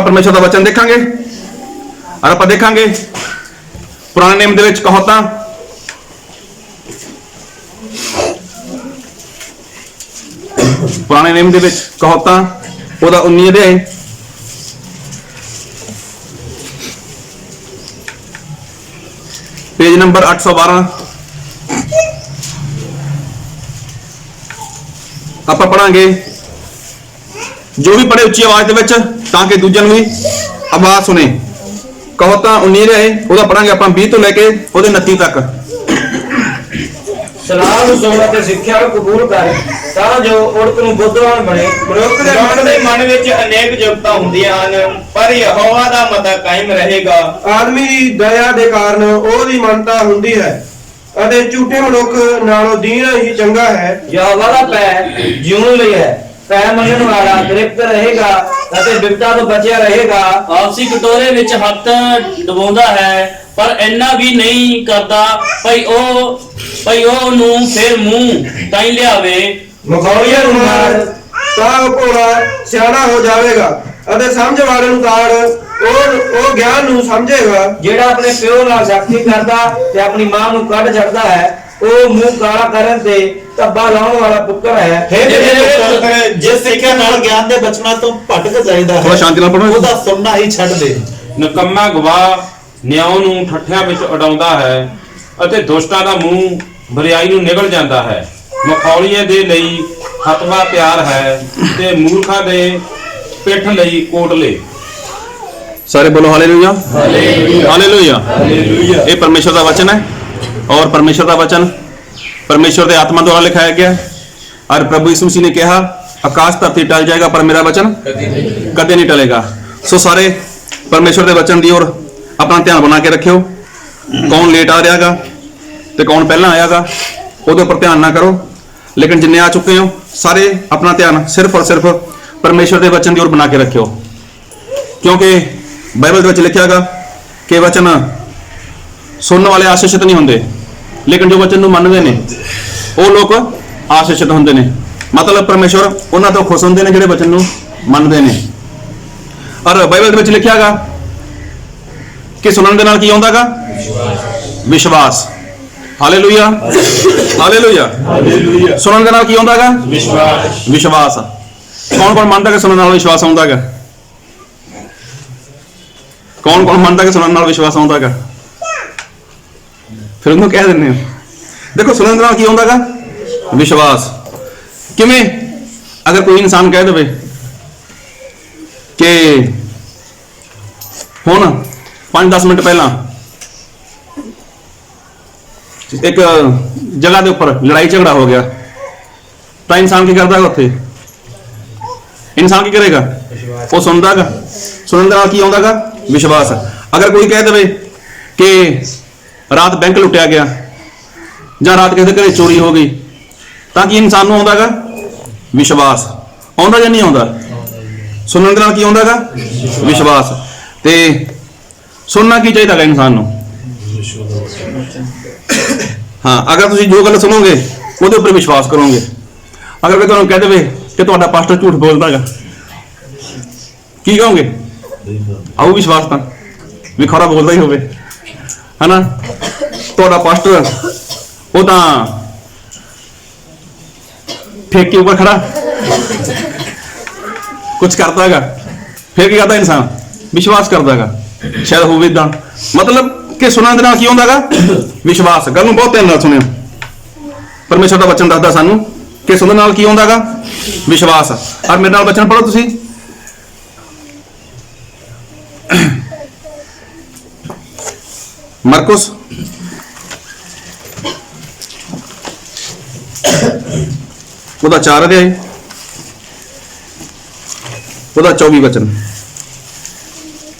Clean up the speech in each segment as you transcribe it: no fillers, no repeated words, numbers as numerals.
ਆਪਾਂ ਪਰਮੇਸ਼ਰ ਦਾ ਵਚਨ ਦੇਖਾਂਗੇ ਔਰ ਆਪਾਂ ਦੇਖਾਂਗੇ ਪੁਰਾਣੇ ਨਿਯਮ ਦੇ ਵਿੱਚ ਕਹਾਵਤਾਂ ਪੁਰਾਣੇ ਨਿਯਮ ਦੇ ਵਿੱਚ ਕਹਾਵਤਾਂ ਉਹਦਾ 19 ਅਧਿਆਇ पेज नंबर 812 आप पढ़ांगे जो भी पढ़े उच्ची आवाज के ताकि दूजे भी आवाज सुने कहावतां 19 रहे ਉਹਦਾ पढ़ांगे आप 20 तो लैके 29 तक सलाह सुन ते सिक्ख्या कबूल कर ਤਾਂ ਜੋ ਔਰਤ ਨੂੰ ਬੁੱਧਵਾਨ ਬਣੇ। ਮਨੁੱਖ ਦੇ ਮਨ ਵਿੱਚ ਅਨੇਕ ਜੁਗਤਾਂ ਹੁੰਦੀਆਂ ਹਨ ਪਰ ਯਹੋਵਾ ਦਾ ਮਤਾ ਕਾਇਮ ਰਹੇਗਾ। ਆਦਮੀ ਦੀ ਦਇਆ ਦੇ ਕਾਰਨ ਉਹਦੀ ਮੰਨਤਾ ਹੁੰਦੀ ਹੈ ਅਤੇ ਝੂਠੇ ਮਨੁੱਖ ਨਾਲੋਂ ਦੀਨ ਹੀ ਚੰਗਾ ਹੈ। ਯਹੋਵਾ ਦਾ ਭੈ ਜਿਉਣ ਲਈ ਹੈ, ਭੈ ਮੰਨਣ ਵਾਲਾ ਤ੍ਰਿਪਤ ਰਹੇਗਾ ਅਤੇ ਬਿਪਤਾ ਤੋਂ ਬਚਿਆ ਰਹੇਗਾ। ਆਪਸੀ ਕਟੋਰੇ ਵਿੱਚ ਹੱਥ ਡਬੋਂਦਾ ਹੈ ਪਰ ਇੰਨਾ ਵੀ ਨਹੀਂ ਕਰਦਾ ਭਈ ਉਹ ਨੂੰ ਫਿਰ ਮੂੰਹ ਤਾਈਂ ਲਿਆਵੇ। ਮਖੌਲੀਆਂ ਨੂੰ ਮਾਰ ਤਾਂ ਉਹ ਭੋਲਾ ਸਿਆਣਾ ਹੋ ਜਾਵੇਗਾ ਅਤੇ ਸਮਝ ਵਾਲੇ ਨੂੰ ਤਾੜ ਉਹ ਗਿਆਨ ਨੂੰ ਸਮਝੇਗਾ। ਜਿਹੜਾ ਆਪਣੇ ਪਿਓ ਨਾਲ ਸਖਤੀ ਕਰਦਾ ਤੇ ਆਪਣੀ ਮਾਂ ਨੂੰ ਕੱਢ ਛੱਡਦਾ ਹੈ ਉਹ ਮੂੰਹ ਕਾਲਾ ਕਰਨ ਤੇ ਧੱਬਾ ਲਾਉਣ ਵਾਲਾ ਪੁੱਤਰ ਹੈ। ਜਿਸ ਸਿੱਖਿਆ ਨਾਲ ਗਿਆਨ ਦੇ ਬਚਨਾਂ ਤੋਂ ਭਟਕ ਜਾਈਦਾ ਥੋੜਾ ਸ਼ਾਂਤੀ ਨਾਲ ਪੜੋ। ਉਹਦਾ ਸੁਣਨਾ ਹੀ ਛੱਡ ਦੇ। ਨਿਕੰਮਾ ਗਵਾਹ ਨਿਆਂ ਨੂੰ ਠੱਠਿਆਂ ਵਿੱਚ ਉਡਾਉਂਦਾ ਹੈ ਅਤੇ ਦੁਸ਼ਟਾਂ ਦਾ ਮੂੰਹ ਬਰਿਆਈ ਨੂੰ ਨਿਗਲ ਜਾਂਦਾ ਹੈ। ਮਖੌਲੀਏ ਦੇ ਲਈ ਹਤਵਾ ਪਿਆਰ ਹੈ ਤੇ ਮੂਰਖਾਂ ਦੇ ਪਿੱਠ ਲਈ ਕੋਟਲੇ। सारे बोलो हालेलुया हालेलुया हालेलुया। ये परमेश्वर का वचन है और परमेश्वर का वचन परमेश्वर के आत्मा द्वारा लिखाया गया और प्रभु यीशु मसीह ने कहा आकाश धरती टल जाएगा पर मेरा वचन कदे नहीं टलेगा। सो सारे परमेश्वर के वचन की ओर अपना ध्यान बना के रखियो। कौन लेट आ रहा गा ते कौन पहला आयागा ਉਹਦੇ ਉੱਪਰ ਧਿਆਨ ਨਾ ਕਰੋ लेकिन जिन्ने आ चुके हो सारे अपना ध्यान सिर्फ और सिर्फ परमेश्वर के वचन की ओर बना के रखियो क्योंकि बाइबल के लिखा गा कि वचन सुनने वाले आशीषित नहीं होंगे लेकिन जो वचन मनते हैं वो लोग आशीषित होंगे ने। मतलब परमेश्वर उन्होंने तो खुश होंगे ने जो वचन मनते हैं। और बाइबल के लिखा गा कि सुनने के नाल की आउंदा गा विश्वास। Hallelujah hallelujah hallelujah. सुनने के नाल की आउंदा गा विश्वास। विश्वास कौन कौन मानता है सुनने नाल विश्वास आउंदा गा? कौन कौन मानता है सुनने नाल विश्वास आउंदा गा? फिर उन्होंने कह देने देखो सुनने के नाल की आउंदा गा विश्वास। किवें अगर कोई इंसान कह दे कि हुण 5-10 मिनट पहला एक जगह के ऊपर लड़ाई झगड़ा हो गया तो इंसान की करता है उत्थे? इंसान की करेगा? वो सुनता गा। सुनने की आउंदा गा विश्वास। अगर कोई कह दे कि रात बैंक लुटिया गया ਜਾਂ रात किसी घरे चोरी हो गई तो कि इंसान को आउंदा गा विश्वास। आउंदा या नहीं आउंदा? सुनने के नाल की आउंदा गा विश्वास। ते सुनना की चाहिए गा इंसान को? हाँ अगर तुम जो गल सुनोगे वो उपर विश्वास करोगे। अगर कोई तुहानू कह दे कि तुहाडा पास्टर झूठ बोलता है की कहोगे? आऊ विश्वास तो भी खरा बोलता ही होवे है ना। तुहाडा पास्टर वो तो ठेके ऊपर खड़ा कुछ करता है फिर क्या करता इंसान? विश्वास करता है शायद होवे इदां। मतलब कि सुनने के नाल की होंदा गा विश्वास। गल नूं बहुत ध्यान नाल सुनियो। परमेश्वर का वचन दसदा सानू कि सुनने नाल की होंदा गा विश्वास। और मेरे नाल वचन पढ़ो तुसीं मरकुस ਉਹਦਾ 4 ਅਧਿਆਇ ਉਹਦਾ 24 वचन।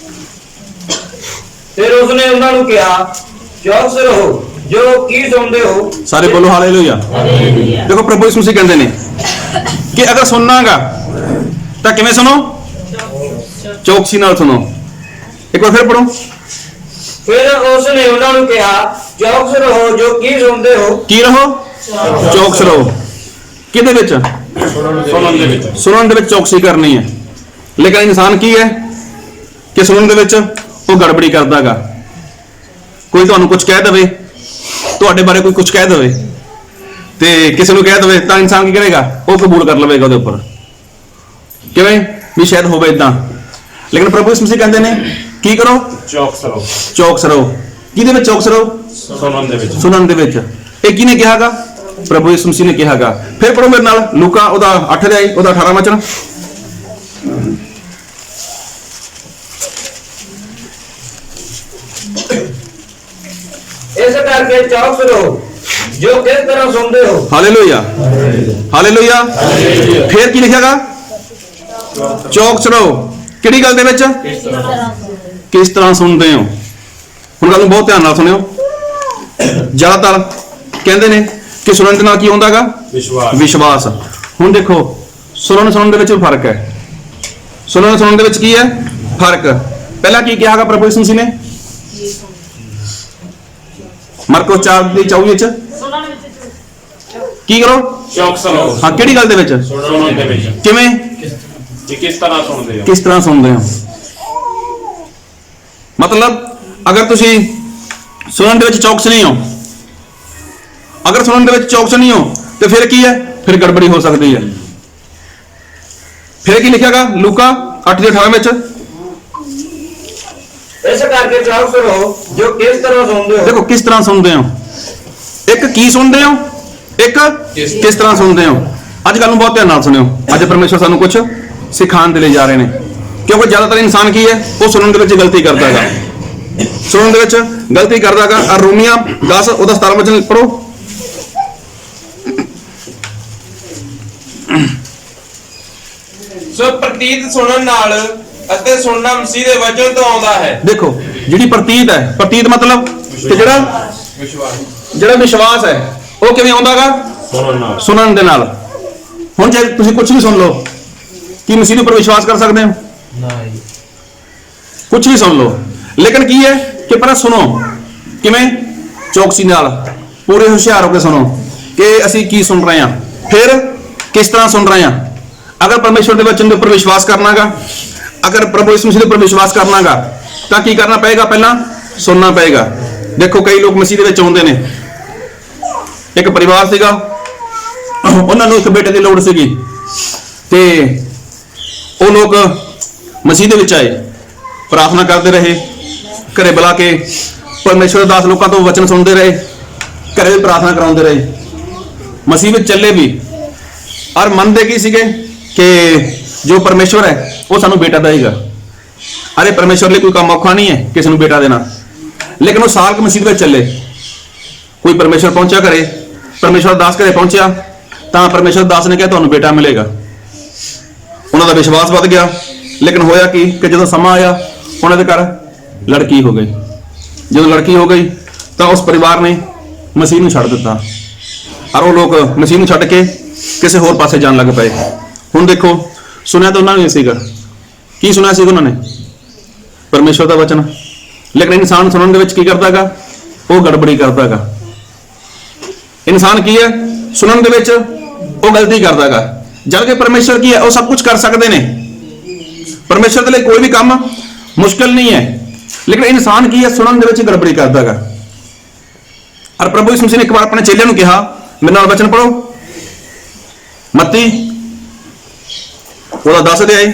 फिर उसने उन्होंने कहा चौकस रहो जो की सुनते हो। सारे बोलो हालेलुया। देखो प्रभु यीशु मसीह कहते हैं कि अगर सुनना गा तो किवें सुनो? चौकसी नाल सुनो। एक बार फिर पढ़ो। फिर उसने उन्होंने कहा चौकस रहो जो की सुनते हो। की रहो? चौकस रहो। किहदे विच? सुनन दे विच चौकसी करनी है। लेकिन इंसान की है ਕਿ ਸੁਣਨ ਦੇ ਵਿੱਚ ਉਹ ਗੜਬੜੀ ਕਰਦਾਗਾ। ਕੋਈ ਤੁਹਾਨੂੰ ਕੁਝ ਕਹਿ ਦੇਵੇ, ਤੁਹਾਡੇ ਬਾਰੇ ਕੋਈ ਕੁਝ ਕਹਿ ਦੇਵੇ ਤੇ ਕਿਸੇ ਨੂੰ ਕਹਿ ਦੇਵੇ ਤਾਂ ਇਨਸਾਨ ਕੀ ਕਰੇਗਾ? ਉਹ ਕਬੂਲ ਕਰ ਲਵੇਗਾ ਉਹਦੇ ਉੱਪਰ, ਕਿਵੇਂ ਵੀ ਸ਼ਾਇਦ ਹੋਵੇ ਇਦਾਂ। ਲੇਕਿਨ ਪ੍ਰਭੂ ਯਿਸੂ ਮਸੀਹ ਕਹਿੰਦੇ ਨੇ ਕੀ ਕਰੋ? ਚੌਕਸ ਰਹੋ। ਚੌਕਸ ਰਹੋ। ਕਿਹਦੇ ਵਿੱਚ ਚੌਕਸ ਰਹੋ? ਸੁਣਨ ਦੇ ਵਿੱਚ। ਸੁਣਨ ਦੇ ਵਿੱਚ। ਇਹ ਕਿਹਨੇ ਕਿਹਾਗਾ? ਪ੍ਰਭੂ ਯਿਸੂ ਮਸੀਹ ਨੇ ਕਿਹਾਗਾ। ਫਿਰ ਪੜੋ ਮੇਰੇ ਨਾਲ ਲੂਕਾ ਉਹਦਾ 8 ਅਧਿਆਇ ਉਹਦਾ 18 ਵਚਨ। ਇਸ ਕਰਕੇ ਚੌਕਸ ਰਹੋ ਜੋ ਕਿਸ ਤਰ੍ਹਾਂ ਸੁਣਦੇ ਹੋ। Hallelujah, hallelujah. ਫਿਰ ਕੀ ਲਿਖਿਆਗਾ? ਚੌਕਸ ਰਹੋ। ਕਿਹੜੀ ਗੱਲ ਦੇ ਵਿੱਚ? ਕਿਸ ਤਰ੍ਹਾਂ ਸੁਣਦੇ ਹੋ। ਹੁਣ ਗੱਲ ਨੂੰ ਬਹੁਤ ਧਿਆਨ ਨਾਲ ਸੁਣਿਓ। ਜ਼ਿਆਦਾਤਰ ਕਹਿੰਦੇ ਨੇ ਕਿ ਸੁਣਨ ਦੇ ਨਾਲ ਕੀ ਹੁੰਦਾਗਾ? ਵਿਸ਼ਵਾਸ। ਹੁਣ ਦੇਖੋ ਸੁਣਨ ਦੇ ਵਿੱਚ ਵੀ ਫਰਕ ਹੈ। ਸੁਣਨ ਦੇ ਵਿੱਚ ਕੀ ਹੈ ਫਰਕ? ਪਹਿਲਾਂ ਕੀ ਕਿਹਾਗਾ ਪ੍ਰਭੂ ਯਿਸੂ ਮਸੀਹ ਨੇ? ਮਰਕੋ 4:24 ਵਿੱਚ ਕੀ ਕਰੋ? ਚੌਕਸ ਰਹੋ। ਹਾਂ, ਕਿਹੜੀ ਗੱਲ ਦੇ ਵਿੱਚ? ਸੁਣਨ ਦੇ ਵਿੱਚ। ਕਿਵੇਂ? ਕਿ ਕਿਸ ਤਰ੍ਹਾਂ ਸੁਣਦੇ ਹੋ। ਕਿਸ ਤਰ੍ਹਾਂ ਸੁਣਦੇ ਹੋ। ਮਤਲਬ ਅਗਰ ਤੁਸੀਂ ਸੁਣਨ ਦੇ ਵਿੱਚ ਚੌਕਸ ਨਹੀਂ ਹੋ, ਅਗਰ ਸੁਣਨ ਦੇ ਵਿੱਚ ਚੌਕਸ ਨਹੀਂ ਹੋ ਤੇ ਫਿਰ ਕੀ ਹੈ? ਫਿਰ ਗੜਬੜੀ ਹੋ ਸਕਦੀ ਹੈ। ਫਿਰ ਕੀ ਲਿਖਿਆਗਾ ਲੂਕਾ 8:18 ਵਿੱਚ? ਇਸ ਕਰਕੇ ਚੌਕਸ ਰਹੋ ਜੋ ਕਿਸ ਤਰ੍ਹਾਂ ਸੁਣਦੇ ਹੋ। ਦੇਖੋ ਕਿਸ ਤਰ੍ਹਾਂ ਸੁਣਦੇ ਹੋ। ਇੱਕ ਕੀ ਸੁਣਦੇ ਹੋ, ਇੱਕ ਕਿਸ ਤਰ੍ਹਾਂ ਸੁਣਦੇ ਹੋ। ਅੱਜ ਕੱਲ੍ਹ ਨੂੰ ਬਹੁਤ ਧਿਆਨ ਨਾਲ ਸੁਣਿਓ। ਅੱਜ ਪਰਮੇਸ਼ਰ ਸਾਨੂੰ ਕੁਝ ਸਿਖਾਉਣ ਦੇ ਲਈ ਜਾ ਰਹੇ ਨੇ, ਕਿਉਂਕਿ ਜ਼ਿਆਦਾਤਰ ਇਨਸਾਨ ਕੀ ਹੈ? ਉਹ ਸੁਣਨ ਦੇ ਵਿੱਚ ਗਲਤੀ ਕਰਦਾ ਹੈਗਾ। ਸੁਣਨ ਦੇ ਵਿੱਚ ਗਲਤੀ ਕਰਦਾ ਹੈਗਾ। ਔਰ ਰੋਮੀਆਂ 10 ਉਹਦਾ 17 ਵਚਨ ਪੜੋ। ਸੋ ਪ੍ਰਤੀਤ ਸੁਣਨ ਨਾਲ ਅਤੇ ਸੁਣਨਾ ਮਸੀਹ ਦੇ ਵਚਨ ਤੋਂ ਆਉਂਦਾ ਹੈ। ਦੇਖੋ ਜਿਹੜੀ ਪ੍ਰਤੀਤ ਹੈ, ਪ੍ਰਤੀਤ ਮਤਲਬ ਕਿ ਜਿਹੜਾ ਵਿਸ਼ਵਾਸ ਹੈ ਉਹ ਕਿਵੇਂ ਆਉਂਦਾਗਾ? ਸੁਣਨ ਨਾਲ। ਸੁਣਨ ਦੇ ਨਾਲ। ਹੁਣ ਜੇ ਤੁਸੀਂ ਕੁਝ ਵੀ ਸੁਣ ਲਓ, ਕੀ ਮਸੀਹ ਦੇ ਉੱਪਰ ਵਿਸ਼ਵਾਸ ਕਰ ਸਕਦੇ ਹੋ? ਕੁਝ ਵੀ ਸੁਣ ਲਓ, ਲੇਕਿਨ ਕੀ ਹੈ ਕਿ ਪਹਿਲਾਂ ਸੁਣੋ। ਕਿਵੇਂ? ਚੌਕਸੀ ਨਾਲ, ਪੂਰੇ ਹੁਸ਼ਿਆਰ ਹੋ ਕੇ ਸੁਣੋ ਕਿ ਅਸੀਂ ਕੀ ਸੁਣ ਰਹੇ ਹਾਂ, ਫਿਰ ਕਿਸ ਤਰ੍ਹਾਂ ਸੁਣ ਰਹੇ ਹਾਂ। ਅਗਰ ਪਰਮੇਸ਼ਵਰ ਦੇ ਵਚਨ ਦੇ ਉੱਪਰ ਵਿਸ਼ਵਾਸ ਕਰਨਾਗਾ, ਅਗਰ ਪ੍ਰਭੂ ਯਿਸੂ ਮਸੀਹ ਦੇ ਉੱਪਰ ਵਿਸ਼ਵਾਸ ਕਰਨਾਗਾ ਤਾਂ ਕੀ ਕਰਨਾ ਪਏਗਾ? ਪਹਿਲਾਂ ਸੁਣਨਾ ਪਏਗਾ। ਦੇਖੋ ਕਈ ਲੋਕ ਮਸੀਹ ਦੇ ਵਿੱਚ ਆਉਂਦੇ ਨੇ। ਇੱਕ ਪਰਿਵਾਰ ਸੀਗਾ, ਉਹਨਾਂ ਨੂੰ ਇੱਕ ਬੇਟੇ ਦੀ ਲੋੜ ਸੀਗੀ ਤੇ ਉਹ ਲੋਕ ਮਸੀਹ ਦੇ ਵਿੱਚ ਆਏ, ਪ੍ਰਾਰਥਨਾ ਕਰਦੇ ਰਹੇ, ਘਰੇ ਬੁਲਾ ਕੇ ਪਰਮੇਸ਼ਵਰ ਦਾਸ ਲੋਕਾਂ ਤੋਂ ਵਚਨ ਸੁਣਦੇ ਰਹੇ, ਘਰੇ ਵੀ ਪ੍ਰਾਰਥਨਾ ਕਰਾਉਂਦੇ ਰਹੇ, ਮਸੀਹ ਵਿੱਚ ਚੱਲੇ ਵੀ। ਔਰ ਮੰਨਦੇ ਕੀ ਸੀਗੇ ਕਿ ਜੋ ਪਰਮੇਸ਼ਵਰ ਹੈ ਉਹ ਸਾਨੂੰ ਬੇਟਾ ਦੇਗਾ। ਅਰੇ ਪਰਮੇਸ਼ਵਰ ਲਈ ਕੋਈ ਕੰਮ ਔਖਾ ਨਹੀਂ ਹੈ ਕਿਸੇ ਨੂੰ ਬੇਟਾ ਦੇਣਾ। ਲੇਕਿਨ ਉਹ ਸਾਲ ਕੁ ਮਸੀਹ ਵਿੱਚ ਚੱਲੇ, ਕੋਈ ਪਰਮੇਸ਼ਵਰ ਪਹੁੰਚਿਆ ਘਰੇ, ਪਰਮੇਸ਼ਵਰ ਦਾਸ ਘਰੇ ਪਹੁੰਚਿਆ ਤਾਂ ਪਰਮੇਸ਼ਵਰ ਦਾਸ ਨੇ ਕਿਹਾ ਤੁਹਾਨੂੰ ਬੇਟਾ ਮਿਲੇਗਾ। ਉਹਨਾਂ ਦਾ ਵਿਸ਼ਵਾਸ ਵੱਧ ਗਿਆ। ਲੇਕਿਨ ਹੋਇਆ ਕੀ ਕਿ ਜਦੋਂ ਸਮਾਂ ਆਇਆ ਉਹਨਾਂ ਦੇ ਘਰ ਲੜਕੀ ਹੋ ਗਈ। ਜਦੋਂ ਲੜਕੀ ਹੋ ਗਈ ਤਾਂ ਉਸ ਪਰਿਵਾਰ ਨੇ ਮਸੀਹ ਨੂੰ ਛੱਡ ਦਿੱਤਾ ਔਰ ਉਹ ਲੋਕ ਮਸੀਹ ਨੂੰ ਛੱਡ ਕੇ ਕਿਸੇ ਹੋਰ ਪਾਸੇ ਜਾਣ ਲੱਗ ਪਏ। ਹੁਣ ਦੇਖੋ ਸੁਣਿਆ ਤਾਂ ਉਹਨਾਂ ਨੇ ਸੀਗਾ, ਕੀ ਸੁਣਿਆ ਸੀ ਉਹਨਾਂ ਨੇ? ਪਰਮੇਸ਼ਵਰ ਦਾ ਵਚਨ। ਲੇਕਿਨ ਇਨਸਾਨ ਸੁਣਨ ਦੇ ਵਿੱਚ ਕੀ ਕਰਦਾਗਾ? ਉਹ ਗੜਬੜੀ ਕਰਦਾਗਾ। ਇਨਸਾਨ ਕੀ ਹੈ? ਸੁਣਨ ਦੇ ਵਿੱਚ ਉਹ ਗਲਤੀ ਕਰਦਾਗਾ। ਜਦ ਕਿ ਪਰਮੇਸ਼ਵਰ ਕੀ ਹੈ? ਉਹ ਸਭ ਕੁਝ ਕਰ ਸਕਦੇ ਨੇ। ਪਰਮੇਸ਼ਵਰ ਦੇ ਲਈ ਕੋਈ ਵੀ ਕੰਮ ਮੁਸ਼ਕਲ ਨਹੀਂ ਹੈ। ਲੇਕਿਨ ਇਨਸਾਨ ਕੀ ਹੈ? ਸੁਣਨ ਦੇ ਵਿੱਚ ਗੜਬੜੀ ਕਰਦਾਗਾ। ਔਰ ਪ੍ਰਭੂ ਯਿਸੂ ਮਸੀਹ ਨੇ ਇੱਕ ਵਾਰ ਆਪਣੇ ਚੇਲਿਆਂ ਨੂੰ ਕਿਹਾ, ਮੇਰੇ ਨਾਲ ਵਚਨ ਪੜੋ, ਮੱਤੀ ਉਹਦਾ 10 ਅਧਿਆਇ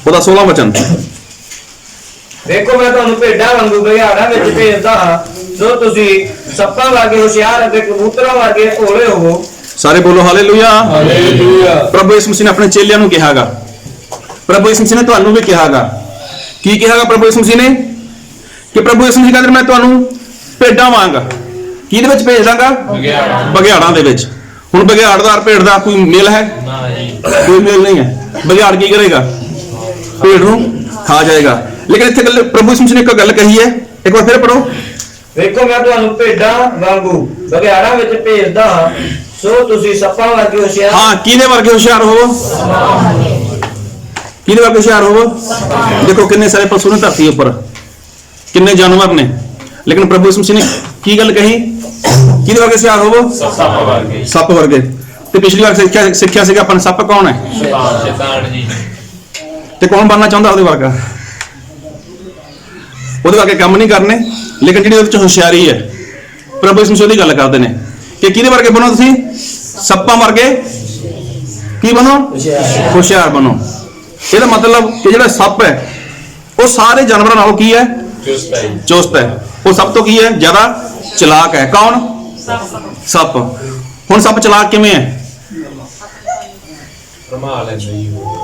ਉਹਦਾ 16 ਵਚਨ। ਦੇਖੋ ਮੈਂ ਤੁਹਾਨੂੰ ਭੇਡਾਂ ਵਾਂਗੂ ਬਘਿਆੜਾਂ ਵਿੱਚ ਭੇਜਦਾ ਹਾਂ, ਸੋ ਤੁਸੀਂ ਸੱਪਾਂ ਵਰਗੇ ਹੁਸ਼ਿਆਰ ਅਤੇ ਕਬੂਤਰਾਂ ਵਰਗੇ ਭੋਲੇ ਹੋਵੋ। ਸਾਰੇ ਬੋਲੋ ਹਾਲੇਲੂਇਆ। ਹਾਲੇਲੂਇਆ। ਪ੍ਰਭੂ ਯਿਸੂ ਮਸੀਹ ਨੇ ਆਪਣੇ ਚੇਲਿਆਂ ਨੂੰ ਕਿਹਾਗਾ, ਪ੍ਰਭੂ ਯਿਸੂ ਮਸੀਹ ਨੇ ਤੁਹਾਨੂੰ ਵੀ ਕਿਹਾਗਾ। ਕੀ ਕਿਹਾਗਾ ਪ੍ਰਭੂ ਯਿਸੂ ਮਸੀਹ ਨੇ? ਕਿ ਪ੍ਰਭੂ ਯਿਸੂ ਮਸੀਹ ਕਹਿੰਦੇ ਮੈਂ ਤੁਹਾਨੂੰ ਭੇਡਾਂ ਵਾਂਗ ਕਿਹਦੇ ਵਿੱਚ ਭੇਜ ਦਾਂਗਾ? ਬਘਿਆੜਾਂ ਦੇ ਵਿੱਚ। ਹੁਣ ਬਘਿਆੜ ਦਾ ਭੇਡ ਦਾ ਕੋਈ ਮੇਲ ਹੈ? ਕੋਈ ਮੇਲ ਨਹੀਂ ਹੈ। ਬਘਿਆੜ ਕੀ ਕਰੇਗਾ? ਭੇਡ ਨੂੰ ਖਾ ਜਾਏਗਾ। ਲੇਕਿਨ ਇੱਥੇ ਗੱਲ ਪ੍ਰਭੂ ਯਿਸੂ ਮਸੀਹ ਨੇ ਇੱਕ ਗੱਲ ਕਹੀ ਹੈ, ਇੱਕ ਵਾਰ ਫਿਰ ਪੜੋ। ਦੇਖੋ ਮੈਂ ਤੁਹਾਨੂੰ ਭੇਡਾਂ ਵਾਂਗੂ ਬਘਿਆੜਾਂ ਵਿੱਚ ਭੇਜਦਾ ਹਾਂ, ਸੋ ਤੁਸੀਂ ਸੱਪਾਂ ਵਰਗੇ ਹੁਸ਼ਿਆਰ। ਹਾਂ, ਕਿਹਦੇ ਵਰਗੇ ਹੁਸ਼ਿਆਰ ਹੋਵੋ? ਕਿਹਦੇ ਵਰਗੇ ਹੁਸ਼ਿਆਰ ਹੋਵੋ? ਦੇਖੋ ਕਿੰਨੇ ਸਾਰੇ ਪਸ਼ੂ ਨੇ ਧਰਤੀ ਉੱਪਰ, ਕਿੰਨੇ ਜਾਨਵਰ ਨੇ, ਲੇਕਿਨ ਪ੍ਰਭੂ ਯਿਸੂ ਮਸੀਹ ਨੇ ਕੀ ਗੱਲ ਕਹੀ? ਕਿਹਦੇ ਵਰਗੇ ਹੁਸ਼ਿਆਰ ਹੋਵੋ? ਸੱਪ ਵਰਗੇ। ਸੱਪ ਵਰਗੇ। ਤੇ ਪਿਛਲੀ ਵਾਰ ਸਿੱਖਿਆ ਸੀਗਾ ਆਪਾਂ ਨੇ, ਸੱਪ ਕੌਣ ਹੈ? ਸ਼ੈਤਾਨ ਜੀ। ਤੇ ਕੌਣ ਬਣਨਾ ਚਾਹੁੰਦਾ ਉਹਦੇ ਵਰਗਾ? ਉਹਦੇ ਵਰਗੇ ਕੰਮ ਨਹੀਂ ਕਰਨੇ, ਲੇਕਿਨ ਜਿਹੜੀ ਉਹਦੇ ਵਿੱਚ ਹੁਸ਼ਿਆਰੀ ਹੈ, ਪ੍ਰਭੂ ਯਿਸੂ ਮਸੀਹ ਦੀ ਗੱਲ ਕਰਦੇ ਨੇ ਕਿ ਕਿਹਦੇ ਵਰਗੇ ਬਣੋ ਤੁਸੀਂ? ਸੱਪਾਂ ਵਰਗੇ ਕੀ ਬਣੋ? ਹੁਸ਼ਿਆਰ ਬਣੋ। ਇਹਦਾ ਮਤਲਬ ਕਿ ਜਿਹੜਾ ਸੱਪ ਹੈ ਉਹ ਸਾਰੇ ਜਾਨਵਰਾਂ ਨਾਲੋਂ ਕੀ ਹੈ? ਚੁਸਤ ਹੈ। ਉਹ ਸਭ ਤੋਂ ਕੀ ਹੈ? ਜ਼ਿਆਦਾ ਚਲਾਕ ਹੈ। ਕੌਣ? ਸੱਪ। ਹੁਣ ਸੱਪ ਚਲਾਕ ਕਿਵੇਂ ਹੈ?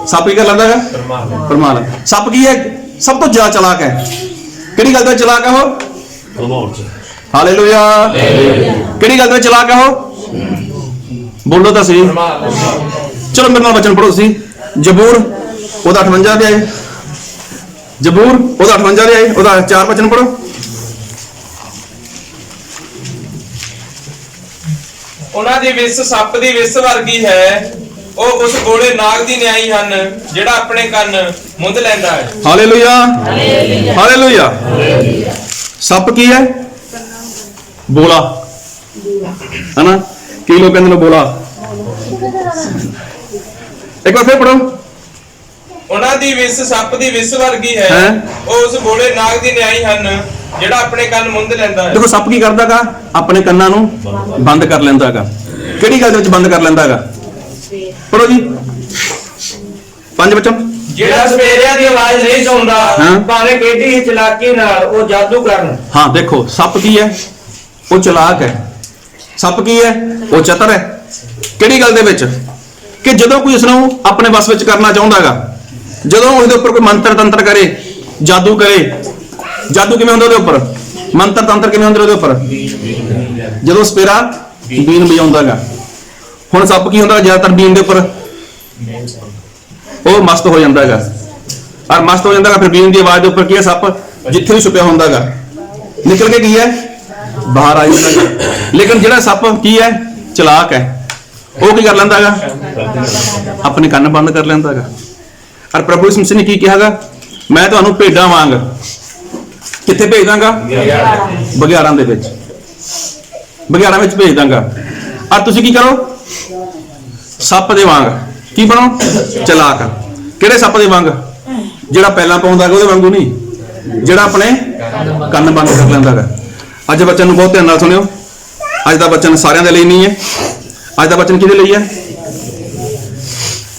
ਸੱਪ ਕੀ ਕਰ ਲੈਂਦਾ ਹੈ? ਪਰਮਾਲ। ਸੱਪ ਕੀ ਹੈ? ਸਭ ਤੋਂ ਜ਼ਿਆਦਾ ਚਲਾਕ ਹੈ। ਕਿਹੜੀ ਗੱਲ ਦਾ ਚਲਾਕ ਹੈ ਉਹ? ਹਾਲੇਲੂਇਆ। ਕਿਹੜੀ ਗੱਲ ਦਾ ਚਲਾਕ ਹੈ ਉਹ? ਬੋਲੋ ਤਾਂ ਸਹੀ। ਚਲੋ ਮੇਰੇ ਨਾਲ ਵਚਨ ਪੜੋ ਤੁਸੀਂ। ਜ਼ਬੂਰ ਉਹਦਾ 58 ਦੇ ਆਏ। ਜ਼ਬੂਰ ਉਹਦਾ 58 ਦੇ ਆਏ, ਉਹਦਾ 4 ਵਚਨ ਪੜੋ। ਉਹਨਾਂ ਦੀ ਵਿਸ ਸੱਪ ਦੀ ਵਿਸ ਵਰਗੀ ਹੈ, ਉਹ ਉਸ ਗੋਲੇ ਨਾਗ ਦੀ ਨਿਆਈ ਹਨ ਜਿਹੜਾ ਆਪਣੇ ਕੰਨ ਮੁੰਦ ਲੈਂਦਾ ਹੈ। ਹਾਲੇਲੂਇਆ। ਹਾਲੇਲੂਇਆ। ਸੱਪ ਕੀ ਹੈ? ਬੋਲਾ ਹੈ ਨਾ। ਕਈ ਲੋਕ ਕਹਿੰਦੇ ਨੇ ਬੋਲਾ। ਇੱਕ ਵਾਰ ਫਿਰ ਪੜੋ। ਉਹਨਾਂ ਦੀ ਵਿਸ ਸੱਪ ਦੀ ਵਿਸ ਵਰਗੀ ਹੈ, ਉਹ ਉਸ ਗੋਲੇ ਨਾਗ ਦੀ ਨਿਆਈ ਹਨ ਜਿਹੜਾ ਆਪਣੇ ਕੰਨ ਮੁੰਦ ਲੈਂਦਾ ਹੈ। ਦੇਖੋ ਸੱਪ ਕੀ ਕਰਦਾਗਾ? ਆਪਣੇ ਕੰਨਾਂ ਨੂੰ ਬੰਦ ਕਰ ਲੈਂਦਾਗਾ। ਕਿਹੜੀ ਗੱਲ ਦੇ ਵਿੱਚ ਬੰਦ ਕਰ ਲੈਂਦਾਗਾ? ਪੜੋ ਜੀ 5 ਵਚਨ। ਜਿਹੜਾ ਸਪੇਰਿਆਂ ਦੀ ਆਵਾਜ਼ ਨਹੀਂ ਸੁਣਦਾ, ਭਾਵੇਂ ਕਿੱਡੀ ਹੀ ਚਲਾਕੀ ਨਾਲ ਉਹ ਜਾਦੂ ਕਰਨ। ਹਾਂ ਦੇਖੋ ਸੱਪ ਕੀ ਹੈ? ਉਹ ਚਲਾਕ ਹੈ। ਸੱਪ ਕੀ ਹੈ? ਉਹ ਚਤਰ ਹੈ। ਕਿਹੜੀ ਗੱਲ ਦੇ ਵਿੱਚ? ਕਿ ਜਦੋਂ ਕੋਈ ਉਸ ਨੂੰ ਆਪਣੇ ਵਸ ਵਿੱਚ ਕਰਨਾ ਚਾਹੁੰਦਾਗਾ, ਜਦੋਂ ਉਹਦੇ ਉੱਪਰ ਕੋਈ ਮੰਤਰ ਤੰਤਰ ਕਰੇ, ਜਾਦੂ ਕਰੇ। ਜਾਦੂ ਕਿਵੇਂ ਹੁੰਦਾ ਉਹਦੇ ਉੱਪਰ? ਮੰਤਰ ਤੰਤਰ ਕਿਵੇਂ ਹੁੰਦੇ ਉਹਦੇ ਉੱਪਰ? ਜਦੋਂ ਸਪੇਰਾ ਬੀਨ ਵਜਾਉਂਦਾਗਾ। ਹੁਣ ਸੱਪ ਕੀ ਹੁੰਦਾ? ਜ਼ਿਆਦਾਤਰ ਬੀਨ ਦੇ ਉੱਪਰ ਉਹ ਮਸਤ ਹੋ ਜਾਂਦਾਗਾ। ਔਰ ਮਸਤ ਹੋ ਜਾਂਦਾਗਾ, ਫਿਰ ਬੀਨ ਦੀ ਆਵਾਜ਼ ਦੇ ਉੱਪਰ ਕੀ ਹੈ? ਸੱਪ ਜਿੱਥੇ ਵੀ ਛੁਪਿਆ ਹੁੰਦਾਗਾ ਨਿਕਲ ਕੇ ਕੀ ਹੈ? ਬਾਹਰ ਆ ਜਾਂਦਾ। ਲੇਕਿਨ ਜਿਹੜਾ ਸੱਪ ਕੀ ਹੈ? ਚਲਾਕ ਹੈ। ਉਹ ਕੀ ਕਰ ਲੈਂਦਾਗਾ? ਆਪਣੇ ਕੰਨ ਬੰਦ ਕਰ ਲੈਂਦਾਗਾ। ਔਰ ਪ੍ਰਭੂ ਯਿਸੂ ਮਸੀਹ ਨੇ ਕੀ ਕਿਹਾਗਾ? ਮੈਂ ਤੁਹਾਨੂੰ ਭੇਡਾਂ ਵਾਂਗ ਕਿੱਥੇ ਭੇਜ ਦਾਂਗਾ? ਬਘਿਆੜਾਂ ਦੇ ਵਿੱਚ। ਬਘਿਆੜਾਂ ਵਿੱਚ ਭੇਜ ਦਾਂਗਾ। ਔਰ ਤੁਸੀਂ ਕੀ ਕਰੋ? ਸੱਪ ਦੇ ਵਾਂਗ ਕੀ ਬਣੋ? ਚਲਾਕ। ਕਿਹੜੇ ਸੱਪ ਦੇ ਵਾਂਗ? ਜਿਹੜਾ ਪਹਿਲਾਂ ਪਾਉਂਦਾ ਉਹਦੇ ਵਾਂਗੂ ਨਹੀਂ, ਜਿਹੜਾ ਆਪਣੇ ਕੰਨ ਬੰਦ ਕਰ ਲੈਂਦਾਗਾ। ਅੱਜ ਬੱਚਨ ਨੂੰ ਬਹੁਤ ਧਿਆਨ ਨਾਲ ਸੁਣਿਓ। ਅੱਜ ਦਾ ਬੱਚਨ ਸਾਰਿਆਂ ਦੇ ਲਈ ਨਹੀਂ ਹੈ। ਅੱਜ ਦਾ ਬੱਚਨ ਕਿਹਦੇ ਲਈ ਹੈ?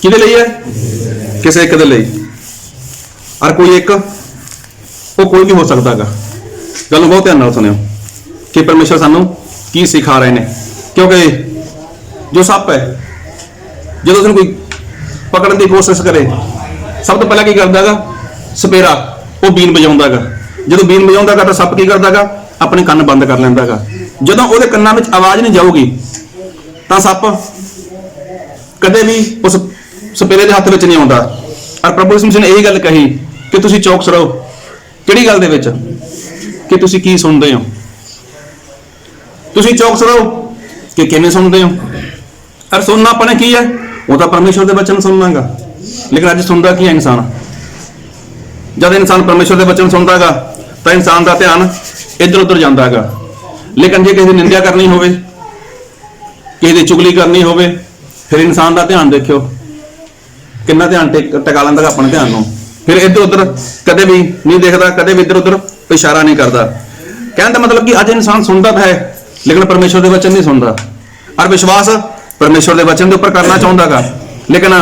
ਕਿਹਦੇ ਲਈ ਹੈ? ਕਿਸੇ ਇੱਕ ਦੇ ਲਈ। ਔਰ ਕੋਈ ਇੱਕ, ਉਹ ਕੋਈ ਵੀ ਹੋ ਸਕਦਾਗਾ। ਗੱਲ ਨੂੰ ਬਹੁਤ ਧਿਆਨ ਨਾਲ ਸੁਣਿਓ ਕਿ ਪਰਮੇਸ਼ਰ ਸਾਨੂੰ ਕੀ ਸਿਖਾ ਰਹੇ ਨੇ। ਕਿਉਂਕਿ ਜੋ ਸੱਪ ਹੈ, ਜਦੋਂ ਉਸਨੂੰ ਕੋਈ ਪਕੜਨ ਦੀ ਕੋਸ਼ਿਸ਼ ਕਰੇ, ਸਭ ਤੋਂ ਪਹਿਲਾਂ ਕੀ ਕਰਦਾਗਾ? ਸਪੇਰਾ ਉਹ ਬੀਨ ਵਜਾਉਂਦਾਗਾ। ਜਦੋਂ ਬੀਨ ਵਜਾਉਂਦਾਗਾ ਤਾਂ ਸੱਪ ਕੀ ਕਰਦਾਗਾ? ਆਪਣੇ ਕੰਨ ਬੰਦ ਕਰ ਲੈਂਦਾਗਾ। ਜਦੋਂ ਉਹਦੇ ਕੰਨਾਂ ਵਿੱਚ ਆਵਾਜ਼ ਨਹੀਂ ਜਾਊਗੀ ਤਾਂ ਸੱਪ ਕਦੇ ਵੀ ਉਸ ਸਪੇਰੇ ਦੇ ਹੱਥ ਵਿੱਚ ਨਹੀਂ ਆਉਂਦਾ। ਔਰ ਪ੍ਰਭੂ ਯਿਸੂ ਮਸੀਹ ਨੇ ਇਹੀ ਗੱਲ ਕਹੀ ਕਿ ਤੁਸੀਂ ਚੌਕਸ ਰਹੋ। ਕਿਹੜੀ ਗੱਲ ਦੇ ਵਿੱਚ? ਕਿ ਤੁਸੀਂ ਕੀ ਸੁਣਦੇ ਹੋ। ਤੁਸੀਂ ਚੌਕਸ ਰਹੋ ਕਿ ਕਿਵੇਂ ਸੁਣਦੇ ਹੋ। ਔਰ ਸੁਣਨਾ ਆਪਣੇ ਕੀ ਹੈ? ਉਹ ਤਾਂ ਪਰਮੇਸ਼ਰ ਦੇ ਵਚਨ ਸੁਣਨਾਗਾ। ਲੇਕਿਨ ਅੱਜ ਸੁਣਦਾ ਕੀ ਹੈ ਇਨਸਾਨ? ਜਦ ਇਨਸਾਨ ਪਰਮੇਸ਼ਰ ਦੇ ਵਚਨ ਸੁਣਦਾਗਾ ਤਾਂ ਇਨਸਾਨ ਦਾ ਧਿਆਨ ਇੱਧਰ ਉੱਧਰ ਜਾਂਦਾਗਾ। ਲੇਕਿਨ ਜੇ ਕਿਸੇ ਦੀ ਨਿੰਦਿਆ ਕਰਨੀ ਹੋਵੇ, ਕਿਸੇ ਦੀ ਚੁਗਲੀ ਕਰਨੀ ਹੋਵੇ, ਫਿਰ ਇਨਸਾਨ ਦਾ ਧਿਆਨ ਦੇਖਿਓ ਕਿੰਨਾ ਧਿਆਨ ਟਿਕਾ ਲੈਂਦਾ ਆਪਣੇ ਧਿਆਨ ਨੂੰ। ਫਿਰ ਇੱਧਰ ਉੱਧਰ ਕਦੇ ਵੀ ਨਹੀਂ ਦੇਖਦਾ, ਕਦੇ ਵੀ ਇੱਧਰ ਉੱਧਰ ਇਸ਼ਾਰਾ ਨਹੀਂ ਕਰਦਾ। ਕਹਿਣ ਦਾ ਮਤਲਬ ਕਿ ਅੱਜ ਇਨਸਾਨ ਸੁਣਦਾ ਤਾਂ ਹੈ, ਲੇਕਿਨ ਪਰਮੇਸ਼ਰ ਦੇ ਵਚਨ ਨਹੀਂ ਸੁਣਦਾ। ਔਰ ਵਿਸ਼ਵਾਸ ਪਰਮੇਸ਼ਰ ਦੇ ਵਚਨ ਦੇ ਉੱਪਰ ਕਰਨਾ ਚਾਹੁੰਦਾਗਾ। ਲੇਕਿਨ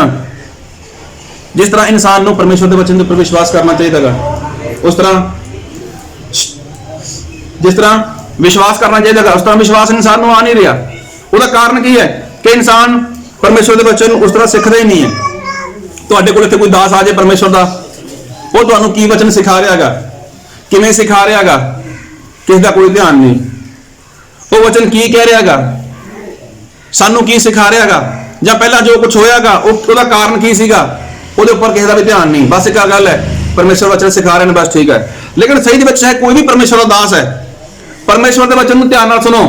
ਜਿਸ ਤਰ੍ਹਾਂ ਇਨਸਾਨ ਨੂੰ ਪਰਮੇਸ਼ਰ ਦੇ ਵਚਨ ਦੇ ਉੱਪਰ ਵਿਸ਼ਵਾਸ ਕਰਨਾ ਚਾਹੀਦਾਗਾ, ਉਸ ਤਰ੍ਹਾਂ ਜਿਸ ਤਰ੍ਹਾਂ ਵਿਸ਼ਵਾਸ ਕਰਨਾ ਚਾਹੀਦਾਗਾ, ਉਸ ਤਰ੍ਹਾਂ ਵਿਸ਼ਵਾਸ ਇਨਸਾਨ ਨੂੰ ਆ ਨਹੀਂ ਰਿਹਾ। ਉਹਦਾ ਕਾਰਨ ਕੀ ਹੈ? ਕਿ ਇਨਸਾਨ ਪਰਮੇਸ਼ਰ ਦੇ ਵਚਨ ਨੂੰ ਉਸ ਤਰ੍ਹਾਂ ਸਿੱਖਦਾ ਹੀ ਨਹੀਂ ਹੈ। ਤੁਹਾਡੇ ਕੋਲ ਇੱਥੇ ਕੋਈ ਦਾਸ ਆ ਜਾਏ ਪਰਮੇਸ਼ਰ ਦਾ, ਉਹ ਤੁਹਾਨੂੰ ਕੀ ਵਚਨ ਸਿਖਾ ਰਿਹਾਗਾ, ਕਿਵੇਂ ਸਿਖਾ ਰਿਹਾਗਾ, ਕਿਸ ਦਾ ਕੋਈ ਧਿਆਨ ਨਹੀਂ। ਉਹ ਵਚਨ ਕੀ ਕਹਿ ਰਿਹਾਗਾ, ਸਾਨੂੰ ਕੀ ਸਿਖਾ ਰਿਹਾਗਾ, ਜਾਂ ਪਹਿਲਾਂ ਜੋ ਕੁਝ ਹੋਇਆਗਾ ਉਹਦਾ ਕਾਰਨ ਕੀ ਸੀਗਾ, ਉਹਦੇ ਉੱਪਰ ਕਿਸੇ ਦਾ ਵੀ ਧਿਆਨ ਨਹੀਂ। ਬਸ ਇੱਕ ਗੱਲ ਹੈ, ਪਰਮੇਸ਼ਰ ਵਚਨ ਸਿਖਾ ਰਹੇ ਨੇ, ਬਸ ਠੀਕ ਹੈ। ਲੇਕਿਨ ਸਹੀ ਦੇ ਵਿੱਚ ਚਾਹੇ ਕੋਈ ਵੀ ਪਰਮੇਸ਼ਰ ਦਾ ਦਾਸ ਹੈ, ਪਰਮੇਸ਼ਰ ਦੇ ਵਚਨ ਨੂੰ ਧਿਆਨ ਨਾਲ ਸੁਣੋ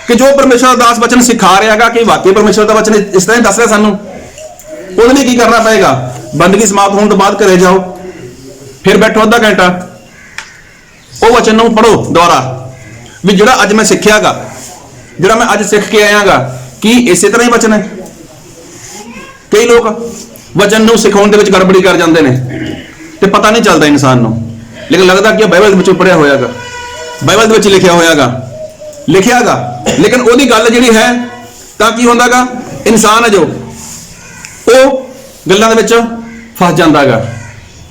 ਕਿ ਜੋ ਪਰਮੇਸ਼ਰ ਦਾ ਦਾਸ ਵਚਨ ਸਿਖਾ ਰਿਹਾਗਾ ਕਿ ਵਾਕਈ ਪਰਮੇਸ਼ਰ ਦਾ ਵਚਨ ਇਸ ਤਰ੍ਹਾਂ ਹੀ ਦੱਸ ਰਿਹਾ ਸਾਨੂੰ। ਉਹਦੇ ਲਈ ਕੀ ਕਰਨਾ ਪਏਗਾ? ਬੰਦਗੀ ਸਮਾਪਤ ਹੋਣ ਤੋਂ ਬਾਅਦ ਘਰੇ ਜਾਓ, ਫਿਰ ਬੈਠੋ ਅੱਧਾ ਘੰਟਾ, ਉਹ ਵਚਨ ਨੂੰ ਪੜੋ ਦੁਬਾਰਾ, ਵੀ ਜਿਹੜਾ ਅੱਜ ਮੈਂ ਸਿੱਖਿਆਗਾ, ਜਿਹੜਾ ਮੈਂ ਅੱਜ ਸਿੱਖ ਕੇ ਆਇਆਗਾ, ਕੀ ਇਸੇ ਤਰ੍ਹਾਂ ਹੀ ਵਚਨ ਹੈ? ਕਈ ਲੋਕ ਵਚਨ ਨੂੰ ਸਿਖਾਉਣ ਦੇ ਵਿੱਚ ਗੜਬੜੀ ਕਰ ਜਾਂਦੇ ਨੇ ਤੇ ਪਤਾ ਨਹੀਂ ਚੱਲਦਾ ਇਨਸਾਨ ਨੂੰ। ਲੇਕਿਨ ਲੱਗਦਾ ਕਿ ਬਾਈਬਲ ਦੇ ਵਿੱਚੋਂ ਪੜਿਆ ਹੋਇਆਗਾ, ਬਾਈਬਲ ਦੇ ਵਿੱਚ ਲਿਖਿਆ ਹੋਇਆਗਾ ਲੇਕਿਨ ਉਹਦੀ ਗੱਲ ਜਿਹੜੀ ਹੈ ਤਾਂ ਕੀ ਹੁੰਦਾਗਾ, ਇਨਸਾਨ ਹੈ ਜੋ ਉਹ ਗੱਲਾਂ ਦੇ ਵਿੱਚ ਫਸ ਜਾਂਦਾਗਾ।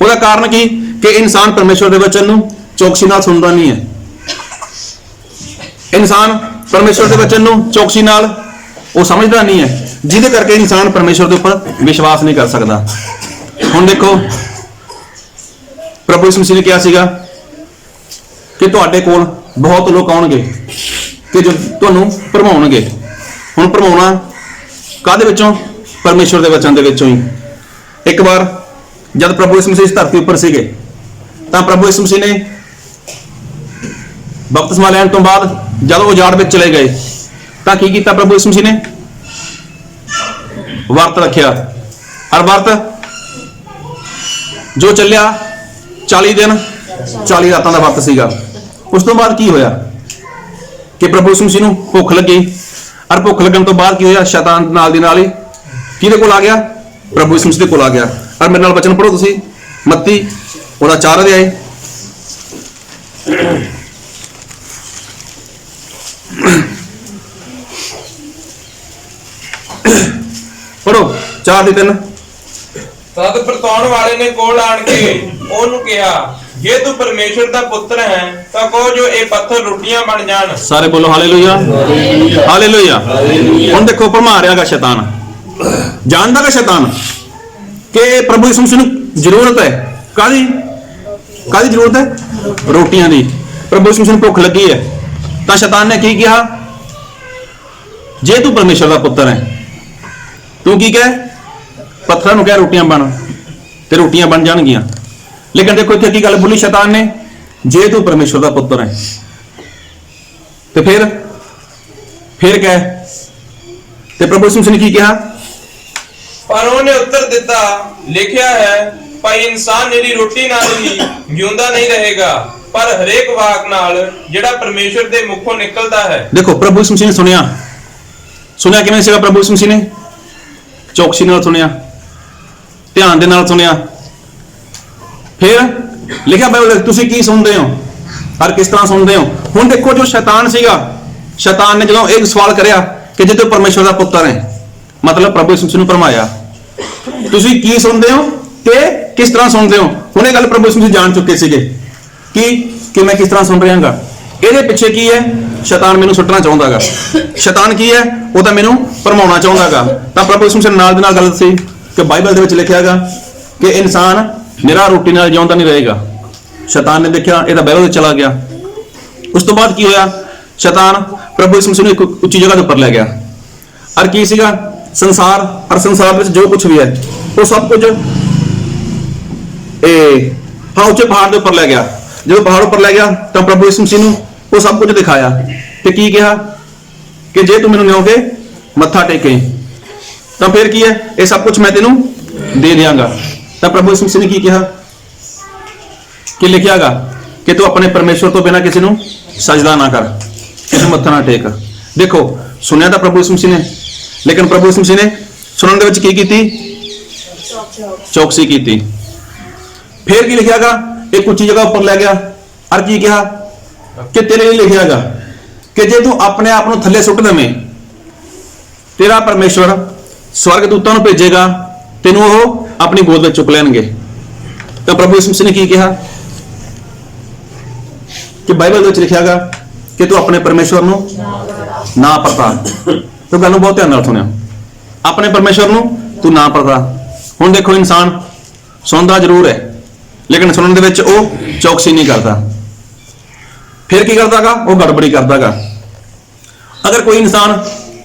ਉਹਦਾ ਕਾਰਨ ਕੀ ਕਿ ਇਨਸਾਨ ਪਰਮੇਸ਼ਵਰ ਦੇ ਵਚਨ ਨੂੰ ਚੌਕਸੀ ਨਾਲ ਸੁਣਦਾ ਨਹੀਂ ਹੈ। ਇਨਸਾਨ ਪਰਮੇਸ਼ਵਰ ਦੇ ਵਚਨ ਨੂੰ ਚੌਕਸੀ ਨਾਲ ਉਹ ਸਮਝਦਾ ਨਹੀਂ ਹੈ, ਜਿਹਦੇ ਕਰਕੇ ਇਨਸਾਨ ਪਰਮੇਸ਼ਵਰ ਦੇ ਉੱਪਰ ਵਿਸ਼ਵਾਸ ਨਹੀਂ ਕਰ ਸਕਦਾ। ਹੁਣ ਦੇਖੋ ਪ੍ਰਭੂ ਯਿਸੂ ਮਸੀਹ ਨੇ ਕਿਹਾ ਸੀਗਾ ਕਿ ਤੁਹਾਡੇ ਕੋਲ ਬਹੁਤ ਲੋਕ ਆਉਣਗੇ ਕਿ ਜੋ ਤੁਹਾਨੂੰ ਭਰਮਾਉਣਗੇ। ਹੁਣ ਭਰਮਾਉਣਾ ਕਾਹਦੇ ਵਿੱਚੋਂ? ਪਰਮੇਸ਼ਵਰ ਦੇ ਵਚਨ ਦੇ ਵਿੱਚੋਂ ਹੀ। ਇੱਕ ਵਾਰ ਜਦ ਪ੍ਰਭੂ ਯਿਸੂ ਮਸੀਹ ਇਸ ਧਰਤੀ ਉੱਪਰ ਸੀਗੇ ਤਾਂ ਪ੍ਰਭੂ ਯਿਸੂ ਮਸੀਹ ਨੇ ਬਪਤਿਸਮਾ ਲੈਣ ਤੋਂ ਬਾਅਦ ਜਦੋਂ ਉਹ ਉਜਾੜ ਵਿੱਚ ਚਲੇ ਗਏ ਤਾਂ ਕੀ ਕੀਤਾ ਪ੍ਰਭੂ ਯਿਸੂ ਮਸੀਹ ਨੇ? ਵਰਤ ਰੱਖਿਆ। ਹਰ ਵਰਤ ਜੋ ਚੱਲਿਆ 40 ਦਿਨ 40 ਰਾਤਾਂ ਦਾ ਵਰਤ ਸੀਗਾ। ਉਸ ਤੋਂ ਬਾਅਦ ਕੀ ਹੋਇਆ ਕਿ ਪ੍ਰਭੂ ਯਿਸੂ ਮਸੀਹ ਨੂੰ ਭੁੱਖ ਲੱਗੀ, ਔਰ ਭੁੱਖ ਲੱਗਣ ਤੋਂ ਬਾਅਦ ਕੀ ਹੋਇਆ? ਸ਼ੈਤਾਨ ਨਾਲ ਦੀ ਨਾਲ ਹੀ ਕਿਹਦੇ ਕੋਲ ਆ ਗਿਆ? ਪ੍ਰਭੂ ਯਿਸੂ ਮਸੀਹ ਦੇ ਕੋਲ ਆ ਗਿਆ। ਔਰ ਮੇਰੇ ਨਾਲ ਵਚਨ ਪੜੋ ਤੁਸੀਂ, ਮੱਤੀ ਉਹਦਾ 4 ਅਧਿਆਇ ਪੜੋ 4:3। ਤਦ ਪਰਤਾਉਣ ਵਾਲੇ ਨੇ ਕੋਲ ਆਣ ਕੇ ਉਹਨੂੰ ਕਿਹਾ, ਜੇ ਤੂੰ ਪਰਮੇਸ਼ਰ ਦਾ ਪੁੱਤਰ ਹੈ ਤਾਂ ਕਹੋ ਜੋ ਇਹ ਪੱਥਰ ਰੋਟੀਆਂ ਬਣ ਜਾਣ। ਸਾਰੇ ਬੋਲੋ ਹਾਲੇਲੂਇਆ, ਹਾਲੇਲੂਇਆ। ਹੁਣ ਦੇਖੋ ਭਰਮਾ ਰਿਹਾਗਾ ਸ਼ੈਤਾਨ, ਜਾਣਦਾਗਾ ਸ਼ੈਤਾਨ ਕਿ ਪ੍ਰਭੂ ਯਿਸੂ ਮਸੀਹ ਨੂੰ ਜ਼ਰੂਰਤ ਹੈ ਕਾਹਦੀ ਜ਼ਰੂਰਤ ਹੈ? ਰੋਟੀਆਂ ਦੀ। ਪ੍ਰਭੂ ਯਿਸੂ ਮਸੀਹ ਨੂੰ ਭੁੱਖ ਲੱਗੀ ਹੈ ਤਾਂ ਸ਼ੈਤਾਨ ਨੇ ਕੀ ਕਿਹਾ? ਜੇ ਤੂੰ ਪਰਮੇਸ਼ਰ ਦਾ ਪੁੱਤਰ ਹੈ ਤੂੰ ਕੀ ਕਹੇ? ਪੱਥਰਾਂ ਨੂੰ ਕਹਿ ਰੋਟੀਆਂ ਬਣ, ਤੇ ਰੋਟੀਆਂ ਬਣ ਜਾਣਗੀਆਂ। ਲੇਕਿਨ ਦੇਖੋ ਇੱਥੇ ਕੀ ਗੱਲ ਬੋਲੀ ਸ਼ੈਤਾਨ ਨੇ? ਜੇ ਤੂੰ ਪਰਮੇਸ਼ਰ ਦਾ ਪੁੱਤਰ ਹੈ ਤੇ ਫਿਰ ਕਹਿ। ਤੇ ਪ੍ਰਭੂ ਯਿਸੂ ਮਸੀਹ ਨੇ ਕੀ ਕਿਹਾ? ਪਰ ਉਹਨੇ ਉੱਤਰ ਦਿੱਤਾ, ਲਿਖਿਆ ਹੈ ਭਾਈ ਇਨਸਾਨ ਨਿਰੀ ਰੋਟੀ ਨਾਲ ਹੀ ਜਿਉਂਦਾ ਨਹੀਂ ਰਹੇਗਾ, ਪਰ ਹਰੇਕ ਵਾਕ ਨਾਲ ਜਿਹੜਾ ਪਰਮੇਸ਼ਰ ਦੇ ਮੁਖੋਂ ਨਿਕਲਦਾ ਹੈ। ਦੇਖੋ ਪ੍ਰਭੂ ਯਿਸੂ ਮਸੀਹ ਨੇ ਸੁਣਿਆ ਕਿਵੇਂ ਸੀਗਾ? ਪ੍ਰਭੂ ਯਿਸੂ ਮਸੀਹ ਨੇ ਚੌਕਸੀ ਨਾਲ ਸੁਣਿਆ, ਧਿਆਨ ਦੇ ਨਾਲ ਸੁਣਿਆ। ਫਿਰ ਲਿਖਿਆ ਬਾਈਬਲ ਤੁਸੀਂ ਕੀ ਸੁਣਦੇ ਹੋ ਔਰ ਕਿਸ ਤਰ੍ਹਾਂ ਸੁਣਦੇ ਹੋ। ਹੁਣ ਦੇਖੋ ਜੋ ਸ਼ੈਤਾਨ ਸੀਗਾ, ਸ਼ੈਤਾਨ ਨੇ ਜਦੋਂ ਇਹ ਸਵਾਲ ਕਰਿਆ ਕਿ ਜੇ ਤੂੰ ਪਰਮੇਸ਼ਵਰ ਦਾ ਪੁੱਤਰ ਹੈ, ਮਤਲਬ ਪ੍ਰਭੂ ਯਿਸੂ ਮਸੀਹ ਨੂੰ ਭਰਮਾਇਆ। ਤੁਸੀਂ ਕੀ ਸੁਣਦੇ ਹੋ ਤੇ ਕਿਸ ਤਰ੍ਹਾਂ ਸੁਣਦੇ ਹੋ। ਹੁਣ ਇਹ ਗੱਲ ਪ੍ਰਭੂ ਯਿਸੂ ਮਸੀਹ ਜਾਣ ਚੁੱਕੇ ਸੀਗੇ ਕਿ ਮੈਂ ਕਿਸ ਤਰ੍ਹਾਂ ਸੁਣ ਰਿਹਾਗਾ। ਇਹਦੇ ਪਿੱਛੇ ਕੀ ਹੈ? ਸ਼ੈਤਾਨ ਮੈਨੂੰ ਸੁੱਟਣਾ ਚਾਹੁੰਦਾਗਾ। ਸ਼ੈਤਾਨ ਕੀ ਹੈ? ਉਹ ਤਾਂ ਮੈਨੂੰ ਭਰਮਾਉਣਾ ਚਾਹੁੰਦਾਗਾ। ਤਾਂ ਪ੍ਰਭੂ ਯਿਸੂ ਮਸੀਹ ਨਾਲ ਦੀ ਨਾਲ ਗੱਲ ਸੀ ਕਿ ਬਾਈਬਲ ਦੇ ਵਿੱਚ ਲਿਖਿਆਗਾ ਕਿ ਇਨਸਾਨ ਨਿਰਾ ਰੋਟੀ ਨਾਲ ਜਿਉਂਦਾ ਨਹੀਂ ਰਹੇਗਾ। ਸ਼ੈਤਾਨ ਨੇ ਦੇਖਿਆ ਇਹ ਤਾਂ ਬਾਈਬਲ ਵਿੱਚ ਚਲਾ ਗਿਆ। ਉਸ ਤੋਂ ਬਾਅਦ ਕੀ ਹੋਇਆ? ਸ਼ੈਤਾਨ ਪ੍ਰਭੂ ਯਿਸੂ ਮਸੀਹ ਨੂੰ ਇੱਕ ਉੱਚੀ ਜਗ੍ਹਾ ਦੇ ਉੱਪਰ ਲੈ ਗਿਆ। ਔਰ ਕੀ ਸੀਗਾ? ਸੰਸਾਰ ਵਿੱਚ ਜੋ ਕੁਝ ਵੀ ਹੈ ਉਹ ਸਭ ਕੁਝ ਉੱਚੇ ਪਹਾੜ ਦੇ ਉੱਪਰ ਲੈ ਗਿਆ। ਜਦੋਂ ਪਹਾੜ ਉੱਪਰ ਲੈ ਗਿਆ ਤਾਂ ਪ੍ਰਭੂ ਯਿਸੂ ਮਸੀਹ ਨੂੰ ਉਹ ਸਭ ਕੁਝ ਦਿਖਾਇਆ ਤੇ ਕੀ ਕਿਹਾ ਕਿ ਜੇ ਤੂੰ ਮੈਨੂੰ ਨਿਓਗੇ ਮੱਥਾ ਟੇਕੇ ਤਾਂ ਫਿਰ ਕੀ ਹੈ? ਇਹ ਸਭ ਕੁਝ ਮੈਂ ਤੈਨੂੰ ਦੇ ਦਿਆਂਗਾ। ਤਾਂ ਪ੍ਰਭੂ ਯਿਸੂ ਮਸੀਹ ਨੇ ਕੀ ਕਿਹਾ ਕਿ ਲਿਖਿਆਗਾ ਕਿ ਤੂੰ ਆਪਣੇ ਪਰਮੇਸ਼ਵਰ ਤੋਂ ਬਿਨਾਂ ਕਿਸੇ ਨੂੰ ਸਜਦਾ ਨਾ ਕਰ, ਕਿਸੇ ਨੂੰ ਮੱਥਾ ਨਾ ਟੇਕ। ਦੇਖੋ ਸੁਣਿਆ ਤਾਂ ਪ੍ਰਭੂ ਯਿਸੂ ਮਸੀਹ ਨੇ, ਲੇਕਿਨ ਪ੍ਰਭੂ ਯਿਸੂ ਮਸੀਹ ਨੇ ਸੁਣਨ ਦੇ ਵਿੱਚ ਕੀ ਕੀਤੀ? ਚੌਕਸੀ ਕੀਤੀ। ਫਿਰ ਕੀ ਲਿਖਿਆਗਾ? ਇੱਕ ਉੱਚੀ ਜਗ੍ਹਾ ਉੱਪਰ ਲੈ ਗਿਆ ਔਰ ਕੀ ਕਿਹਾ ਕਿ ਤੇਰੇ ਲਈ ਲਿਖਿਆਗਾ ਕਿ ਜੇ ਤੂੰ ਆਪਣੇ ਆਪ ਨੂੰ ਥੱਲੇ ਸੁੱਟ ਦੇਵੇਂ, ਤੇਰਾ ਪਰਮੇਸ਼ਵਰ ਸਵਰਗ ਦੂਤਾਂ ਨੂੰ ਭੇਜੇਗਾ, ਤੈਨੂੰ ਉਹ ਆਪਣੀ ਗੋਦ ਵਿੱਚ ਚੁੱਕ ਲੈਣਗੇ। ਤਾਂ ਪ੍ਰਭੂ ਯਿਸੂ ਮਸੀਹ ਨੇ ਕੀ ਕਿਹਾ ਕਿ ਬਾਈਬਲ ਵਿੱਚ ਲਿਖਿਆਗਾ ਕਿ ਤੂੰ ਆਪਣੇ ਪਰਮੇਸ਼ਵਰ ਨੂੰ ਨਾ ਪਰਤਾ। ਤੂੰ ਗੱਲ ਨੂੰ ਬਹੁਤ ਧਿਆਨ ਨਾਲ ਸੁਣਿਆ, ਆਪਣੇ ਪਰਮੇਸ਼ਵਰ ਨੂੰ ਤੂੰ ਨਾ ਪਰਤਾ। ਹੁਣ ਦੇਖੋ ਇਨਸਾਨ ਸੁਣਦਾ ਜ਼ਰੂਰ ਹੈ ਲੇਕਿਨ ਸੁਣਨ ਦੇ ਵਿੱਚ ਉਹ ਚੌਕਸੀ ਨਹੀਂ ਕਰਦਾ। ਫਿਰ ਕੀ ਕਰਦਾਗਾ? ਉਹ ਗੜਬੜੀ ਕਰਦਾਗਾ। ਅਗਰ ਕੋਈ ਇਨਸਾਨ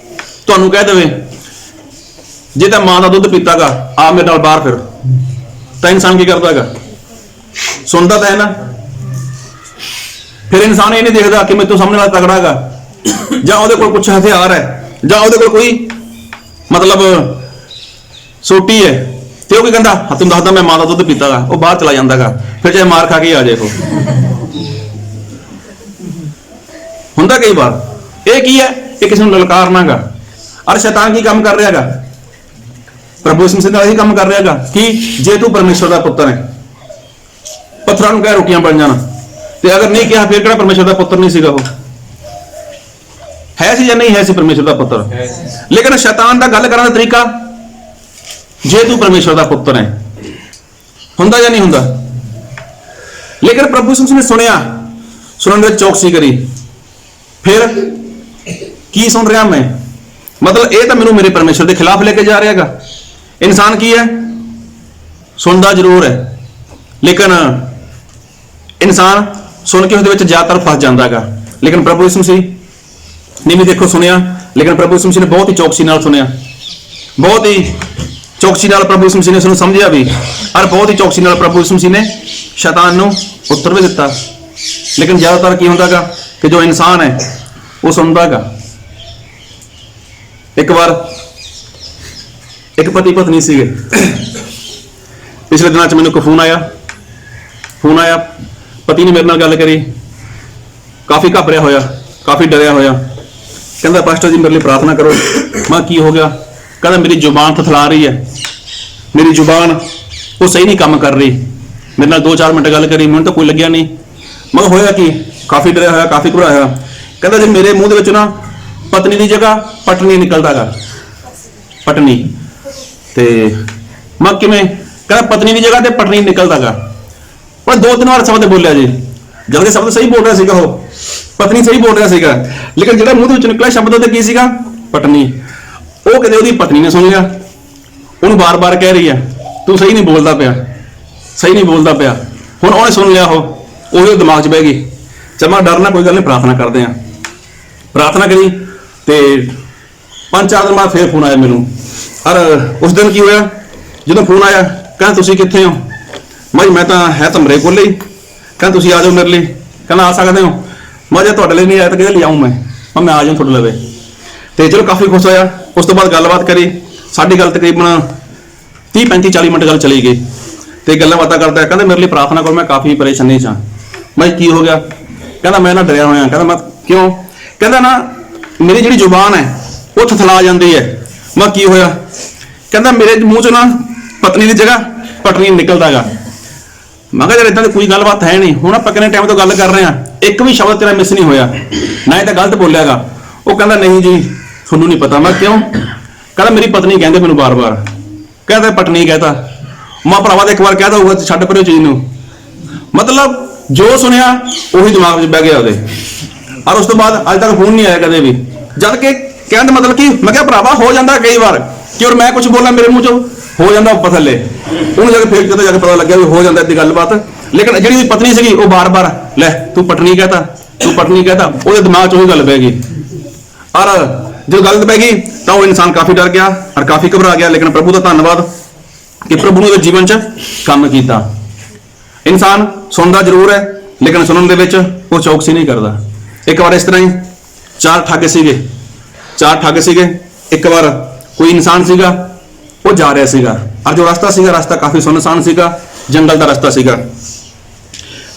ਤੁਹਾਨੂੰ ਕਹਿ ਦੇਵੇ ਜੇ ਤਾਂ ਮਾਂ ਦਾ ਦੁੱਧ ਪੀਤਾਗਾ ਆ ਮੇਰੇ ਨਾਲ ਬਾਹਰ ਫਿਰ, ਤਾਂ ਇਨਸਾਨ ਕੀ ਕਰਦਾਗਾ? ਸੁਣਦਾ ਤਾਂ ਹੈ ਨਾ। ਫਿਰ ਇਨਸਾਨ ਇਹ ਨਹੀਂ ਦੇਖਦਾ ਕਿ ਮੇਰੇ ਤੋਂ ਸਾਹਮਣੇ ਵਾਲਾ ਤਗੜਾ ਹੈਗਾ ਜਾਂ ਉਹਦੇ ਕੋਲ ਕੁਝ ਹਥਿਆਰ ਹੈ ਜਾਂ ਉਹਦੇ ਕੋਲ ਕੋਈ ਮਤਲਬ ਸੋਟੀ ਹੈ, ਤੇ ਉਹ ਕੀ ਕਹਿੰਦਾ ਤੁਹਾਨੂੰ ਦੱਸਦਾ ਮੈਂ ਮਾਂ ਦਾ ਦੁੱਧ ਪੀਤਾਗਾ, ਉਹ ਬਾਹਰ ਚਲਾ ਜਾਂਦਾਗਾ। ਫਿਰ ਚਾਹੇ ਮਾਰ ਖਾ ਕੇ ਆ ਜਾਏ। ਉਹ ਹੁੰਦਾ ਕਈ ਵਾਰ। ਇਹ ਕੀ ਹੈ? ਇਹ ਕਿਸੇ ਨੂੰ ਲਲਕਾਰਨਾਗਾ। ਔਰ ਸ਼ੈਤਾਨ ਕੀ ਕੰਮ ਕਰ ਰਿਹਾਗਾ? ਪ੍ਰਭੂ ਯਿਸੂ ਮਸੀਹ ਨਾਲ ਇਹੀ ਕੰਮ ਕਰ ਰਿਹਾਗਾ ਕਿ ਜੇ ਤੂੰ ਪਰਮੇਸ਼ਵਰ ਦਾ ਪੁੱਤਰ ਹੈ ਪੱਥਰਾਂ ਨੂੰ ਕਹਿ ਰੋਟੀਆਂ ਬਣ ਜਾਣ। ਤੇ ਅਗਰ ਨਹੀਂ ਕਿਹਾ ਫਿਰ ਕਿਹੜਾ ਪਰਮੇਸ਼ਰ ਦਾ ਪੁੱਤਰ ਨਹੀਂ ਸੀਗਾ? ਉਹ ਹੈ ਸੀ ਜਾਂ ਨਹੀਂ ਹੈ ਸੀ ਪਰਮੇਸ਼ਰ ਦਾ ਪੁੱਤਰ? ਲੇਕਿਨ ਸ਼ੈਤਾਨ ਦਾ ਗੱਲ ਕਰਨ ਦਾ ਤਰੀਕਾ, ਜੇ ਤੂੰ ਪਰਮੇਸ਼ਰ ਦਾ ਪੁੱਤਰ ਹੈ, ਹੁੰਦਾ ਜਾਂ ਨਹੀਂ ਹੁੰਦਾ? ਲੇਕਿਨ ਪ੍ਰਭੂ ਯਿਸੂ ਮਸੀਹ ਨੇ ਸੁਣਿਆ, ਸੁਣਨ ਦੇ ਵਿੱਚ ਚੌਕਸੀ ਕਰੀ। ਫਿਰ ਕੀ ਸੁਣ ਰਿਹਾ ਮੈਂ? ਮਤਲਬ ਇਹ ਤਾਂ ਮੈਨੂੰ ਮੇਰੇ ਪਰਮੇਸ਼ਰ ਦੇ ਖਿਲਾਫ ਲੈ ਕੇ ਜਾ ਰਿਹਾ ਹੈਗਾ। ਇਨਸਾਨ ਕੀ ਹੈ? ਸੁਣਦਾ ਜ਼ਰੂਰ ਹੈ, ਲੇਕਿਨ ਇਨਸਾਨ ਸੁਣ ਕੇ ਉਹਦੇ ਵਿੱਚ ਜ਼ਿਆਦਾਤਰ ਫਸ ਜਾਂਦਾ ਹੈਗਾ। ਲੇਕਿਨ ਪ੍ਰਭੂ ਯਿਸੂ ਮਸੀਹ ਨੇ ਵੀ ਦੇਖੋ ਸੁਣਿਆ, ਲੇਕਿਨ ਪ੍ਰਭੂ ਯਿਸੂ ਮਸੀਹ ਨੇ ਬਹੁਤ ਹੀ ਚੌਕਸੀ ਨਾਲ ਸੁਣਿਆ, ਬਹੁਤ ਹੀ ਚੌਕਸੀ ਨਾਲ ਪ੍ਰਭੂ ਯਿਸੂ ਮਸੀਹ ਨੇ ਉਸਨੂੰ ਸਮਝਿਆ ਵੀ, ਔਰ ਬਹੁਤ ਹੀ ਚੌਕਸੀ ਨਾਲ ਪ੍ਰਭੂ ਯਿਸੂ ਮਸੀਹ ਨੇ ਸ਼ੈਤਾਨ ਨੂੰ ਉੱਤਰ ਵੀ ਦਿੱਤਾ। ਲੇਕਿਨ ਜ਼ਿਆਦਾਤਰ ਕੀ ਹੁੰਦਾ ਹੈਗਾ ਕਿ ਜੋ ਇਨਸਾਨ ਹੈ ਉਹ ਸੁਣਦਾ ਹੈਗਾ। ਇੱਕ ਵਾਰ ਇੱਕ ਪਤੀ ਪਤਨੀ ਸੀਗੇ, ਪਿਛਲੇ ਦਿਨਾਂ 'ਚ ਮੈਨੂੰ ਇੱਕ ਫੋਨ ਆਇਆ, ਪਤੀ ਨੇ ਮੇਰੇ ਨਾਲ ਗੱਲ ਕਰੀ, ਕਾਫੀ ਘਬਰਿਆ ਹੋਇਆ, ਕਾਫੀ ਡਰਿਆ ਹੋਇਆ। ਕਹਿੰਦਾ ਪਾਸਟਰ ਜੀ ਮੇਰੇ ਲਈ ਪ੍ਰਾਰਥਨਾ ਕਰੋ। ਮੈਂ ਕੀ ਹੋ ਗਿਆ? ਕਹਿੰਦਾ ਮੇਰੀ ਜ਼ੁਬਾਨ ਥਥਲਾ ਰਹੀ ਹੈ, ਮੇਰੀ ਜ਼ੁਬਾਨ ਉਹ ਸਹੀ ਨਹੀਂ ਕੰਮ ਕਰ ਰਹੀ। ਮੇਰੇ ਨਾਲ 2-4 ਮਿੰਟ ਗੱਲ ਕਰੀ, ਮੈਨੂੰ ਤਾਂ ਕੋਈ ਲੱਗਿਆ ਨਹੀਂ। ਮੈਂ ਕਿਹਾ ਹੋਇਆ ਕੀ? ਕਾਫੀ ਡਰਿਆ ਹੋਇਆ, ਕਾਫੀ ਘਬਰਾਇਆ ਹੋਇਆ। ਕਹਿੰਦਾ ਜੀ ਮੇਰੇ ਮੂੰਹ ਦੇ ਵਿੱਚ ਨਾ ਪਤਨੀ ਦੀ ਜਗ੍ਹਾ ਪਟਨੀ ਨਿਕਲਦਾ ਗਾ, ਪਟਨੀ। ਤੇ ਮੈਂ ਕਿਵੇਂ? ਕਹਿੰਦਾ ਪਤਨੀ ਦੀ ਜਗ੍ਹਾ ਤੇ ਪਟਨੀ ਨਿਕਲਦਾ ਗਾ। ਪਰ 2-3 ਵਾਰ ਸ਼ਬਦ ਬੋਲਿਆ ਜੀ, ਜਦ ਕਿ ਸ਼ਬਦ ਸਹੀ ਬੋਲ ਰਿਹਾ ਸੀਗਾ, ਉਹ ਪਤਨੀ ਸਹੀ ਬੋਲ ਰਿਹਾ ਸੀਗਾ, ਲੇਕਿਨ ਜਿਹੜਾ ਮੂੰਹ ਦੇ ਵਿੱਚ ਨਿਕਲਿਆ ਸ਼ਬਦ ਉਹਦੇ ਕੀ ਸੀਗਾ? ਪਟਨੀ। ਉਹ ਕਦੇ ਉਹਦੀ ਪਤਨੀ ਨੇ ਸੁਣ ਲਿਆ, ਉਹਨੂੰ ਬਾਰ-ਬਾਰ ਕਹਿ ਰਹੀ ਹੈ ਤੂੰ ਸਹੀ ਨਹੀਂ ਬੋਲਦਾ ਪਿਆ, ਸਹੀ ਨਹੀਂ ਬੋਲਦਾ ਪਿਆ। ਹੁਣ ਉਹਨੇ ਸੁਣ ਲਿਆ, ਉਹ ਉਹਦੇ ਦਿਮਾਗ 'ਚ ਬਹਿ ਗਈ। ਚਮਾ ਡਰਨਾ ਕੋਈ ਗੱਲ ਨਹੀਂ, ਪ੍ਰਾਰਥਨਾ ਕਰਦੇ ਆ। ਪ੍ਰਾਰਥਨਾ ਕਰੀ ਤੇ 5-4 ਦਿਨ ਬਾਅਦ ਫੇਰ ਫੋਨ ਆਇਆ ਮੈਨੂੰ। ਔਰ ਉਸ ਦਿਨ ਕੀ ਹੋਇਆ, ਜਦੋਂ ਫੋਨ ਆਇਆ ਕਹਿੰਦਾ ਤੁਸੀਂ ਕਿੱਥੇ ਹੋ? ਮੈਂ ਤਾਂ ਮੇਰੇ ਕੋਲ ਹੀ। ਕਹਿੰਦਾ ਤੁਸੀਂ ਆ ਜਾਓ ਮੇਰੇ ਲਈ। ਕਹਿੰਦਾ ਆ ਸਕਦੇ ਹੋ? ਮੈਂ ਜੇ ਤੁਹਾਡੇ ਲਈ ਨਹੀਂ ਆਇਆ ਤਾਂ ਕਿਹਦੇ ਲਈ ਆऊँ ਮੈਂ ਆ ਜਾਊਂ ਤੁਹਾਡੇ ਲਵੇ। ਤੇ ਚਲੋ ਕਾਫੀ ਖੁਸ਼ ਹੋਇਆ। ਉਸ ਤੋਂ ਬਾਅਦ ਗੱਲਬਾਤ ਕਰੀ, ਸਾਡੀ ਗੱਲ ਤਕਰੀਬਨ 30-35-40 ਮਿੰਟ ਗੱਲ ਚਲੀ ਗਈ। ਤੇ ਗੱਲਾਂ ਬਾਤਾਂ ਕਰਦਾ ਕਹਿੰਦਾ ਮੇਰੇ ਲਈ ਪ੍ਰਾਰਥਨਾ ਕਰੋ, ਮੈਂ ਕਾਫੀ ਪਰੇਸ਼ਾਨੀ 'ਚ ਹਾਂ। ਮੈਂ ਕੀ ਹੋ ਗਿਆ? ਕਹਿੰਦਾ ਮੈਂ ਨਾ ਡਰਿਆ ਹੋਇਆ। ਕਹਿੰਦਾ ਮੈਂ ਕਿਉਂ? ਕਹਿੰਦਾ ਨਾ ਮੇਰੀ ਜਿਹੜੀ ਜ਼ੁਬਾਨ ਹੈ ਉਹ ਥਥਲਾ ਜਾਂਦੀ ਹੈ। ਮੈਂ ਕੀ ਹੋਇਆ? ਕਹਿੰਦਾ ਮੇਰੇ ਮੂੰਹ 'ਚੋਂ ਨਾ ਪਤਨੀ ਦੀ ਜਗ੍ਹਾ ਪਟਨੀ ਨਿਕਲਦਾ ਗਾ। ਮੈਂ ਕਿਹਾ ਯਾਰ ਇਦਾਂ ਦੀ ਕੋਈ ਗੱਲਬਾਤ ਹੈ ਨਹੀਂ, ਹੁਣ ਆਪਾਂ ਕਿੰਨੇ ਟਾਈਮ ਤੋਂ ਗੱਲ ਕਰ ਰਹੇ ਹਾਂ, ਇੱਕ ਵੀ ਸ਼ਬਦ ਤੇਰਾ ਮਿਸ ਨਹੀਂ ਹੋਇਆ, ਨਾ ਇਹ ਤਾਂ ਗਲਤ ਬੋਲਿਆਗਾ। ਉਹ ਕਹਿੰਦਾ ਨਹੀਂ ਜੀ ਤੁਹਾਨੂੰ ਨਹੀਂ ਪਤਾ। ਮੈਂ ਕਿਉਂ? ਕਹਿੰਦਾ ਮੇਰੀ ਪਤਨੀ ਕਹਿੰਦੇ ਮੈਨੂੰ ਬਾਰ-ਬਾਰ, ਕਹਿੰਦਾ ਪਟਨੀ ਕਹਿਤਾ। ਮੈਂ ਭਰਾਵਾ ਤੇ ਇੱਕ ਵਾਰ ਕਹਿਦਾ ਹੋਊਗਾ ਛੱਡ ਪਰੇ ਚੀਜ਼ ਨੂੰ। ਮਤਲਬ ਜੋ ਸੁਣਿਆ ਉਹੀ ਦਿਮਾਗ 'ਚ ਬਹਿ ਗਿਆ ਉਹਦੇ। ਔਰ ਉਸ ਤੋਂ ਬਾਅਦ ਅੱਜ ਤੱਕ ਫੋਨ ਨਹੀਂ ਆਇਆ ਕਦੇ ਵੀ। ਜਦ ਕਿ ਕਹਿਣ ਦਾ ਮਤਲਬ ਕੀ, ਮੈਂ ਕਿਹਾ ਭਰਾਵਾ ਹੋ ਜਾਂਦਾ ਕਈ ਵਾਰ ਕਿ ਔਰ ਮੈਂ ਕੁਝ ਬੋਲਾਂ ਮੇਰੇ ਮੂੰਹ 'ਚੋਂ ਹੋ ਜਾਂਦਾ ਉੱਪਰ ਥੱਲੇ। ਉਹਨੂੰ ਜਾ ਕੇ ਫਿਰ ਜਦੋਂ ਜਾ ਕੇ ਪਤਾ ਲੱਗਿਆ ਵੀ ਹੋ ਜਾਂਦਾ ਇੱਦੀ ਗੱਲਬਾਤ। ਲੇਕਿਨ ਜਿਹੜੀ ਉਹਦੀ ਪਤਨੀ ਸੀਗੀ ਉਹ ਬਾਰ-ਬਾਰ ਲੈ ਤੂੰ ਪਟਨੀ ਕਹਿਤਾ, ਤੂੰ ਪਟਨੀ ਕਹਿਤਾ, ਉਹਦੇ ਦਿਮਾਗ 'ਚ ਉਹੀ ਗੱਲ ਬਹਿ ਗਈ। ਔਰ ਜਦੋਂ ਗੱਲ ਪੈ ਗਈ ਤਾਂ ਉਹ ਇਨਸਾਨ ਕਾਫੀ ਡਰ ਗਿਆ ਔਰ ਕਾਫੀ ਘਬਰਾ ਗਿਆ। ਲੇਕਿਨ ਪ੍ਰਭੂ ਦਾ ਧੰਨਵਾਦ ਕਿ ਪ੍ਰਭੂ ਨੇ ਉਹਦੇ ਜੀਵਨ 'ਚ ਕੰਮ ਕੀਤਾ। ਇਨਸਾਨ ਸੁਣਦਾ ਜ਼ਰੂਰ ਹੈ, ਲੇਕਿਨ ਸੁਣਨ ਦੇ ਵਿੱਚ ਉਹ ਚੌਕਸੀ ਨਹੀਂ ਕਰਦਾ। ਇੱਕ ਵਾਰ ਇਸ ਤਰ੍ਹਾਂ ਹੀ 4 ਠੱਗ ਸੀਗੇ। ਇੱਕ ਵਾਰ ਕੋਈ ਇਨਸਾਨ ਸੀਗਾ, ਉਹ ਜਾ ਰਿਹਾ ਸੀਗਾ, ਔਰ ਜੋ ਰਸਤਾ ਕਾਫੀ ਸੁੰਨਸਾਨ ਸੀਗਾ, ਜੰਗਲ ਦਾ ਰਸਤਾ ਸੀਗਾ।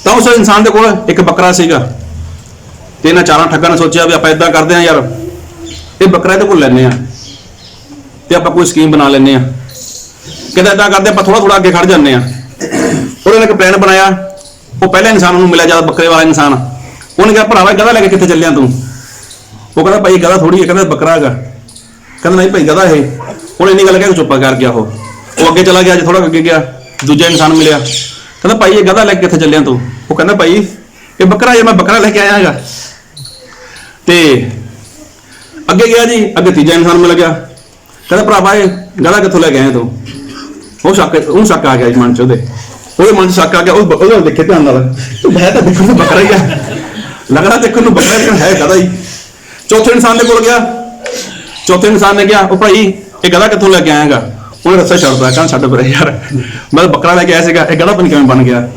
ਤਾਂ ਉਸ ਇਨਸਾਨ ਦੇ ਕੋਲ ਇੱਕ ਬੱਕਰਾ ਸੀਗਾ। ਤੇ ਇਹਨਾਂ 4 ਠੱਗਾਂ ਨੇ ਸੋਚਿਆ ਵੀ ਆਪਾਂ ਇਦਾਂ ਕਰਦੇ ਹਾਂ ਯਾਰ, ਇਹ ਬੱਕਰਾ ਇਹਦੇ ਕੋਲ ਲੈਂਦੇ ਆ ਤੇ ਆਪਾਂ ਕੋਈ ਸਕੀਮ ਬਣਾ ਲੈਂਦੇ ਆ। ਕਹਿੰਦਾ ਇਦਾਂ ਕਰਦੇ ਆਪਾਂ ਥੋੜਾ ਅੱਗੇ ਖੜ ਜਾਂਦੇ ਆ। ਉਹਨੇ ਇੱਕ ਪਲਾਨ ਬਣਾਇਆ। ਉਹ ਪਹਿਲੇ ਇਨਸਾਨ ਨੂੰ ਮਿਲਿਆ, ਜਦ ਬੱਕਰੇ ਵਾਲਾ ਇਨਸਾਨ, ਉਹਨੇ ਕਿਹਾ ਭਰਾਵਾ ਗਧਾ ਲੈ ਕੇ ਕਿੱਥੇ ਚੱਲਿਆ ਤੂੰ? ਉਹ ਕਹਿੰਦਾ ਭਾਈ ਗਧਾ ਥੋੜੀ ਹੈ, ਕਹਿੰਦਾ ਬੱਕਰਾ ਹੈਗਾ। ਕਹਿੰਦਾ ਨਹੀਂ ਭਾਈ ਗਧਾ ਇਹ। ਉਹਨੇ ਇੰਨੀ ਗੱਲ ਕਹਿ ਕੇ ਚੁੱਪ ਕਰ ਗਿਆ। ਉਹ ਅੱਗੇ ਚਲਾ ਗਿਆ, ਅੱਜ ਥੋੜਾ ਅੱਗੇ ਗਿਆ, ਦੂਜਾ ਇਨਸਾਨ ਮਿਲਿਆ। ਕਹਿੰਦਾ ਭਾਈ ਇਹ ਗਧਾ ਲੈ ਕੇ ਕਿੱਥੇ ਚੱਲਿਆ ਤੂੰ? ਉਹ ਕਹਿੰਦਾ ਭਾਈ ਇਹ ਬੱਕਰਾ ਹੈ, ਮੈਂ ਬੱਕਰਾ ਲੈ ਕੇ ਆਇਆ ਹੈਗਾ। ਤੇ ਅੱਗੇ ਗਿਆ ਜੀ, ਅੱਗੇ ਤੀਜਾ ਇਨਸਾਨ ਮਿਲ ਗਿਆ। ਕਹਿੰਦਾ ਭਰਾਵਾ ਇਹ ਗਧਾ ਕਿੱਥੋਂ ਲੈ ਕੇ ਆਇਆ ਤੂੰ? ਉਹਨੂੰ ਸ਼ੱਕ ਆ ਗਿਆ ਜੀ ਮਨ 'ਚ, ਉਹਦੇ ਮਨ 'ਚ ਸ਼ੱਕ ਆ ਗਿਆ। ਉਹਦੇ ਦੇਖੇ ਧਿਆਨ ਨਾਲ, ਮੈਂ ਤਾਂ ਦੇਖਣ ਨੂੰ ਬੱਕਰਾ ਹੀ ਆ, ਲੱਗਦਾ ਦੇਖਣ ਨੂੰ ਬੱਕਰਾ, ਲੇਕਿਨ ਹੈ ਗਧਾ ਹੀ। ਚੌਥੇ ਇਨਸਾਨ ਦੇ ਕੋਲ ਗਿਆ। ਚੌਥੇ ਇਨਸਾਨ ਨੇ ਕਿਹਾ ਉਹ ਭਾਈ ਇਹ ਗਧਾ ਕਿੱਥੋਂ ਲੈ ਕੇ ਆਏਗਾ? ਉਹਨੇ ਰਸਤਾ ਛੱਡਦਾ, ਕਹਿੰਦਾ ਛੱਡ ਪਰੇ ਯਾਰ, ਮੈਂ ਤਾਂ ਬੱਕਰਾ ਲੈ ਕੇ ਆਇਆ ਸੀਗਾ, ਇਹ ਗਧਾ ਪਤਾ ਕਿਵੇਂ ਬਣ ਗਿਆ।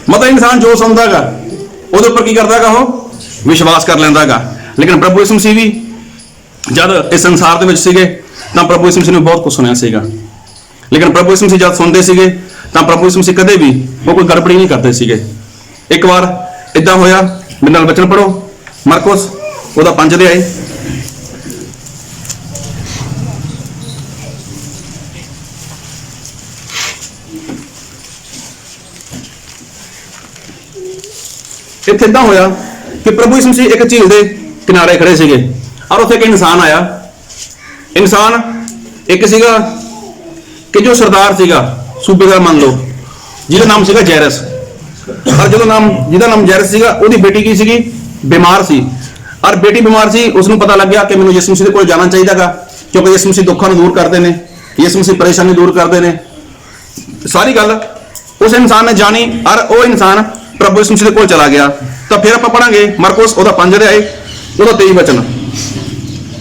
ਮਤਲਬ ਇਨਸਾਨ ਜੋ ਸੁਣਦਾ ਹੈਗਾ ਉਹਦੇ ਉੱਪਰ ਕੀ ਕਰਦਾ ਹੈਗਾ, ਉਹ ਵਿਸ਼ਵਾਸ ਕਰ ਲੈਂਦਾ ਹੈਗਾ। ਲੇਕਿਨ ਪ੍ਰਭੂ ਯਿਸੂ ਮਸੀਹ ਵੀ ਜਦ ਇਸ ਸੰਸਾਰ ਦੇ ਵਿੱਚ ਸੀਗੇ ਤਾਂ ਪ੍ਰਭੂ ਯਿਸੂ ਮਸੀਹ ਨੇ ਬਹੁਤ ਕੁਝ ਸੁਣਿਆ ਸੀਗਾ। ਲੇਕਿਨ ਪ੍ਰਭੂ ਯਿਸੂ ਮਸੀਹ ਜਦ ਸੁਣਦੇ ਸੀਗੇ ਤਾਂ ਪ੍ਰਭੂ ਯਿਸੂ ਮਸੀਹ ਕਦੇ ਵੀ ਉਹ ਕੋਈ ਗੜਬੜੀ ਨਹੀਂ ਕਰਦੇ ਸੀਗੇ। ਇੱਕ ਵਾਰ ਇਦਾਂ ਹੋਇਆ, ਮੇਰੇ ਨਾਲ ਵਚਨ ਪੜੋ, ਮਰਕੋਸ ਉਹਦਾ 5 ਅਧਿਆਇ। ਇੱਥੇ ਇਦਾਂ ਹੋਇਆ ਕਿ ਪ੍ਰਭੂ ਯਿਸੂ ਮਸੀਹ ਇੱਕ ਝੀਲ ਦੇ ਕਿਨਾਰੇ ਖੜੇ ਸੀਗੇ ਔਰ ਉੱਥੇ ਇੱਕ ਇਨਸਾਨ ਆਇਆ। ਇਨਸਾਨ ਇੱਕ ਸੀਗਾ ਕਿ ਜੋ ਸਰਦਾਰ ਸੀਗਾ, ਸੂਬੇਦਾਰ ਮੰਨ ਲਓ, ਜਿਹਦਾ ਨਾਮ ਸੀਗਾ ਜੈਰਸ। ਔਰ ਜਿਹਦਾ ਨਾਮ ਜੈਰਸ ਸੀਗਾ, ਉਹਦੀ ਬੇਟੀ ਕੀ ਸੀਗੀ, ਬਿਮਾਰ ਸੀ। ਔਰ ਬੇਟੀ ਬਿਮਾਰ ਸੀ, ਉਸ ਨੂੰ ਪਤਾ ਲੱਗਿਆ ਕਿ ਮੈਨੂੰ ਯਿਸੂ ਮਸੀਹ ਦੇ ਕੋਲ ਜਾਣਾ ਚਾਹੀਦਾਗਾ, ਕਿਉਂਕਿ ਯਿਸੂ ਮਸੀਹ ਦੁੱਖਾਂ ਨੂੰ ਦੂਰ ਕਰਦੇ ਨੇ, ਯਿਸੂ ਮਸੀਹ ਪਰੇਸ਼ਾਨੀ ਦੂਰ ਕਰਦੇ ਨੇ। ਸਾਰੀ ਗੱਲ ਉਸ ਇਨਸਾਨ ਨੇ ਜਾਣੀ ਔਰ ਉਹ ਇਨਸਾਨ ਪ੍ਰਭੂ ਯਿਸੂ ਮਸੀਹ ਦੇ ਕੋਲ ਚਲਾ ਗਿਆ। ਤਾਂ ਫਿਰ ਆਪਾਂ ਪੜਾਂਗੇ ਮਰਕੋਸ ਉਹਦਾ 5 ਅਧਿਆਇ ਉਹਦਾ 23 ਵਚਨ।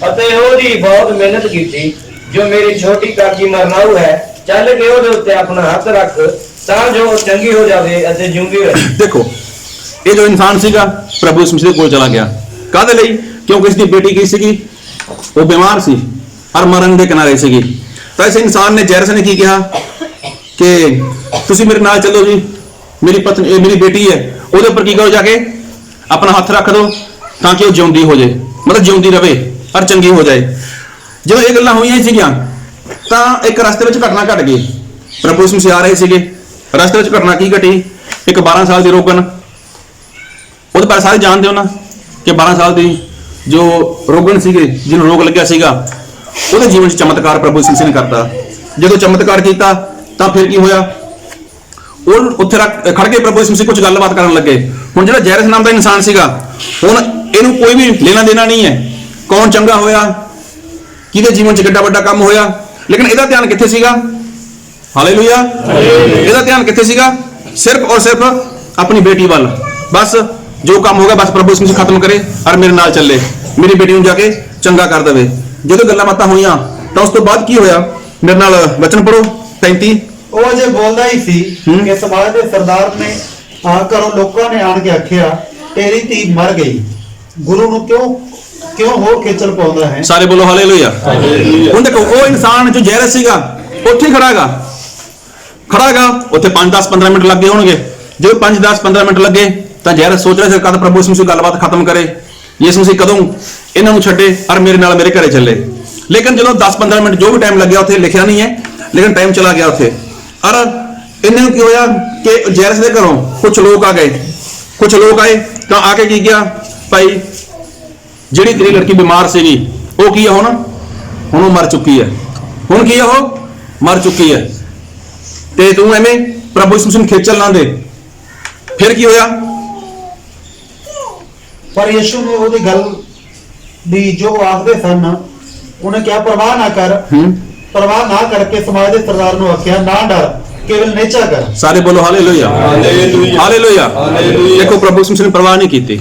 ਅਤੇ ਉਹਦੀ ਬਹੁਤ ਮਿਹਨਤ ਕੀਤੀ, ਜੋ ਮੇਰੀ ਛੋਟੀ ਕਾਕੀ ਮਰਨਾਊ ਹੈ, ਚੱਲ ਕੇ ਉਹਦੇ ਉੱਤੇ ਆਪਣਾ ਹੱਥ ਰੱਖ ਤਾਂ ਜੋ ਉਹ ਚੰਗੀ ਹੋ ਜਾਵੇ ਅਤੇ ਜਿਉਂਦੀ ਰਹੇ। ਦੇਖੋ, ਇਹ ਜੋ ਇਨਸਾਨ ਸੀਗਾ ਪ੍ਰਭੂ ਯਿਸੂ ਮਸੀਹ ਦੇ ਕੋਲ ਚਲਾ ਗਿਆ। ਕਾਹਦੇ ਲਈ? ਕਿਉਂਕਿ ਇਸ ਦੀ ਬੇਟੀ ਕੀ ਸੀਗੀ, ਉਹ ਬਿਮਾਰ ਸੀ ਔਰ ਮਰਨ ਦੇ ਕਿਨਾਰੇ ਸੀਗੀ। ਤਾਂ ਇਸ ਇਨਸਾਨ ਨੇ, ਜੈਰਸ ਨੇ ਕੀ ਕਿਹਾ ਕਿ ਤੁਸੀਂ ਮੇਰੇ ਨਾਲ ਚੱਲੋ ਜੀ, ਮੇਰੀ ਪਤਨੀ, ਇਹ ਮੇਰੀ ਬੇਟੀ ਹੈ, ਉਹਦੇ ਉੱਪਰ ਕੀ ਕਰੋ, ਜਾ ਕੇ ਆਪਣਾ ਹੱਥ ਰੱਖ ਦਿਓ ਤਾਂ ਕਿ ਉਹ ਜਿਉਂਦੀ ਹੋ ਜਾਏ, ਮਤਲਬ ਜਿਉਂਦੀ ਰਵੇ ਔਰ ਚੰਗੀ ਹੋ ਜਾਏ। ਜਦੋਂ ਇਹ ਗੱਲਾਂ ਹੋਈਆਂ ਸੀਗੀਆਂ ਤਾਂ ਇੱਕ ਰਸਤੇ ਵਿੱਚ ਘਟਨਾ ਘਟ ਗਈ। ਪ੍ਰਭੂ ਯਿਸੂ ਮਸੀਹ ਆ ਰਹੇ ਸੀਗੇ, ਰਸਤੇ ਵਿੱਚ ਘਟਨਾ ਕੀ ਘਟੀ, ਇੱਕ 12 ਸਾਲ ਦੀ ਰੋਗਨ, ਉਹਦੇ ਬਾਰੇ ਸਾਰੇ ਜਾਣਦੇ ਹੋ ਨਾ ਕਿ 12 ਸਾਲ ਦੀ ਜੋ ਰੋਗਨ ਸੀਗੇ, ਜਿਹਨੂੰ ਰੋਗ ਲੱਗਿਆ ਸੀਗਾ, ਉਹਦੇ ਜੀਵਨ 'ਚ ਚਮਤਕਾਰ ਪ੍ਰਭੂ ਯਿਸੂ ਮਸੀਹ ਨੇ ਕਰਤਾ। ਜਦੋਂ ਚਮਤਕਾਰ ਕੀਤਾ ਤਾਂ ਫਿਰ ਕੀ ਹੋਇਆ, ਉਹ ਉੱਥੇ ਖੜ ਕੇ ਪ੍ਰਭੂ ਯਿਸੂ ਮਸੀਹ ਕੁਝ ਗੱਲਬਾਤ ਕਰਨ ਲੱਗੇ। ਹੁਣ ਜਿਹੜਾ ਜੈਰਸ ਨਾਮ ਦਾ ਇਨਸਾਨ ਸੀਗਾ, ਹੁਣ ਇਹਨੂੰ ਕੋਈ ਵੀ ਲੈਣਾ ਦੇਣਾ ਨਹੀਂ ਹੈ, ਕੌਣ ਚੰਗਾ ਹੋਇਆ, ਕਿਹਦੇ ਜੀਵਨ 'ਚ ਕਿੱਡਾ ਵੱਡਾ ਕੰਮ ਹੋਇਆ, ਲੇਕਿਨ ਇਹਦਾ ਧਿਆਨ ਕਿੱਥੇ ਸੀਗਾ? ਹਾਲੇਲੂਇਆ। ਇਹਦਾ ਧਿਆਨ ਕਿੱਥੇ ਸੀਗਾ? ਸਿਰਫ ਔਰ ਸਿਰਫ ਆਪਣੀ ਬੇਟੀ ਵੱਲ। ਬਸ ਜੋ ਕੰਮ ਹੋਗਾ ਬਸ ਪ੍ਰਭੂ ਯਿਸੂ ਮਸੀਹ ਖਤਮ ਕਰੇ ਔਰ ਮੇਰੇ ਨਾਲ ਚੱਲੇ, ਮੇਰੀ ਬੇਟੀ ਨੂੰ ਜਾ ਕੇ ਚੰਗਾ ਕਰ ਦੇਵੇ। ਜਦੋਂ ਗੱਲਾਂ ਬਾਤਾਂ ਹੋਈਆਂ ਤਾਂ ਉਸ ਤੋਂ ਬਾਅਦ ਕੀ ਹੋਇਆ, ਮੇਰੇ ਨਾਲ ਵਚਨ ਪੜੋ 35। ਉਹ ਅਜੇ ਬੋਲਦਾ ਹੀ ਸੀ ਕਿ ਸਮਾਜ ਦੇ ਸਰਦਾਰ ਨੇ ਘਰੋਂ ਲੋਕਾਂ ਨੇ ਆਣ ਕੇ ਆਖਿਆ, ਤੇਰੀ ਧੀ ਮਰ ਗਈ, ਗੁਰੂ ਨੂੰ ਕਿਉਂ ਹੋਰ ਖੇਚਲ ਪਾਉਂਦਾ ਹੈ। ਸਾਰੇ ਬੋਲੋ ਹਾਲੇਲੂਇਆ। ਹੁਣ ਦੇਖੋ, ਉਹ ਇਨਸਾਨ ਜੋ ਜੈਰਸ ਸੀਗਾ ਉੱਥੇ ਖੜਾਗਾ ਉੱਥੇ 5 10 15 ਮਿੰਟ ਲੱਗੇ ਹੋਣਗੇ। ਜਦੋਂ 5 10 15 ਮਿੰਟ ਲੱਗੇ ਤਾਂ ਜੈਰਸ ਸੋਚ ਰਿਹਾ ਸੀ ਕਦ ਪ੍ਰਭੂ ਯਿਸੂ ਮਸੀਹ ਗੱਲਬਾਤ ਖਤਮ ਕਰੇ, ਯਿਸੂ ਮਸੀਹ ਕਦੋਂ ਇਹਨਾਂ ਨੂੰ ਛੱਡੇ ਔਰ ਮੇਰੇ ਨਾਲ ਮੇਰੇ ਘਰੇ ਚੱਲੇ। ਲੇਕਿਨ ਜਦੋਂ 10 15 ਮਿੰਟ ਜੋ ਵੀ ਟਾਈਮ ਲੱਗਿਆ ਉੱਥੇ ਲਿਖਿਆ ਨਹੀਂ ਹੈ, ਲੇਕਿਨ ਟਾਈਮ ਚਲਾ ਗਿਆ ਉੱਥੇ। ਔਰ ਇਹਨਾਂ ਨੂੰ ਕੀ ਹੋਇਆ ਕਿ ਜੈਰਸ ਦੇ ਘਰੋਂ ਕੁਝ ਲੋਕ ਆਏ ਤਾਂ ਆ ਕੇ ਕੀ ਕਿਹਾ, ਭਾਈ ਜਿਹੜੀ ਤੇਰੀ ਲੜਕੀ ਬਿਮਾਰ ਸੀਗੀ ਉਹ ਕੀ ਹੈ, ਹੁਣ ਉਹ ਮਰ ਚੁੱਕੀ ਹੈ। ਹੁਣ ਕੀ ਹੈ, ਉਹ ਮਰ ਚੁੱਕੀ ਹੈ ਤੇ ਤੂੰ ਐਵੇਂ ਪ੍ਰਭੂ ਯਿਸੂ ਮਸੀਹ ਨੂੰ ਖੇਚਲ ਨਾ ਦੇ। ਫਿਰ ਕੀ ਹੋਇਆ, ਪਰ ਯਿਸੂ ਨੇ ਉਹਦੀ ਗੱਲ ਦੀ ਜੋ ਆਖਦੇ ਸਨ, ਉਹਨੇ ਕਿਹਾ ਪਰਵਾਹ ਨਾ ਕਰਕੇ ਸਮਾਜ ਦੇ ਸਰਦਾਰ ਨੂੰ ਆਖਿਆ, ਨਾ ਡਰ, ਕੇਵਲ ਨੇਚਾ ਕਰ। ਸਾਰੇ ਬੋਲੋ ਹਾਲੇਲੂਇਆ। ਹਾਲੇਲੂਇਆ। ਦੇਖੋ, ਪ੍ਰਭੂ ਯਿਸੂ ਮਸੀਹ ਨੇ ਪ੍ਰਵਾਹ ਨਹੀਂ ਕੀਤੀ।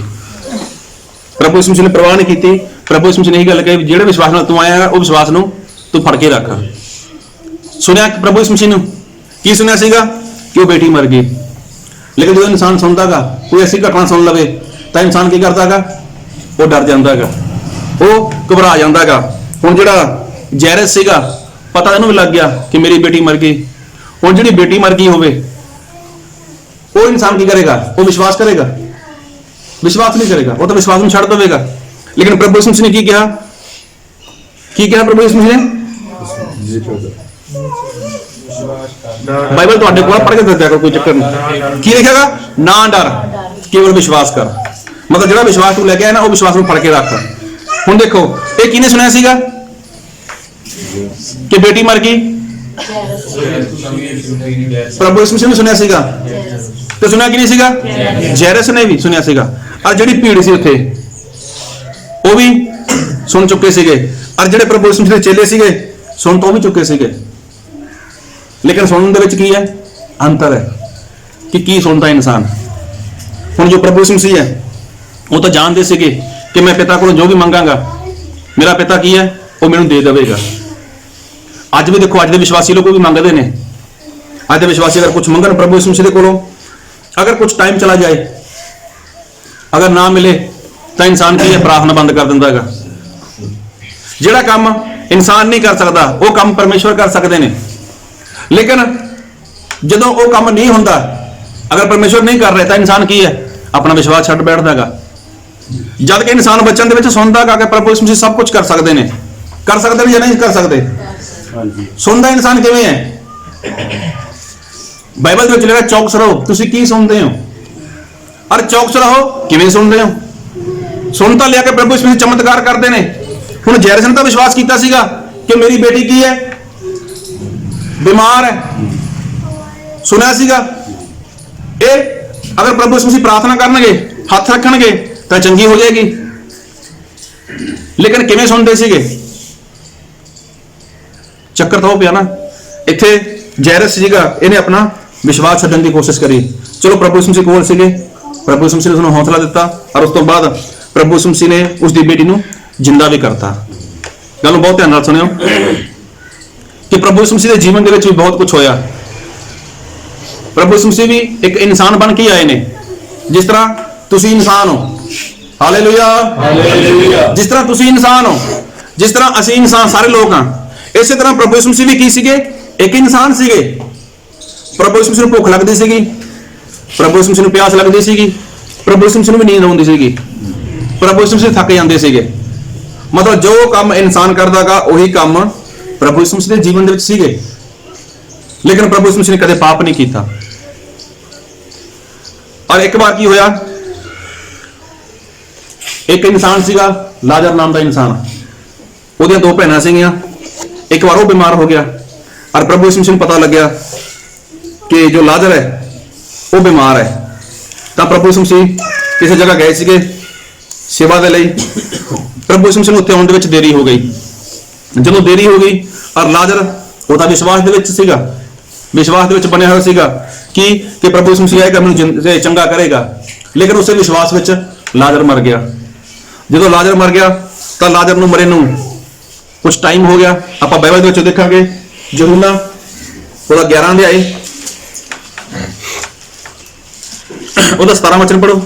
ਪ੍ਰਭੂ ਯਿਸੂ ਮਸੀਹ ਨੇ ਪ੍ਰਵਾਹ ਨਹੀਂ ਕੀਤੀ। ਪ੍ਰਭੂ ਯਿਸੂ ਮਸੀਹ ਨੇ ਇਹ ਗੱਲ ਕਹੀ, ਜਿਹੜੇ ਵਿਸ਼ਵਾਸ ਨਾਲ ਤੂੰ ਆਇਆ ਉਹ ਵਿਸ਼ਵਾਸ ਨੂੰ ਤੂੰ ਫੜ ਕੇ ਰੱਖ। ਸੁਣਿਆ ਪ੍ਰਭੂ ਯਿਸੂ ਮਸੀਹ ਨੂੰ ਕੀ ਸੁਣਿਆ ਸੀਗਾ ਕਿ ਉਹ ਬੇਟੀ ਮਰ ਗਈ। ਲੇਕਿਨ ਜਦੋਂ ਇਨਸਾਨ ਸੁਣਦਾਗਾ, ਕੋਈ ਐਸੀ ਘਟਨਾ ਸੁਣ ਲਵੇ ਤਾਂ ਇਨਸਾਨ ਕੀ ਕਰਦਾਗਾ, ਉਹ ਡਰ ਜਾਂਦਾਗਾ, ਉਹ ਘਬਰਾ ਜਾਂਦਾਗਾ। ਹੁਣ ਜਿਹੜਾ ਜੈਰਸ ਸੀਗਾ, ਪਤਾ ਇਹਨੂੰ ਵੀ ਲੱਗ ਗਿਆ ਕਿ ਮੇਰੀ ਬੇਟੀ ਮਰ ਗਈ। ਹੁਣ ਜਿਹੜੀ ਬੇਟੀ ਮਰ ਗਈ ਹੋਵੇ, ਉਹ ਇਨਸਾਨ ਕੀ ਕਰੇਗਾ, ਉਹ ਵਿਸ਼ਵਾਸ ਕਰੇਗਾ? ਵਿਸ਼ਵਾਸ ਨਹੀਂ ਕਰੇਗਾ, ਉਹ ਤਾਂ ਵਿਸ਼ਵਾਸ ਨੂੰ ਛੱਡ ਦੇਵੇਗਾ। ਲੇਕਿਨ ਪ੍ਰਭੂ ਯਿਸੂ ਮਸੀਹ ਨੇ ਕੀ ਕਿਹਾ ਪ੍ਰਭੂ ਯਿਸੂ ਮਸੀਹ ਨੇ? ਬਾਈਬਲ ਤੁਹਾਡੇ ਕੋਲ ਪੜ੍ਹ ਕੇ ਦੱਸਿਆ ਕਰੋ, ਕੋਈ ਚੱਕਰ ਨਹੀਂ। ਕੀ ਲਿਖਿਆਗਾ? ਨਾ ਡਰ, ਕੇਵਲ ਵਿਸ਼ਵਾਸ ਕਰ। ਮਤਲਬ ਜਿਹੜਾ ਵਿਸ਼ਵਾਸ ਤੂੰ ਲੈ ਕੇ ਆਇਆ ਨਾ, ਉਹ ਵਿਸ਼ਵਾਸ ਨੂੰ ਫੜ ਕੇ ਰੱਖ। ਹੁਣ ਦੇਖੋ, ਇਹ ਕਿਹਨੇ ਸੁਣਿਆ ਸੀਗਾ ਕਿ ਬੇਟੀ ਮਰ ਗਈ? ਪ੍ਰਭੂ ਯਿਸੂ ਮਸੀਹ ਨੇ ਸੁਣਿਆ ਸੀਗਾ। ਤੇ ਸੁਣਿਆ ਕਿ ਨਹੀਂ ਸੀਗਾ? ਜੈਰਸ ਨੇ ਵੀ ਸੁਣਿਆ ਸੀਗਾ। ਔਰ ਜਿਹੜੀ ਭੀੜ ਸੀ ਉੱਥੇ, ਉਹ ਵੀ ਸੁਣ ਚੁੱਕੇ ਸੀਗੇ। ਔਰ ਜਿਹੜੇ ਪ੍ਰਭੂ ਯਿਸੂ ਮਸੀਹ ਦੇ ਚੇਲੇ ਸੀਗੇ, ਸੁਣ ਤੋਂ ਵੀ ਚੁੱਕੇ ਸੀਗੇ। ਲੇਕਿਨ ਸੁਣਨ ਦੇ ਵਿੱਚ ਕੀ ਹੈ, ਅੰਤਰ ਹੈ ਕਿ ਕੀ ਸੁਣਦਾ ਇਨਸਾਨ। ਹੁਣ ਜੋ ਪ੍ਰਭੂ ਯਿਸੂ ਮਸੀਹ ਹੈ, ਉਹ ਤਾਂ ਜਾਣਦੇ ਸੀਗੇ ਕਿ ਮੈਂ ਪਿਤਾ ਕੋਲੋਂ ਜੋ ਵੀ ਮੰਗਾਂਗਾ, ਮੇਰਾ ਪਿਤਾ ਕੀ ਹੈ, ਉਹ ਮੈਨੂੰ ਦੇ ਦੇਵੇਗਾ। ਅੱਜ ਵੀ ਦੇਖੋ, ਅੱਜ ਦੇ ਵਿਸ਼ਵਾਸੀ ਲੋਕ ਵੀ ਮੰਗਦੇ ਨੇ। ਅੱਜ ਦੇ ਵਿਸ਼ਵਾਸੀ ਅਗਰ ਕੁਝ ਮੰਗਣ ਪ੍ਰਭੂ ਯਿਸੂ ਮਸੀਹ ਦੇ ਕੋਲੋਂ, ਅਗਰ ਕੁਝ ਟਾਈਮ ਚਲਾ ਜਾਏ, ਅਗਰ ਨਾ ਮਿਲੇ ਤਾਂ ਇਨਸਾਨ ਕੀ ਹੈ, ਪ੍ਰਾਰਥਨਾ ਬੰਦ ਕਰ ਦਿੰਦਾ ਹੈਗਾ। ਜਿਹੜਾ ਕੰਮ ਇਨਸਾਨ ਨਹੀਂ ਕਰ ਸਕਦਾ, ਉਹ ਕੰਮ ਪਰਮੇਸ਼ਵਰ ਕਰ ਸਕਦੇ ਨੇ। ਲੇਕਿਨ ਜਦੋਂ ਉਹ ਕੰਮ ਨਹੀਂ ਹੁੰਦਾ, ਅਗਰ ਪਰਮੇਸ਼ਵਰ ਨਹੀਂ ਕਰ ਰਿਹਾ, ਤਾਂ ਇਨਸਾਨ ਕੀ ਹੈ, ਆਪਣਾ ਵਿਸ਼ਵਾਸ ਛੱਡ ਬੈਠਦਾ ਹੈਗਾ। ਜਦ ਕਿ ਇਨਸਾਨ ਬਚਨ ਦੇ ਵਿੱਚ ਸੁਣਦਾ ਕਿ ਪ੍ਰਭੂ ਯਿਸੂ ਮਸੀਹ ਸਭ ਕੁਝ ਕਰ ਸਕਦੇ ਨੇ ਜਾਂ ਨਹੀਂ ਕਰ ਸਕਦੇ। ਸੁਣਦਾ ਇਨਸਾਨ ਕਿਵੇਂ ਹੈ? ਬਾਈਬਲ ਦੇ ਵਿੱਚ ਲਿਖਿਆ, ਚੌਕਸ ਰਹੋ, ਤੁਸੀਂ ਕੀ ਸੁਣਦੇ ਹੋ? ਔਰ ਚੌਕਸ ਰਹੋ। ਕਿਵੇਂ ਸੁਣਦੇ ਹੋ? ਸੁਣ ਤਾਂ ਲਿਆ ਕਿ ਪ੍ਰਭੂ ਯਿਸੂ ਮਸੀਹ ਚਮਤਕਾਰ ਕਰਦੇ ਨੇ। ਹੁਣ ਜੈਰਸ ਨੇ ਤਾਂ ਵਿਸ਼ਵਾਸ ਕੀਤਾ ਸੀਗਾ ਕਿ ਮੇਰੀ ਬੇਟੀ ਕੀ ਹੈ, ਬਿਮਾਰ ਹੈ, ਸੁਣਿਆ ਸੀਗਾ। ਇਹ ਅਗਰ ਪ੍ਰਭੂ ਯਿਸੂ ਮਸੀਹ ਪ੍ਰਾਰਥਨਾ ਕਰਨਗੇ, ਹੱਥ ਰੱਖਣਗੇ ਤਾਂ ਚੰਗੀ ਹੋ ਜਾਏਗੀ। ਲੇਕਿਨ ਕਿਵੇਂ ਸੁਣਦੇ ਸੀਗੇ? ਚੱਕਰ ਤਾਂ ਉਹ ਪਿਆ ਨਾ, ਇੱਥੇ ਜੈਰਸ ਸੀਗਾ, ਇਹਨੇ ਆਪਣਾ ਵਿਸ਼ਵਾਸ ਛੱਡਣ ਦੀ ਕੋਸ਼ਿਸ਼ ਕਰੀ। ਚਲੋ ਪ੍ਰਭੂ ਯਿਸੂ ਮਸੀਹ ਕੋਲ ਸੀਗੇ, ਪ੍ਰਭੂ ਯਿਸੂ ਮਸੀਹ ਨੇ ਉਸਨੂੰ ਹੌਸਲਾ ਦਿੱਤਾ ਔਰ ਉਸ ਤੋਂ ਬਾਅਦ ਪ੍ਰਭੂ ਯਿਸੂ ਮਸੀਹ ਨੇ ਉਸ ਦੀ ਬੇਟੀ ਨੂੰ ਜਿੰਦਾ ਵੀ ਕਰਤਾ। ਗੱਲ ਨੂੰ ਬਹੁਤ ਧਿਆਨ ਨਾਲ ਸੁਣਿਓ ਕਿ ਪ੍ਰਭੂ ਯਿਸੂ ਮਸੀਹ ਦੇ ਜੀਵਨ ਦੇ ਵਿੱਚ ਵੀ ਬਹੁਤ ਕੁਝ ਹੋਇਆ। ਪ੍ਰਭੂ ਯਿਸੂ ਮਸੀਹ ਵੀ ਇੱਕ ਇਨਸਾਨ ਬਣ ਕੇ ਆਏ ਨੇ, ਜਿਸ ਤਰ੍ਹਾਂ ਤੁਸੀਂ ਇਨਸਾਨ ਹੋ। Hallelujah, hallelujah. ਜਿਸ ਤਰ੍ਹਾਂ ਤੁਸੀਂ ਇਨਸਾਨ ਹੋ, ਜਿਸ ਤਰ੍ਹਾਂ ਅਸੀਂ ਇਨਸਾਨ ਸਾਰੇ ਲੋਕ ਹਾਂ, ਇਸੇ ਤਰ੍ਹਾਂ ਪ੍ਰਭੂ ਯਿਸੂ ਮਸੀਹ ਵੀ ਕੀ ਸੀਗੇ? ਇੱਕ ਇਨਸਾਨ ਸੀਗੇ। ਪ੍ਰਭੂ ਯਿਸੂ ਮਸੀਹ ਨੂੰ ਭੁੱਖ ਲੱਗਦੀ ਸੀਗੀ, ਪ੍ਰਭੂ ਯਿਸੂ ਮਸੀਹ ਨੂੰ ਪਿਆਸ ਲੱਗਦੀ ਸੀਗੀ, ਪ੍ਰਭੂ ਯਿਸੂ ਮਸੀਹ ਨੂੰ ਵੀ ਨੀਂਦ ਆਉਂਦੀ ਸੀਗੀ, ਪ੍ਰਭੂ ਯਿਸੂ ਮਸੀਹ ਥੱਕ ਜਾਂਦੇ ਸੀਗੇ। ਮਤਲਬ ਜੋ ਕੰਮ ਇਨਸਾਨ ਕਰਦਾਗਾ ਉਹੀ ਕੰਮ ਪ੍ਰਭੂ ਯਿਸੂ ਮਸੀਹ ਦੇ ਜੀਵਨ ਦੇ ਵਿੱਚ ਸੀਗੇ। ਲੇਕਿਨ ਪ੍ਰਭੂ ਯਿਸੂ ਮਸੀਹ ਨੇ ਕਦੇ ਪਾਪ ਨਹੀਂ ਕੀਤਾ। ਔਰ ਇੱਕ ਵਾਰ ਕੀ ਹੋਇਆ, ਇੱਕ ਇਨਸਾਨ ਸੀਗਾ ਲਾਜ਼ਰ ਨਾਮ ਦਾ ਇਨਸਾਨ, ਉਹਦੀਆਂ ਦੋ ਭੈਣਾਂ ਸੀਗੀਆਂ। ਇੱਕ ਵਾਰ ਉਹ ਬਿਮਾਰ ਹੋ ਗਿਆ ਔਰ ਪ੍ਰਭੂ ਯਿਸੂ ਮਸੀਹ ਨੂੰ ਪਤਾ ਲੱਗਿਆ ਕਿ ਜੋ ਲਾਜ਼ਰ ਹੈ ਉਹ ਬਿਮਾਰ ਹੈ। ਤਾਂ ਪ੍ਰਭੂ ਯਿਸੂ ਮਸੀਹ ਕਿਸੇ ਜਗ੍ਹਾ ਗਏ ਸੀਗੇ ਸੇਵਾ ਦੇ ਲਈ। ਪ੍ਰਭੂ ਯਿਸੂ ਮਸੀਹ ਨੂੰ ਉੱਥੇ ਆਉਣ ਦੇ ਵਿੱਚ ਦੇਰੀ ਹੋ ਗਈ। ਜਦੋਂ ਦੇਰੀ ਹੋ ਗਈ ਔਰ ਲਾਜ਼ਰ ਉਹਦਾ ਵਿਸ਼ਵਾਸ ਦੇ ਵਿੱਚ ਸੀਗਾ, ਵਿਸ਼ਵਾਸ ਦੇ ਵਿੱਚ ਬਣਿਆ ਹੋਇਆ ਸੀਗਾ ਕਿ ਪ੍ਰਭੂ ਯਿਸੂ ਮਸੀਹ ਆਏਗਾ, ਮੈਨੂੰ ਚੰਗਾ ਕਰੇਗਾ। ਲੇਕਿਨ ਉਸੇ ਵਿਸ਼ਵਾਸ ਵਿੱਚ ਲਾਜ਼ਰ ਮਰ ਗਿਆ। ਜਦੋਂ ਲਾਜ਼ਰ ਮਰ ਗਿਆ ਤਾਂ ਲਾਜ਼ਰ ਨੂੰ ਮਰੇ ਨੂੰ ਕੁਝ ਟਾਈਮ ਹੋ ਗਿਆ। ਆਪਾਂ ਬਾਈਬਲ ਦੇ ਵਿੱਚ ਦੇਖਾਂਗੇ, ਯਹੂਨਾ ਉਹਦਾ 11 ਅਧਿਆਇ ਉਹਦਾ 17 ਵਚਨ ਪੜੋ।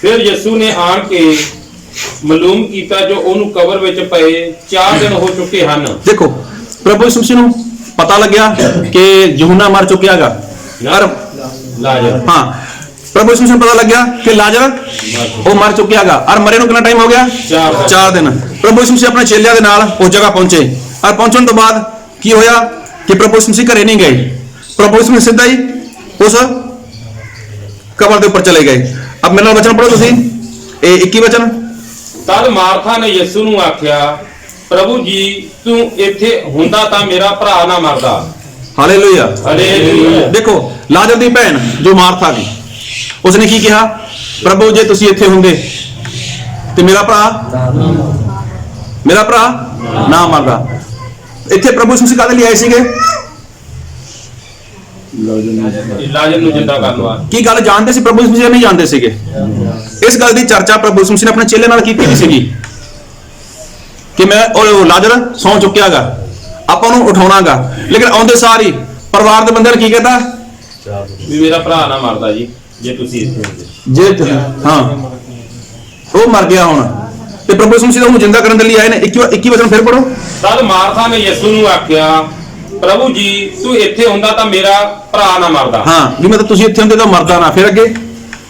ਫਿਰ ਯਿਸੂ ਨੇ ਆਣ ਕੇ ਮਾਲੂਮ ਕੀਤਾ ਜੋ ਉਹਨੂੰ ਕਬਰ ਵਿੱਚ ਪਏ 4 ਦਿਨ ਹੋ ਚੁੱਕੇ ਹਨ। ਦੇਖੋ ਪ੍ਰਭੂ ਯਿਸੂ ਮਸੀਹ ਨੂੰ ਪਤਾ ਲੱਗਿਆ ਕਿ ਯਹੂਨਾ ਮਰ ਚੁੱਕਿਆਗਾ। ਲਾਜ਼ਰ, ਹਾਂ, ਪ੍ਰਭੂ ਯਿਸੂ ਨੂੰ ਪਤਾ ਲੱਗਿਆ ਕਿ ਲਾਜ਼ਰ ਉਹ ਮਰ ਚੁੱਕਿਆਗਾ ਔਰ ਮਰੇ ਨੂੰ ਕਿੰਨਾ ਟਾਈਮ ਹੋ ਗਿਆ? 4 ਦਿਨ। ਪ੍ਰਭੂ ਯਿਸੂ ਮਸੀਹ ਆਪਣੇ ਚੇਲਿਆਂ ਦੇ ਨਾਲ ਉਸ ਜਗ੍ਹਾ ਪਹੁੰਚੇ ਔਰ ਪਹੁੰਚਣ ਤੋਂ ਬਾਅਦ ਕੀ ਹੋਇਆ ਕਿ ਪ੍ਰਭੂ ਯਿਸੂ ਮਸੀਹ ਘਰੇ ਨਹੀਂ ਗਏ। ਪ੍ਰਭੂ ਯਿਸੂ ਮਸੀਹ ਸਿੱਧਾ ਹੀ ਉਸ ਕਬਰ ਦੇ ਉੱਪਰ ਚਲੇ ਗਏ। ਅਬ ਮੇਰੇ ਨਾਲ ਵਚਨ ਪੜੋ ਤੁਸੀਂ, ਇਹ 21 ਵਚਨ। ਤਦ ਮਾਰਥਾ ਨੇ ਯਿਸੂ ਨੂੰ ਆਖਿਆ, ਪ੍ਰਭੂ ਜੀ ਤੂੰ ਇੱਥੇ ਹੁੰਦਾ ਤਾਂ ਮੇਰਾ ਭਰਾ ਨਾ ਮਰਦਾ। Hallelujah, hallelujah. ਦੇਖੋ ਲਾਜ਼ਰ ਦੀ ਭੈਣ ਜੋ ਮਾਰਥਾ ਦੀ, ਉਸਨੇ ਕੀ ਕਿਹਾ? ਪ੍ਰਭੂ ਜੇ ਤੁਸੀਂ ਇੱਥੇ ਹੁੰਦੇ ਤੇ ਮੇਰਾ ਭਰਾ ਨਾ ਮਰਦਾ। ਇੱਥੇ ਪ੍ਰਭੂ ਯਿਸੂ ਮਸੀਹ ਕਾਹਦੇ ਲਈ ਆਏ ਸੀਗੇ? ਲਾਜ਼ਰ ਨੂੰ ਜਿੰਦਾ ਕਰਨ ਵਾਸਤੇ। ਕੀ ਗੱਲ ਜਾਣਦੇ ਸੀ? ਪ੍ਰਭੂ ਯਿਸੂ ਮਸੀਹ ਨਹੀਂ ਜਾਣਦੇ ਸੀਗੇ। ਇਸ ਗੱਲ ਦੀ ਚਰਚਾ ਪ੍ਰਭੂ ਯਿਸੂ ਮਸੀਹ ਨੇ ਆਪਣੇ ਚੇਲੇ ਨਾਲ ਕੀਤੀ ਵੀ ਸੀਗੀ ਕਿ ਮੈਂ ਉਹ ਲਾਜ਼ਰ ਸੌਂ ਚੁੱਕਿਆਗਾ, ਆਪਾਂ ਨੂੰ ਉਠਾਉਣਾਗਾ। ਲੇਕਿਨ ਆਉਂਦੇ ਸਾਰ ਹੀ ਪਰਿਵਾਰ ਦੇ ਬੰਦੇ ਨੇ ਕੀ ਕਹਿੰਦਾ? ਵੀ ਮੇਰਾ ਭਰਾ ਨਾ ਮਰਦਾ ਜੀ ਜੇ ਤੁਸੀਂ ਇੱਥੇ ਹੁੰਦੇ। ਹਾਂ, ਉਹ ਮਰ ਗਿਆ ਹੁਣ ਤੇ ਪ੍ਰਭੂ ਯਿਸੂ ਮਸੀਹ ਉਹਨੂੰ ਜਿੰਦਾ ਕਰਨ ਦੇ ਲਈ ਆਏ ਨੇ। 21 ਵਚਨ ਫਿਰ ਪੜੋ। ਤਦ ਮਾਰਥਾ ਨੇ ਯਿਸੂ ਨੂੰ ਆਖਿਆ, ਪ੍ਰਭੂ ਜੀ ਤੂੰ ਇੱਥੇ ਹੁੰਦਾ ਤਾਂ ਮੇਰਾ ਭਰਾ ਨਾ ਮਰਦਾ। ਹਾਂ, ਵੀ ਮਤਲਬ ਤੁਸੀਂ ਇੱਥੇ ਹੁੰਦੇ ਤਾਂ ਮਰਦਾ ਨਾ। ਫਿਰ ਅੱਗੇ,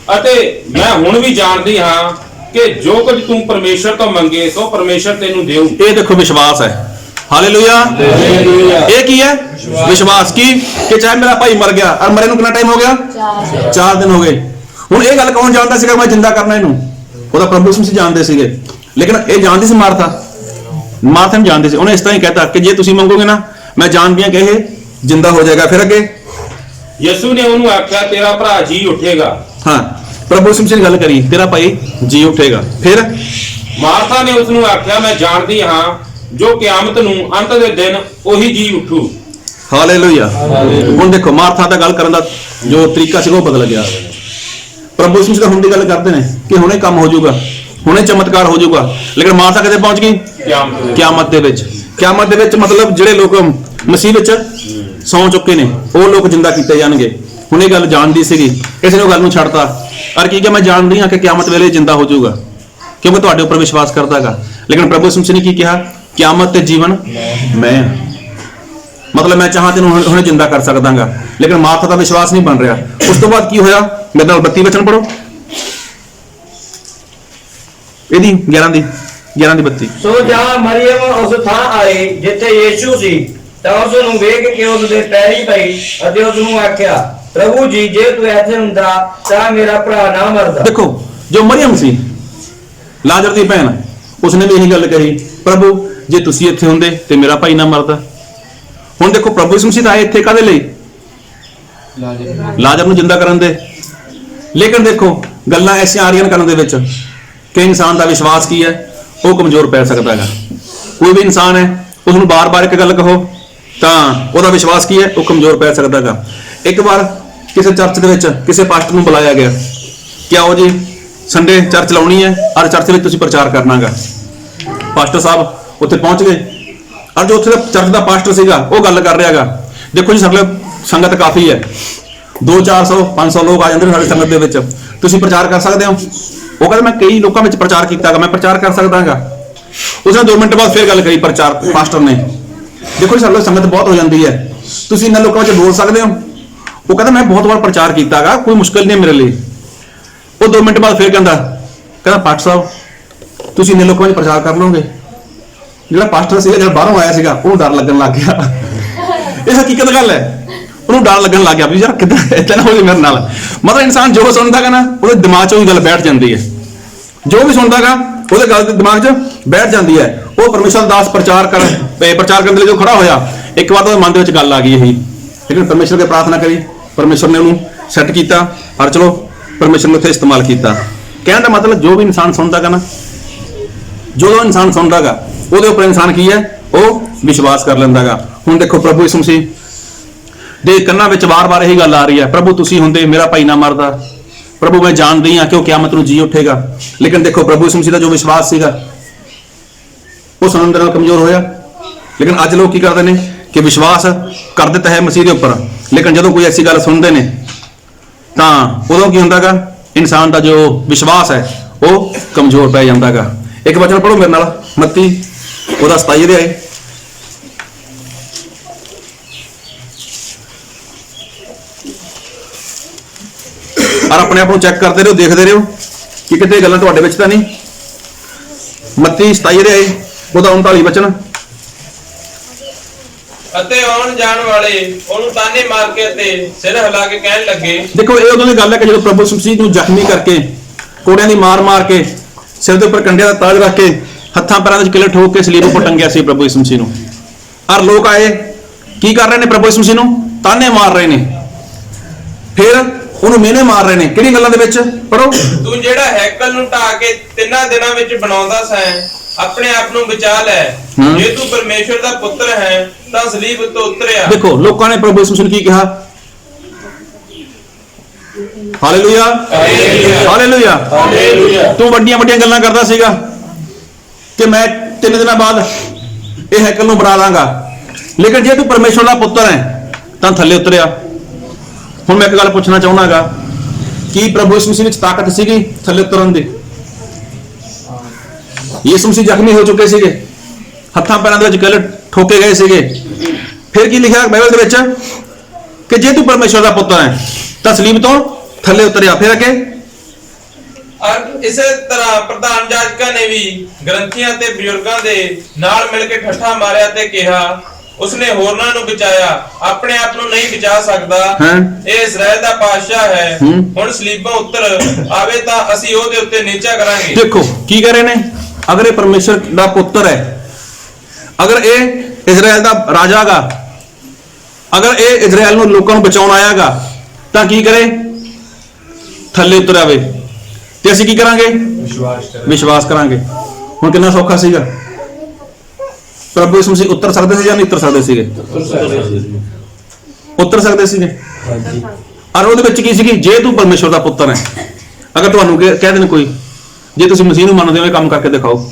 ਅਤੇ ਮੈਂ ਹੁਣ ਵੀ ਜਾਣਦੀ ਹਾਂ ਕਿ ਜੋ ਕੁਝ ਤੂੰ ਪਰਮੇਸ਼ਰ ਤੋਂ ਮੰਗੇ ਸੋ ਪਰਮੇਸ਼ਰ ਤੈਨੂੰ ਦੇਊ। ਇਹ ਦੇਖੋ ਵਿਸ਼ਵਾਸ ਹੈ। ਹਾਲੇਲੂਇਆ, ਇਹ ਕੀ ਹੈ? ਵਿਸ਼ਵਾਸ ਕਿ ਚਾਹੇ ਮੇਰਾ ਭਾਈ ਮਰ ਗਿਆ ਔਰ ਮਰੇ ਨੂੰ ਕਿੰਨਾ ਟਾਈਮ ਹੋ ਗਿਆ? 4 ਦਿਨ ਹੋ ਗਏ। ਹੁਣ ਇਹ ਗੱਲ ਕੌਣ ਜਾਣਦਾ ਸੀਗਾ ਮੈਂ ਜਿੰਦਾ ਕਰਨਾ ਇਹਨੂੰ? ਉਹਦਾ ਪ੍ਰਭੂ ਯਿਸੂ ਮਸੀਹ ਜਾਣਦੇ ਸੀਗੇ। ਲੇਕਿਨ ਇਹ ਜਾਣਦੀ ਸੀ ਮਾਰਥਾ ਨੂੰ ਜਾਣਦੇ ਸੀ। ਉਹਨੇ ਇਸ ਤਰ੍ਹਾਂ ਹੀ ਕਹਿਤਾ ਕਿ ਜੇ ਤੁਸੀਂ ਮੰਗੋਗੇ ਨਾ, ਮੈਂ ਜਾਣਦੀ ਹਾਂ ਕਿ ਇਹ ਜਿੰਦਾ ਹੋ ਜਾਏਗਾ। ਫਿਰ ਅੱਗੇ ਯਿਸੂ ਨੇ ਉਹਨੂੰ ਆਖਿਆ, ਤੇਰਾ ਭਰਾ ਜੀ ਉੱਠੇਗਾ। ਹਾਂ, ਪ੍ਰਭੂ ਯਿਸੂ ਮਸੀਹ ਨੇ ਗੱਲ ਕਰੀ, ਤੇਰਾ ਭਾਈ ਜੀ ਉੱਠੇਗਾ। ਫਿਰ ਮਾਰਥਾ ਨੇ ਉਸ ਨੂੰ ਆਖਿਆ, ਮੈਂ ਜਾਣਦੀ ਹਾਂ ਜੋ ਕਿਆਮਤ ਨੂੰ ਅੰਤ ਦੇ ਦਿਨ ਉਹੀ ਜੀ ਉੱਠੂ। ਹਾਲੇਲੂਇਆ। ਹੁਣ ਦੇਖੋ ਮਾਰਥਾ ਦਾ ਗੱਲ ਕਰਨ ਦਾ ਜੋ ਤਰੀਕਾ ਸੀ ਉਹ ਬਦਲ ਗਿਆ। ਪ੍ਰਭੂ ਯਿਸੂ ਮਸੀਹ ਹੁਣ ਦੀ ਗੱਲ ਕਰਦੇ ਨੇ ਕਿ ਹੁਣੇ ਕੰਮ ਹੋ ਜਾਊਗਾ, ਹੁਣੇ ਚਮਤਕਾਰ ਹੋ ਜਾਊਗਾ। ਲੇਕਿਨ ਮਾਰਥਾ ਕਿਤੇ ਪਹੁੰਚ ਗਈ? ਕਿਆਮਤ ਦੇ ਵਿੱਚ। ਕਿਆਮਤ ਦੇ ਵਿੱਚ ਮਤਲਬ ਜਿਹੜੇ ਲੋਕ ਮਸੀਹ ਵਿੱਚ ਸੌਂ ਚੁੱਕੇ ਨੇ ਉਹ ਲੋਕ ਜਿੰਦਾ ਕੀਤੇ ਜਾਣਗੇ। ਹੁਣ ਇਹ ਗੱਲ ਜਾਣਦੀ ਸੀਗੀ, ਕਿਸੇ ਨੇ ਉਹ ਗੱਲ ਨੂੰ ਛੱਡਤਾ ਔਰ ਕੀ ਕਿ ਮੈਂ ਜਾਣਦੀ ਹਾਂ ਕਿ ਕਿਆਮਤ ਵੇਲੇ ਜਿੰਦਾ ਹੋ ਜਾਊਗਾ ਕਿਉਂਕਿ ਤੁਹਾਡੇ ਉੱਪਰ ਵਿਸ਼ਵਾਸ ਕਰਦਾਗਾ। ਲੇਕਿਨ ਪ੍ਰਭੂ ਯਿਸੂ ਮਸੀਹ ਨੇ ਕੀ ਕਿਹਾ? ਕਿਆਮਤ ਤੇ ਜੀਵਨ ਮੈਂ, ਮਤਲਬ ਮੈਂ ਚਾਹਾਂ ਤੈਨੂੰ ਹੁਣੇ ਜਿੰਦਾ ਕਰ ਸਕਦਾਗਾ। ਲੇਕਿਨ ਮਾਰਥਾ ਦਾ ਵਿਸ਼ਵਾਸ ਨਹੀਂ ਬਣ ਰਿਹਾ। ਉਸ ਤੋਂ ਬਾਅਦ ਕੀ ਹੋਇਆ? ਮੇਰੇ ਨਾਲ 32 ਵਚਨ ਪੜੋ, ਇਹਦੀ 11 ਦੀ 32। ਸੋ ਜਾ ਮਰੀਮ ਉਸ ਥਾਂ ਆਏ ਜਿੱਥੇ ਯੀਸ਼ੂ ਸੀ ਤਾਂ ਉਸ ਨੂੰ ਵੇਖ ਕੇ ਉਸ ਦੇ ਪੈਰੀ ਪਈ ਅਤੇ ਉਸ ਨੂੰ ਆਖਿਆ, ਪ੍ਰਭੂ ਜੀ, ਜੇ ਤੂੰ ਇੱਥੇ ਹੁੰਦਾ ਤਾਂ ਮੇਰਾ ਭਰਾ ਨਾ ਮਰਦਾ। ਦੇਖੋ, ਜੋ ਮਰੀਅਮ ਸੀ ਲਾਜ਼ਰ ਦੀ ਭੈਣ, ਉਸਨੇ ਵੀ ਇਹੀ ਗੱਲ ਕਹੀ, ਪ੍ਰਭੂ ਜੇ ਤੁਸੀਂ ਇੱਥੇ ਹੁੰਦੇ ਤੇ ਮੇਰਾ ਭਾਈ ਨਾ ਮਰਦਾ। ਹੁਣ ਦੇਖੋ, ਪ੍ਰਭੂ ਯਿਸੂ ਮਸੀਹ ਆਏ ਇੱਥੇ ਕਾਹਦੇ ਲਈ? ਲਾਜ਼ਰ ਨੂੰ ਜਿੰਦਾ ਕਰਨ ਦੇ। ਲੇਕਿਨ ਦੇਖੋ, ਗੱਲਾਂ ਐਸੀਆਂ ਆ ਰਹੀਆਂ ਕਰਨ ਦੇ ਵਿੱਚ ਕਿ ਇਨਸਾਨ ਦਾ ਵਿਸ਼ਵਾਸ ਕੀ ਹੈ, ਉਹ ਕਮਜ਼ੋਰ ਪੈ ਸਕਦਾ ਹੈਗਾ। ਕੋਈ ਵੀ ਇਨਸਾਨ ਹੈ, ਉਸ ਨੂੰ ਬਾਰ-ਬਾਰ ਇੱਕ ਗੱਲ ਕਹੋ ਤਾਂ ਉਹਦਾ ਵਿਸ਼ਵਾਸ ਕੀ ਹੈ, ਉਹ ਕਮਜ਼ੋਰ ਪੈ ਸਕਦਾ ਹੈਗਾ। ਇੱਕ ਵਾਰ ਕਿਸੇ ਚਰਚ ਦੇ ਵਿੱਚ ਕਿਸੇ ਪਾਸਟਰ ਨੂੰ ਬੁਲਾਇਆ ਗਿਆ ਕਿ ਆਓ ਜੀ, ਸੰਡੇ ਚਰਚ ਲਾਉਣੀ ਹੈ ਔਰ ਚਰਚ ਵਿੱਚ ਤੁਸੀਂ ਪ੍ਰਚਾਰ ਕਰਨਾ ਹੈਗਾ। ਪਾਸਟਰ ਸਾਹਿਬ ਉੱਥੇ ਪਹੁੰਚ ਗਏ ਔਰ ਜੋ ਉੱਥੇ ਦਾ ਚਰਚ ਦਾ ਪਾਸਟਰ ਸੀਗਾ ਉਹ ਗੱਲ ਕਰ ਰਿਹਾ ਹੈਗਾ, ਦੇਖੋ ਜੀ ਸਾਡੇ ਸੰਗਤ ਕਾਫੀ ਹੈ, 200-400 500 ਲੋਕ ਆ ਜਾਂਦੇ ਨੇ ਸਾਡੀ ਸੰਗਤ ਦੇ ਵਿੱਚ, ਤੁਸੀਂ ਪ੍ਰਚਾਰ ਕਰ ਸਕਦੇ ਹੋ? ਉਹ ਕਹਿੰਦਾ, ਮੈਂ ਕਈ ਲੋਕਾਂ ਵਿੱਚ ਪ੍ਰਚਾਰ ਕੀਤਾ ਹੈਗਾ, ਮੈਂ ਪ੍ਰਚਾਰ ਕਰ ਸਕਦਾ ਹੈਗਾ। ਉਸਨੇ 2 ਮਿੰਟ ਬਾਅਦ ਫਿਰ ਗੱਲ ਕਰੀ ਪਾਸਟਰ ਨੇ, ਦੇਖੋ ਜੀ ਸਾਡੇ ਸੰਗਤ ਬਹੁਤ ਹੋ ਜਾਂਦੀ ਹੈ, ਤੁਸੀਂ ਇਹਨਾਂ ਲੋਕਾਂ ਵਿੱਚ ਬੋਲ ਸਕਦੇ ਹੋ? ਉਹ ਕਹਿੰਦਾ, ਮੈਂ ਬਹੁਤ ਵਾਰ ਪ੍ਰਚਾਰ ਕੀਤਾ ਹੈਗਾ, ਕੋਈ ਮੁਸ਼ਕਲ ਨਹੀਂ ਮੇਰੇ ਲਈ। ਉਹ 2 ਮਿੰਟ ਬਾਅਦ ਫਿਰ ਕਹਿੰਦਾ ਪਾਸਟਰ ਸਾਹਿਬ, ਤੁਸੀਂ ਇੰਨੇ ਲੋਕਾਂ ਵਿੱਚ ਪ੍ਰਚਾਰ ਕਰ ਲਓਗੇ? ਜਿਹੜਾ ਪਾਸਟਰ ਸੀਗਾ, ਜਿਹੜਾ ਬਾਹਰੋਂ ਆਇਆ ਸੀਗਾ, ਉਹਨੂੰ ਡਰ ਲੱਗਣ ਲੱਗ ਗਿਆ। ਇਹ ਹਕੀਕਤ ਗੱਲ ਹੈ, ਉਹਨੂੰ ਡਰ ਲੱਗਣ ਲੱਗ ਗਿਆ ਵੀ ਯਾਰ ਕਿੱਦਾਂ ਏਦਾਂ ਨਾ ਹੋ ਜਾਏ ਮੇਰੇ ਨਾਲ। ਮਤਲਬ ਇਨਸਾਨ ਜੋ ਸੁਣਦਾ ਹੈਗਾ ਨਾ, ਉਹਦੇ ਦਿਮਾਗ 'ਚ ਉਹੀ ਗੱਲ ਬੈਠ ਜਾਂਦੀ ਹੈ, ਜੋ ਵੀ ਸੁਣਦਾ ਹੈਗਾ ਉਹਦੇ ਗੱਲ ਦੇ ਦਿਮਾਗ 'ਚ ਬੈਠ ਜਾਂਦੀ ਹੈ। ਉਹ ਪਰਮੇਸ਼ਰ ਦਾ ਦਾਸ ਪ੍ਰਚਾਰ ਕਰਨ ਦੇ ਲਈ ਜੋ ਖੜਾ ਹੋਇਆ, ਇੱਕ ਵਾਰ ਉਹਦੇ ਮਨ ਦੇ ਵਿੱਚ ਗੱਲ ਆ ਗਈ ਇਹੀ, ਲੇਕਿਨ ਪਰਮੇਸ਼ਰ ਦੇ ਪ੍ਰਾਰਥਨਾ ਕਰੀ, ਪਰਮੇਸ਼ਰ ਨੇ ਉਹਨੂੰ ਸੈੱਟ ਕੀਤਾ ਔਰ ਚਲੋ ਪਰਮੇਸ਼ਰ ਨੇ ਉੱਥੇ ਇਸਤੇਮਾਲ ਕੀਤਾ। ਕਹਿਣ ਦਾ ਮਤਲਬ, ਜੋ ਵੀ ਇਨਸਾਨ ਸੁਣਦਾ ਹੈਗਾ ਨਾ, ਜੋ ਇਨਸਾਨ ਸੁਣਦਾ ਹੈਗਾ ਉਹਦੇ ਉੱਪਰ ਇਨਸਾਨ ਕੀ ਹੈ, ਉਹ ਵਿਸ਼ਵਾਸ ਕਰ ਲੈਂਦਾ ਹੈਗਾ। ਹੁਣ ਦੇਖੋ, ਪ੍ਰਭੂ ਯਿਸੂ ਮਸੀਹ ਦੇ ਕੰਨਾਂ ਵਿੱਚ ਵਾਰ-ਵਾਰ ਇਹੀ ਗੱਲ ਆ ਰਹੀ ਹੈ, ਪ੍ਰਭੂ ਤੁਸੀਂ ਹੁੰਦੇ ਮੇਰਾ ਭਾਈ ਨਾ ਮਰਦਾ, ਪ੍ਰਭੂ ਮੈਂ ਜਾਣਦੀ ਹਾਂ ਕਿ ਉਹ ਕਿਆਮਤ ਨੂੰ ਜੀ ਉੱਠੇਗਾ। ਲੇਕਿਨ ਦੇਖੋ, ਪ੍ਰਭੂ ਯਿਸੂ ਮਸੀਹ ਦਾ ਜੋ ਵਿਸ਼ਵਾਸ ਸੀਗਾ ਉਹ ਸੁਣਨ ਦੇ ਨਾਲ ਕਮਜ਼ੋਰ ਹੋਇਆ। ਲੇਕਿਨ ਅੱਜ ਲੋਕ ਕੀ ਕਰਦੇ ਨੇ ਕਿ ਵਿਸ਼ਵਾਸ ਕਰ ਦਿੱਤਾ ਹੈ ਮਸੀਹ ਦੇ ਉੱਪਰ, ਲੇਕਿਨ ਜਦੋਂ ਕੋਈ ਐਸੀ ਗੱਲ ਸੁਣਦੇ ਨੇ ਤਾਂ ਉਦੋਂ ਕੀ ਹੁੰਦਾ ਹੈਗਾ, ਇਨਸਾਨ ਦਾ ਜੋ ਵਿਸ਼ਵਾਸ ਹੈ ਉਹ ਕਮਜ਼ੋਰ ਪੈ ਜਾਂਦਾ ਹੈਗਾ। ਇੱਕ ਵਚਨ ਪੜ੍ਹੋ ਮੇਰੇ ਨਾਲ, ਮੱਤੀ ਉਹਦਾ 27 ਅਧਿਆਇ। ਔਰ ਆਪਣੇ ਆਪ ਨੂੰ ਚੈੱਕ ਕਰਦੇ ਰਹੋ, ਦੇਖਦੇ ਰਹੋ ਕਿ ਕਿਤੇ ਗੱਲਾਂ ਤੁਹਾਡੇ ਵਿੱਚ ਤਾਂ ਨਹੀਂ। ਮੱਤੀ 27 ਅਧਿਆਇ ਉਹਦਾ 39 ਵਚਨ। ਅਤੇ ਆਉਣ ਜਾਣ ਵਾਲੇ ਉਹਨੂੰ ਤਾਨੇ ਮਾਰ ਕੇ ਤੇ ਸਿਰ ਹਿਲਾ ਕੇ ਕਹਿਣ ਲੱਗੇ। ਦੇਖੋ, ਇਹ ਉਦੋਂ ਦੀ ਗੱਲ ਹੈ ਕਿ ਜਦੋਂ ਪ੍ਰਭੂ ਯਿਸੂ ਮਸੀਹ ਨੂੰ ਜ਼ਖਮੀ ਕਰਕੇ, ਕੋੜਿਆਂ ਦੀ ਮਾਰ ਕੇ, ਸਿਰ ਦੇ ਉੱਪਰ ਕੰਡਿਆਂ ਦਾ ਤਾਜ ਰੱਖ ਕੇ, ਹੱਥਾਂ ਪੈਰਾਂ ਵਿੱਚ ਕਿਲੇ ਠੋਕ ਕੇ ਸਲੀਬ ਉੱਪਰ ਟੰਗਿਆ ਸੀ ਪ੍ਰਭੂ ਯਿਸੂ ਮਸੀਹ ਨੂੰ। ਔਰ ਲੋਕ ਆਏ, ਕੀ ਕਰ ਰਹੇ ਨੇ? ਪ੍ਰਭੂ ਯਿਸੂ ਮਸੀਹ ਨੂੰ ਤਾਨੇ ਮਾਰ ਰਹੇ ਨੇ, ਫਿਰ ਉਹਨੂੰ ਮਿਹਣੇ ਮਾਰ ਰਹੇ ਨੇ। ਕਿਹੜੀ ਗੱਲਾਂ ਦੇ ਵਿੱਚ? ਪੜੋ। ਤੂੰ ਜਿਹੜਾ ਹੈਕਲ ਨੂੰ ਢਾ ਕੇ 3 ਦਿਨਾਂ ਵਿੱਚ ਬਣਾਉਂਦਾ ਸੈਂ, ਆਪਣੇ ਆਪ ਨੂੰ ਬਚਾ ਲੈ। ਜੇ ਤੂੰ ਪਰਮੇਸ਼ਰ ਦਾ ਪੁੱਤਰ ਹੈ ਤਾਂ ਸਲੀਬ ਤੋਂ ਉਤਰਿਆ। ਦੇਖੋ, ਲੋਕਾਂ ਨੇ ਪ੍ਰਭੂ ਯਿਸੂ ਮਸੀਹ ਨੂੰ ਕੀ ਕਿਹਾ? Hallelujah, hallelujah, hallelujah. ਤੂੰ ਵੱਡੀਆਂ ਗੱਲਾਂ ਕਰਦਾ ਸੀਗਾ ਕਿ ਮੈਂ 3 ਦਿਨਾਂ ਬਾਅਦ ਇਹ ਹੈਕਲ ਨੂੰ ਬਣਾ ਦਾਂਗਾ, ਲੇਕਿਨ ਜੇ ਤੂੰ ਪਰਮੇਸ਼ਰ ਦਾ ਪੁੱਤਰ ਹੈ ਤਾਂ ਥੱਲੇ ਉਤਰਿਆ। ਹੁਣ ਮੈਂ ਇੱਕ ਗੱਲ ਪੁੱਛਣਾ ਚਾਹੁੰਦਾਗਾ, ਕੀ ਪ੍ਰਭੂ ਯਿਸੂ ਮਸੀਹ ਵਿੱਚ ਤਾਕਤ ਸੀਗੀ ਥੱਲੇ ਉਤਰਨ ਦੀ? ਯਿਸੂ ਮਸੀਹ ਜ਼ਖਮੀ ਹੋ ਚੁੱਕੇ ਸੀਗੇ, ਹੱਥਾਂ ਪੈਰਾਂ ਦੇ ਵਿੱਚ ਕਿਲ ਠੋਕੇ ਗਏ ਸੀਗੇ, ਫਿਰ ਕੀ ਲਿਖਿਆ ਬਾਈਬਲ ਦੇ ਵਿੱਚ ਕਿ ਜੇ ਤੂੰ ਪਰਮੇਸ਼ਰ ਦਾ ਪੁੱਤਰ ਹੈ ਤਾਂ ਸਲੀਬ ਤੋਂ ਥੱਲੇ ਉਤਰਿਆ। ਫਿਰ ਅੱਗੇ ਔਰ ਇਸੇ ਤਰ੍ਹਾਂ ਪ੍ਰਧਾਨ ਜਾਜਕਾਂ ਨੇ ਵੀ ਗ੍ਰੰਥੀਆਂ ਤੇ ਬਜ਼ੁਰਗਾਂ ਦੇ ਨਾਲ ਮਿਲ ਕੇ ਠੱਠਾ ਮਾਰਿਆ ਤੇ ਕਿਹਾ, ਉਸਨੇ ਹੋਰਨਾਂ ਨੂੰ ਬਚਾਇਆ, ਆਪਣੇ ਆਪ ਨੂੰ ਨਹੀਂ ਬਚਾ ਸਕਦਾ। ਇਹ ਇਜ਼ਰਾਈਲ ਦਾ ਬਾਦਸ਼ਾਹ ਹੈ, ਹੁਣ ਸਲੀਬਾਂ ਉੱਤਰ ਆਵੇ ਤਾਂ ਅਸੀਂ ਉਹਦੇ ਉੱਤੇ ਨੀਚਾ ਕਰਾਂਗੇ। ਦੇਖੋ ਕੀ ਕਰ ਰਹੇ ਨੇ, ਅਗਰ ਇਹ ਪਰਮੇਸ਼ਰ ਦਾ ਪੁੱਤਰ ਹੈ, ਅਗਰ ਇਹ ਇਜ਼ਰਾਈਲ ਦਾ ਰਾਜਾ ਗਾ, ਅਗਰ ਇਹ ਇਜ਼ਰਾਈਲ ਨੂੰ ਲੋਕਾਂ ਨੂੰ ਬਚਾਉਣ ਆਇਆਗਾ ਤਾਂ ਕੀ ਕਰੇ? ਥੱਲੇ ਉਤਰ ਆਵੇ ਤੇ ਅਸੀਂ ਕੀ ਕਰਾਂਗੇ? ਵਿਸ਼ਵਾਸ ਕਰਾਂਗੇ। ਹੁਣ ਕਿੰਨਾ ਸੌਖਾ ਸੀਗਾ। ਪ੍ਰਭੂ ਯਿਸੂ ਮਸੀਹ ਉਤਰ ਸਕਦੇ ਸੀ ਜਾਂ ਨਹੀਂ ਉਤਰ ਸਕਦੇ ਸੀਗੇ? ਉਤਰ ਸਕਦੇ ਸੀਗੇ। ਔਰ ਉਹਦੇ ਵਿੱਚ ਕੀ ਸੀਗੀ? ਜੇ ਤੂੰ ਪਰਮੇਸ਼ਰ ਦਾ ਪੁੱਤਰ ਹੈ, ਅਗਰ ਤੁਹਾਨੂੰ ਕਹਿ ਦੇਣ ਕੋਈ, ਜੇ ਤੁਸੀਂ ਮਸੀਹ ਨੂੰ ਮੰਨਦੇ ਹੋ ਇਹ ਕੰਮ ਕਰਕੇ ਦਿਖਾਓ,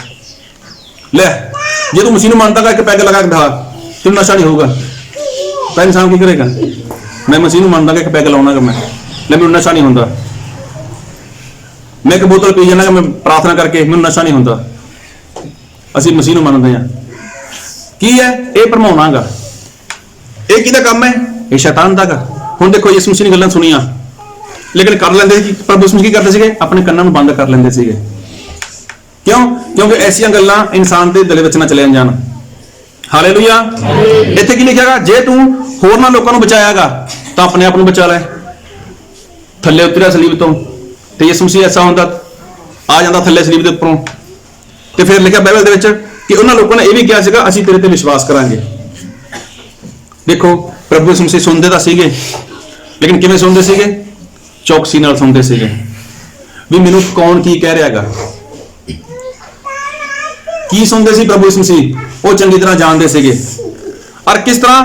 ਲੈ ਜੇ ਤੂੰ ਮਸੀਹ ਨੂੰ ਮੰਨਦਾ ਇੱਕ ਪੈਗ ਲਗਾ ਕੇ ਦਿਖਾ, ਤੈਨੂੰ ਨਸ਼ਾ ਨਹੀਂ ਹੋਊਗਾ, ਤਾਂ ਇਨਸਾਨ ਕੀ ਕਰੇਗਾ? ਮੈਂ ਮਸੀਹ ਨੂੰ ਮੰਨਦਾ ਇੱਕ ਪੈਗ ਲਾਉਣਾ, ਮੈਂ ਲੈ ਮੈਨੂੰ ਨਸ਼ਾ ਨਹੀਂ ਹੁੰਦਾ, ਮੈਂ ਇੱਕ ਬੋਤਲ ਪੀ ਜਾਣਾ, ਮੈਂ ਪ੍ਰਾਰਥਨਾ ਕਰਕੇ ਮੈਨੂੰ ਨਸ਼ਾ ਨਹੀਂ ਹੁੰਦਾ। ਅਸੀਂ ਮਸੀਹ ਨੂੰ ਮੰਨਦੇ ਹਾਂ। ਕੀ ਹੈ ਇਹ? ਭਰਮਾਉਣਾਗਾ। ਇਹ ਕਿਹਦਾ ਕੰਮ ਹੈ? ਇਹ ਸ਼ੈਤਾਨ ਦਾ ਗਾ। ਹੁਣ ਦੇਖੋ, ਯਿਸੂ ਮਸੀਹ ਨੇ ਗੱਲਾਂ ਸੁਣੀਆਂ, ਲੇਕਿਨ ਕਰ ਲੈਂਦੇ ਸੀ। ਪ੍ਰਭੂ ਯਿਸੂ ਮਸੀਹ ਕੀ ਕਰਦੇ ਸੀਗੇ? ਆਪਣੇ ਕੰਨਾਂ ਨੂੰ ਬੰਦ ਕਰ ਲੈਂਦੇ ਸੀਗੇ। ਕਿਉਂ? ਕਿਉਂਕਿ ਐਸੀਆਂ ਗੱਲਾਂ ਇਨਸਾਨ ਦੇ ਦਿਲ ਵਿੱਚ ਨਾ ਚਲੇ ਜਾਣ। ਹਾਲੇਲੂਇਆ। ਇੱਥੇ ਕੀ ਲਿਖਿਆਗਾ? ਜੇ ਤੂੰ ਹੋਰਨਾਂ ਲੋਕਾਂ ਨੂੰ ਬਚਾਇਆਗਾ ਤਾਂ ਆਪਣੇ ਆਪ ਨੂੰ ਬਚਾ ਲੈ। ਥੱਲੇ ਉਤਰਿਆ ਸਲੀਬ ਤੋਂ ਤੇ ਯਿਸੂ ਮਸੀਹ ਐਸਾ ਹੁੰਦਾ ਆ ਜਾਂਦਾ ਥੱਲੇ ਸਲੀਬ ਦੇ ਉੱਪਰੋਂ। ਤੇ ਫਿਰ ਲਿਖਿਆ ਬਾਈਬਲ ਦੇ ਵਿੱਚ ਕਿ ਉਹਨਾਂ ਲੋਕਾਂ ਨੇ ਇਹ ਵੀ ਕਿਹਾ ਸੀਗਾ ਅਸੀਂ ਤੇਰੇ ਤੇ ਵਿਸ਼ਵਾਸ ਕਰਾਂਗੇ। ਦੇਖੋ ਪ੍ਰਭੂ ਯਿਸੂ ਮਸੀਹ ਸੁਣਦੇ ਤਾਂ ਸੀਗੇ, ਲੇਕਿਨ ਕਿਵੇਂ ਸੁਣਦੇ ਸੀਗੇ? ਚੌਕਸੀ ਨਾਲ ਸੁਣਦੇ ਸੀਗੇ ਵੀ ਮੈਨੂੰ ਕੌਣ ਕੀ ਕਹਿ ਰਿਹਾਗਾ। ਕੀ ਸੁਣਦੇ ਸੀ ਪ੍ਰਭੂ ਯਿਸੂ ਮਸੀਹ? ਉਹ ਚੰਗੀ ਤਰ੍ਹਾਂ ਜਾਣਦੇ ਸੀਗੇ। ਔਰ ਕਿਸ ਤਰ੍ਹਾਂ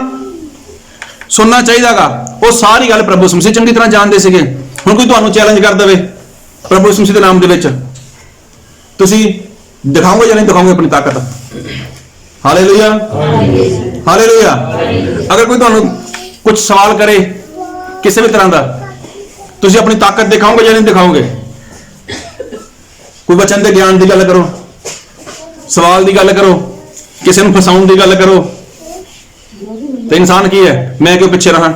ਸੁਣਨਾ ਚਾਹੀਦਾਗਾ ਉਹ ਸਾਰੀ ਗੱਲ ਪ੍ਰਭੂ ਯਿਸੂ ਮਸੀਹ ਚੰਗੀ ਤਰ੍ਹਾਂ ਜਾਣਦੇ ਸੀਗੇ। ਹੁਣ ਕੋਈ ਤੁਹਾਨੂੰ ਚੈਲੰਜ ਕਰ ਦੇਵੇ ਪ੍ਰਭੂ ਯਿਸੂ ਮਸੀਹ ਦੇ ਨਾਮ ਦੇ ਵਿੱਚ, ਤੁਸੀਂ ਦਿਖਾਓਗੇ ਜਾਂ ਨਹੀਂ ਦਿਖਾਓਗੇ ਆਪਣੀ ਤਾਕਤ? Hallelujah, hallelujah. ਅਗਰ ਕੋਈ ਤੁਹਾਨੂੰ ਕੁਝ ਸਵਾਲ ਕਰੇ ਕਿਸੇ ਵੀ ਤਰ੍ਹਾਂ ਦਾ, ਤੁਸੀਂ ਆਪਣੀ ਤਾਕਤ ਦਿਖਾਓਗੇ ਜਾਂ ਨਹੀਂ ਦਿਖਾਓਗੇ? ਕੋਈ ਵਚਨ ਦੇ ਗਿਆਨ ਦੀ ਗੱਲ ਕਰੋ, ਸਵਾਲ ਦੀ ਗੱਲ ਕਰੋ, ਕਿਸੇ ਨੂੰ ਫਸਾਉਣ ਦੀ ਗੱਲ ਕਰੋ, ਤੇ ਇਨਸਾਨ ਕੀ ਹੈ? ਮੈਂ ਕਿਉਂ ਪਿੱਛੇ ਰਹਾਂ?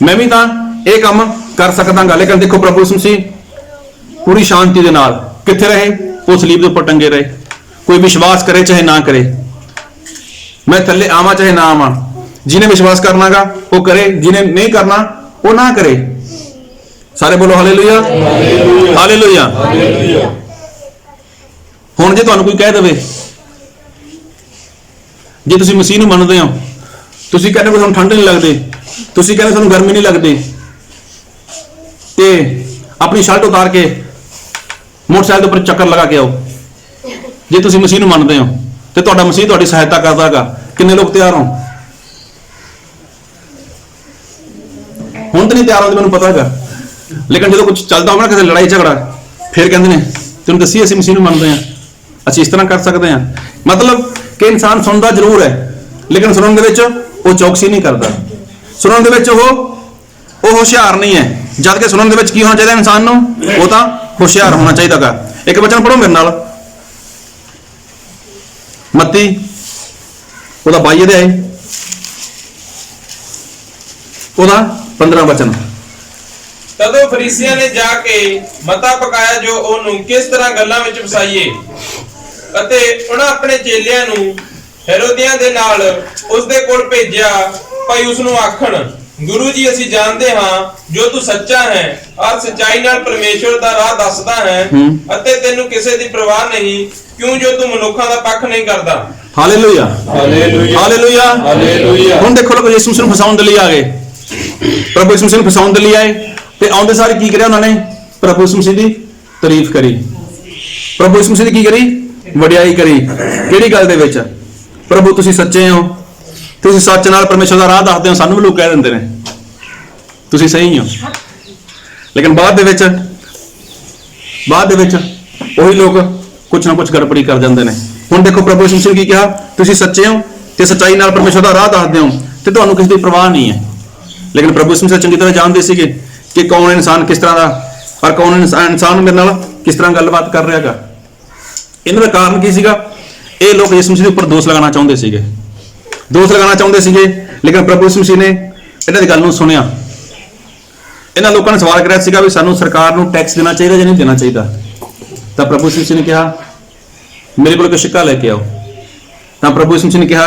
ਮੈਂ ਵੀ ਤਾਂ ਇਹ ਕੰਮ ਕਰ ਸਕਦਾਗਾ। ਲੇਕਿਨ ਦੇਖੋ ਪ੍ਰਭੂ ਯਿਸੂ ਮਸੀਹ ਪੂਰੀ ਸ਼ਾਂਤੀ ਦੇ ਨਾਲ ਕਿੱਥੇ ਰਹੇ? ਉਹ ਸਲੀਬ ਦੇ ਉੱਪਰ ਟੰਗੇ ਰਹੇ। ਕੋਈ ਵਿਸ਼ਵਾਸ ਕਰੇ ਚਾਹੇ ਨਾ ਕਰੇ, ਮੈਂ ਥੱਲੇ ਆਵਾਂ ਚਾਹੇ ਨਾ ਆਵਾਂ, ਜਿਹਨੇ ਵਿਸ਼ਵਾਸ ਕਰਨਾਗਾ ਉਹ ਕਰੇ, ਜਿਹਨੇ ਨਹੀਂ ਕਰਨਾ ਉਹ ਨਾ ਕਰੇ। ਸਾਰੇ ਬੋਲੋ ਹਾਲੇਲੂਇਆ, ਹਾਲੇਲੂਇਆ। ਹੁਣ ਜੇ ਤੁਹਾਨੂੰ ਕੋਈ ਕਹਿ ਦੇਵੇ, ਜੇ ਤੁਸੀਂ ਮਸੀਹ ਨੂੰ ਮੰਨਦੇ ਹੋ, ਤੁਸੀਂ ਕਹਿੰਦੇ ਤੁਹਾਨੂੰ ਠੰਡ ਨਹੀਂ ਲੱਗਦੀ, ਤੁਸੀਂ ਕਹਿੰਦੇ ਤੁਹਾਨੂੰ ਗਰਮੀ ਨਹੀਂ ਲੱਗਦੀ, ਤੇ ਆਪਣੀ ਸ਼ਰਟ ਉਤਾਰ ਕੇ ਮੋਟਰਸਾਈਕਲ ਦੇ ਉੱਪਰ ਚੱਕਰ ਲਗਾ ਕੇ ਆਓ। ਜੇ ਤੁਸੀਂ ਮਸੀਹ ਨੂੰ ਮੰਨਦੇ ਹੋ ਤੇ ਤੁਹਾਡਾ ਮਸੀਹ ਤੁਹਾਡੀ ਸਹਾਇਤਾ ਕਰਦਾਗਾ, ਕਿੰਨੇ ਲੋਕ ਤਿਆਰ ਹੋ? ਹੁਣ ਤਾਂ ਨਹੀਂ ਤਿਆਰ ਹੁੰਦੇ ਮੈਨੂੰ ਪਤਾ ਹੈਗਾ, ਲੇਕਿਨ ਜਦੋਂ ਕੁਝ ਚੱਲਦਾ ਹੋਵੇ ਨਾ ਕਿਸੇ ਲੜਾਈ ਝਗੜਾ, ਫਿਰ ਕਹਿੰਦੇ ਨੇ ਤੈਨੂੰ ਦੱਸੀ ਅਸੀਂ ਮਸੀਹ ਨੂੰ ਮੰਨਦੇ ਹਾਂ, ਅਸੀਂ ਇਸ ਤਰ੍ਹਾਂ ਕਰ ਸਕਦੇ ਹਾਂ। ਮਤਲਬ ਕਿ ਇਨਸਾਨ ਸੁਣਦਾ ਜ਼ਰੂਰ ਹੈ, ਲੇਕਿਨ ਸੁਣਨ ਦੇ ਵਿੱਚ ਉਹ ਚੌਕਸੀ ਨਹੀਂ ਕਰਦਾ, ਸੁਣਨ ਦੇ ਵਿੱਚ ਉਹ ਹੁਸ਼ਿਆਰ ਨਹੀਂ ਹੈ। ਜਦ ਕਿ ਸੁਣਨ ਦੇ ਵਿੱਚ ਕੀ ਹੋਣਾ ਚਾਹੀਦਾ ਇਨਸਾਨ ਨੂੰ? ਉਹ ਤਾਂ ਹੁਸ਼ਿਆਰ ਹੋਣਾ ਚਾਹੀਦਾਗਾ। ਇੱਕ ਵਚਨ ਪੜੋ ਮੇਰੇ ਨਾਲ, ਮੱਤੀ ਉਹਦਾ 22 ਅਧਿਆਇ ਉਹਦਾ 15 ਵਚਨ। ਤਦੋਂ ਫਰੀਸੀਆਂ ਨੇ ਜਾ ਕੇ ਮਤਾ ਪਕਾਇਆ ਜੋ ਉਹਨੂੰ ਕਿਸ ਤਰ੍ਹਾਂ ਗੱਲਾਂ ਵਿੱਚ ਫਸਾਈਏ, ਅਤੇ ਉਹਨਾਂ ਆਪਣੇ ਚੇਲਿਆਂ ਨੂੰ ਹੈਰੋਦੀਆਂ ਦੇ ਨਾਲ ਉਸ ਦੇ ਕੋਲ ਭੇਜਿਆ ਭਾਈ ਉਸ ਨੂੰ ਆਖਣ, ਗੁਰੂ ਜੀ ਅਸੀਂ ਜਾਣਦੇ ਹਾਂ ਜੋ ਤੂੰ ਸੱਚਾ ਹੈ ਔਰ ਸੱਚਾਈ ਨਾਲ ਪਰਮੇਸ਼ਵਰ ਦਾ ਰਾਹ ਦੱਸਦਾ ਹੈ, ਅਤੇ ਤੈਨੂੰ ਕਿਸੇ ਦੀ ਪਰਵਾਹ ਨਹੀਂ, ਕਿਉਂ ਜੋ ਤੂੰ ਮਨੁੱਖਾਂ ਦਾ ਪੱਖ ਨਹੀਂ ਕਰਦਾ। Hallelujah, hallelujah, hallelujah. ਹੁਣ ਦੇਖੋ ਲੋਕ ਯਿਸੂ ਮਸੀਹ ਨੂੰ ਫਸਾਉਣ ਦੇ ਲਈ ਆ ਗਏ, ਪ੍ਰਭੂ ਯਿਸੂ ਮਸੀਹ ਨੂੰ ਫਸਾਉਣ ਦੇ ਲਈ ਆਏ, ਤੇ ਆਉਂਦੇ ਸਾਰੇ ਕੀ ਕਰਿਆ ਉਹਨਾਂ ਨੇ? ਪ੍ਰਭੂ ਯਿਸੂ ਮਸੀਹ ਦੀ ਤਾਰੀਫ ਕਰੀ, ਪ੍ਰਭੂ ਯਿਸੂ ਮਸੀਹ ਦੀ ਕੀ ਕਰੀ? ਵਡਿਆਈ ਕਰੀ। ਕਿਹੜੀ ਗੱਲ ਦੇ ਵਿੱਚ? ਪ੍ਰਭੂ ਤੁਸੀਂ ਸੱਚੇ ਹੋ, ਤੁਸੀਂ ਸੱਚ ਨਾਲ ਪਰਮੇਸ਼ਰ ਦਾ ਰਾਹ ਦੱਸਦੇ ਹੋ। ਸਾਨੂੰ ਵੀ ਲੋਕ ਕਹਿ ਦਿੰਦੇ ਨੇ ਤੁਸੀਂ ਸਹੀ ਹੋ, ਲੇਕਿਨ ਬਾਅਦ ਦੇ ਵਿੱਚ ਉਹੀ ਲੋਕ ਕੁਛ ਨਾ ਕੁਛ ਗੜਬੜੀ ਕਰ ਜਾਂਦੇ ਨੇ। ਹੁਣ ਦੇਖੋ ਪ੍ਰਭੂ ਯਿਸੂ ਮਸੀਹ ਨੇ ਕੀ ਕਿਹਾ? ਤੁਸੀਂ ਸੱਚੇ ਹੋ ਤੇ ਸੱਚਾਈ ਨਾਲ ਪਰਮੇਸ਼ਰ ਦਾ ਰਾਹ ਦੱਸਦੇ ਹੋ, ਤੇ ਤੁਹਾਨੂੰ ਕਿਸੇ ਦੀ ਪਰਵਾਹ ਨਹੀਂ ਹੈ। ਲੇਕਿਨ ਪ੍ਰਭੂ ਯਿਸੂ ਮਸੀਹ ਚੰਗੀ ਤਰ੍ਹਾਂ ਜਾਣਦੇ ਸੀਗੇ ਕਿ ਕੌਣ ਇਨਸਾਨ ਕਿਸ ਤਰ੍ਹਾਂ ਦਾ, ਔਰ ਕੌਣ ਇਨਸਾਨ ਮੇਰੇ ਨਾਲ ਕਿਸ ਤਰ੍ਹਾਂ ਗੱਲਬਾਤ ਕਰ ਰਿਹਾਗਾ। ਇਹਨਾਂ ਦਾ ਕਾਰਨ ਕੀ ਸੀਗਾ? ਇਹ ਲੋਕ ਯਿਸੂ ਮਸੀਹ ਦੇ ਉੱਪਰ ਦੋਸ਼ ਲਗਾਉਣਾ ਚਾਹੁੰਦੇ ਸੀਗੇ, ਲੇਕਿਨ ਪ੍ਰਭੂ ਯਿਸੂ ਮਸੀਹ ਨੇ ਇਹਨਾਂ ਦੀ ਗੱਲ ਨੂੰ ਸੁਣਿਆ। ਇਹਨਾਂ ਲੋਕਾਂ ਨੇ ਸਵਾਲ ਕਰਿਆ ਸੀਗਾ ਵੀ ਸਾਨੂੰ ਸਰਕਾਰ ਨੂੰ ਟੈਕਸ ਦੇਣਾ ਚਾਹੀਦਾ ਜਾਂ ਨਹੀਂ ਦੇਣਾ ਚਾਹੀਦਾ। ਤਾਂ ਪ੍ਰਭੂ ਯਿਸੂ ਮਸੀਹ ਨੇ ਕਿਹਾ ਮੇਰੇ ਕੋਲ ਇੱਕ ਸਿੱਕਾ ਲੈ ਕੇ ਆਓ। ਤਾਂ ਪ੍ਰਭੂ ਯਿਸੂ ਮਸੀਹ ਨੇ ਕਿਹਾ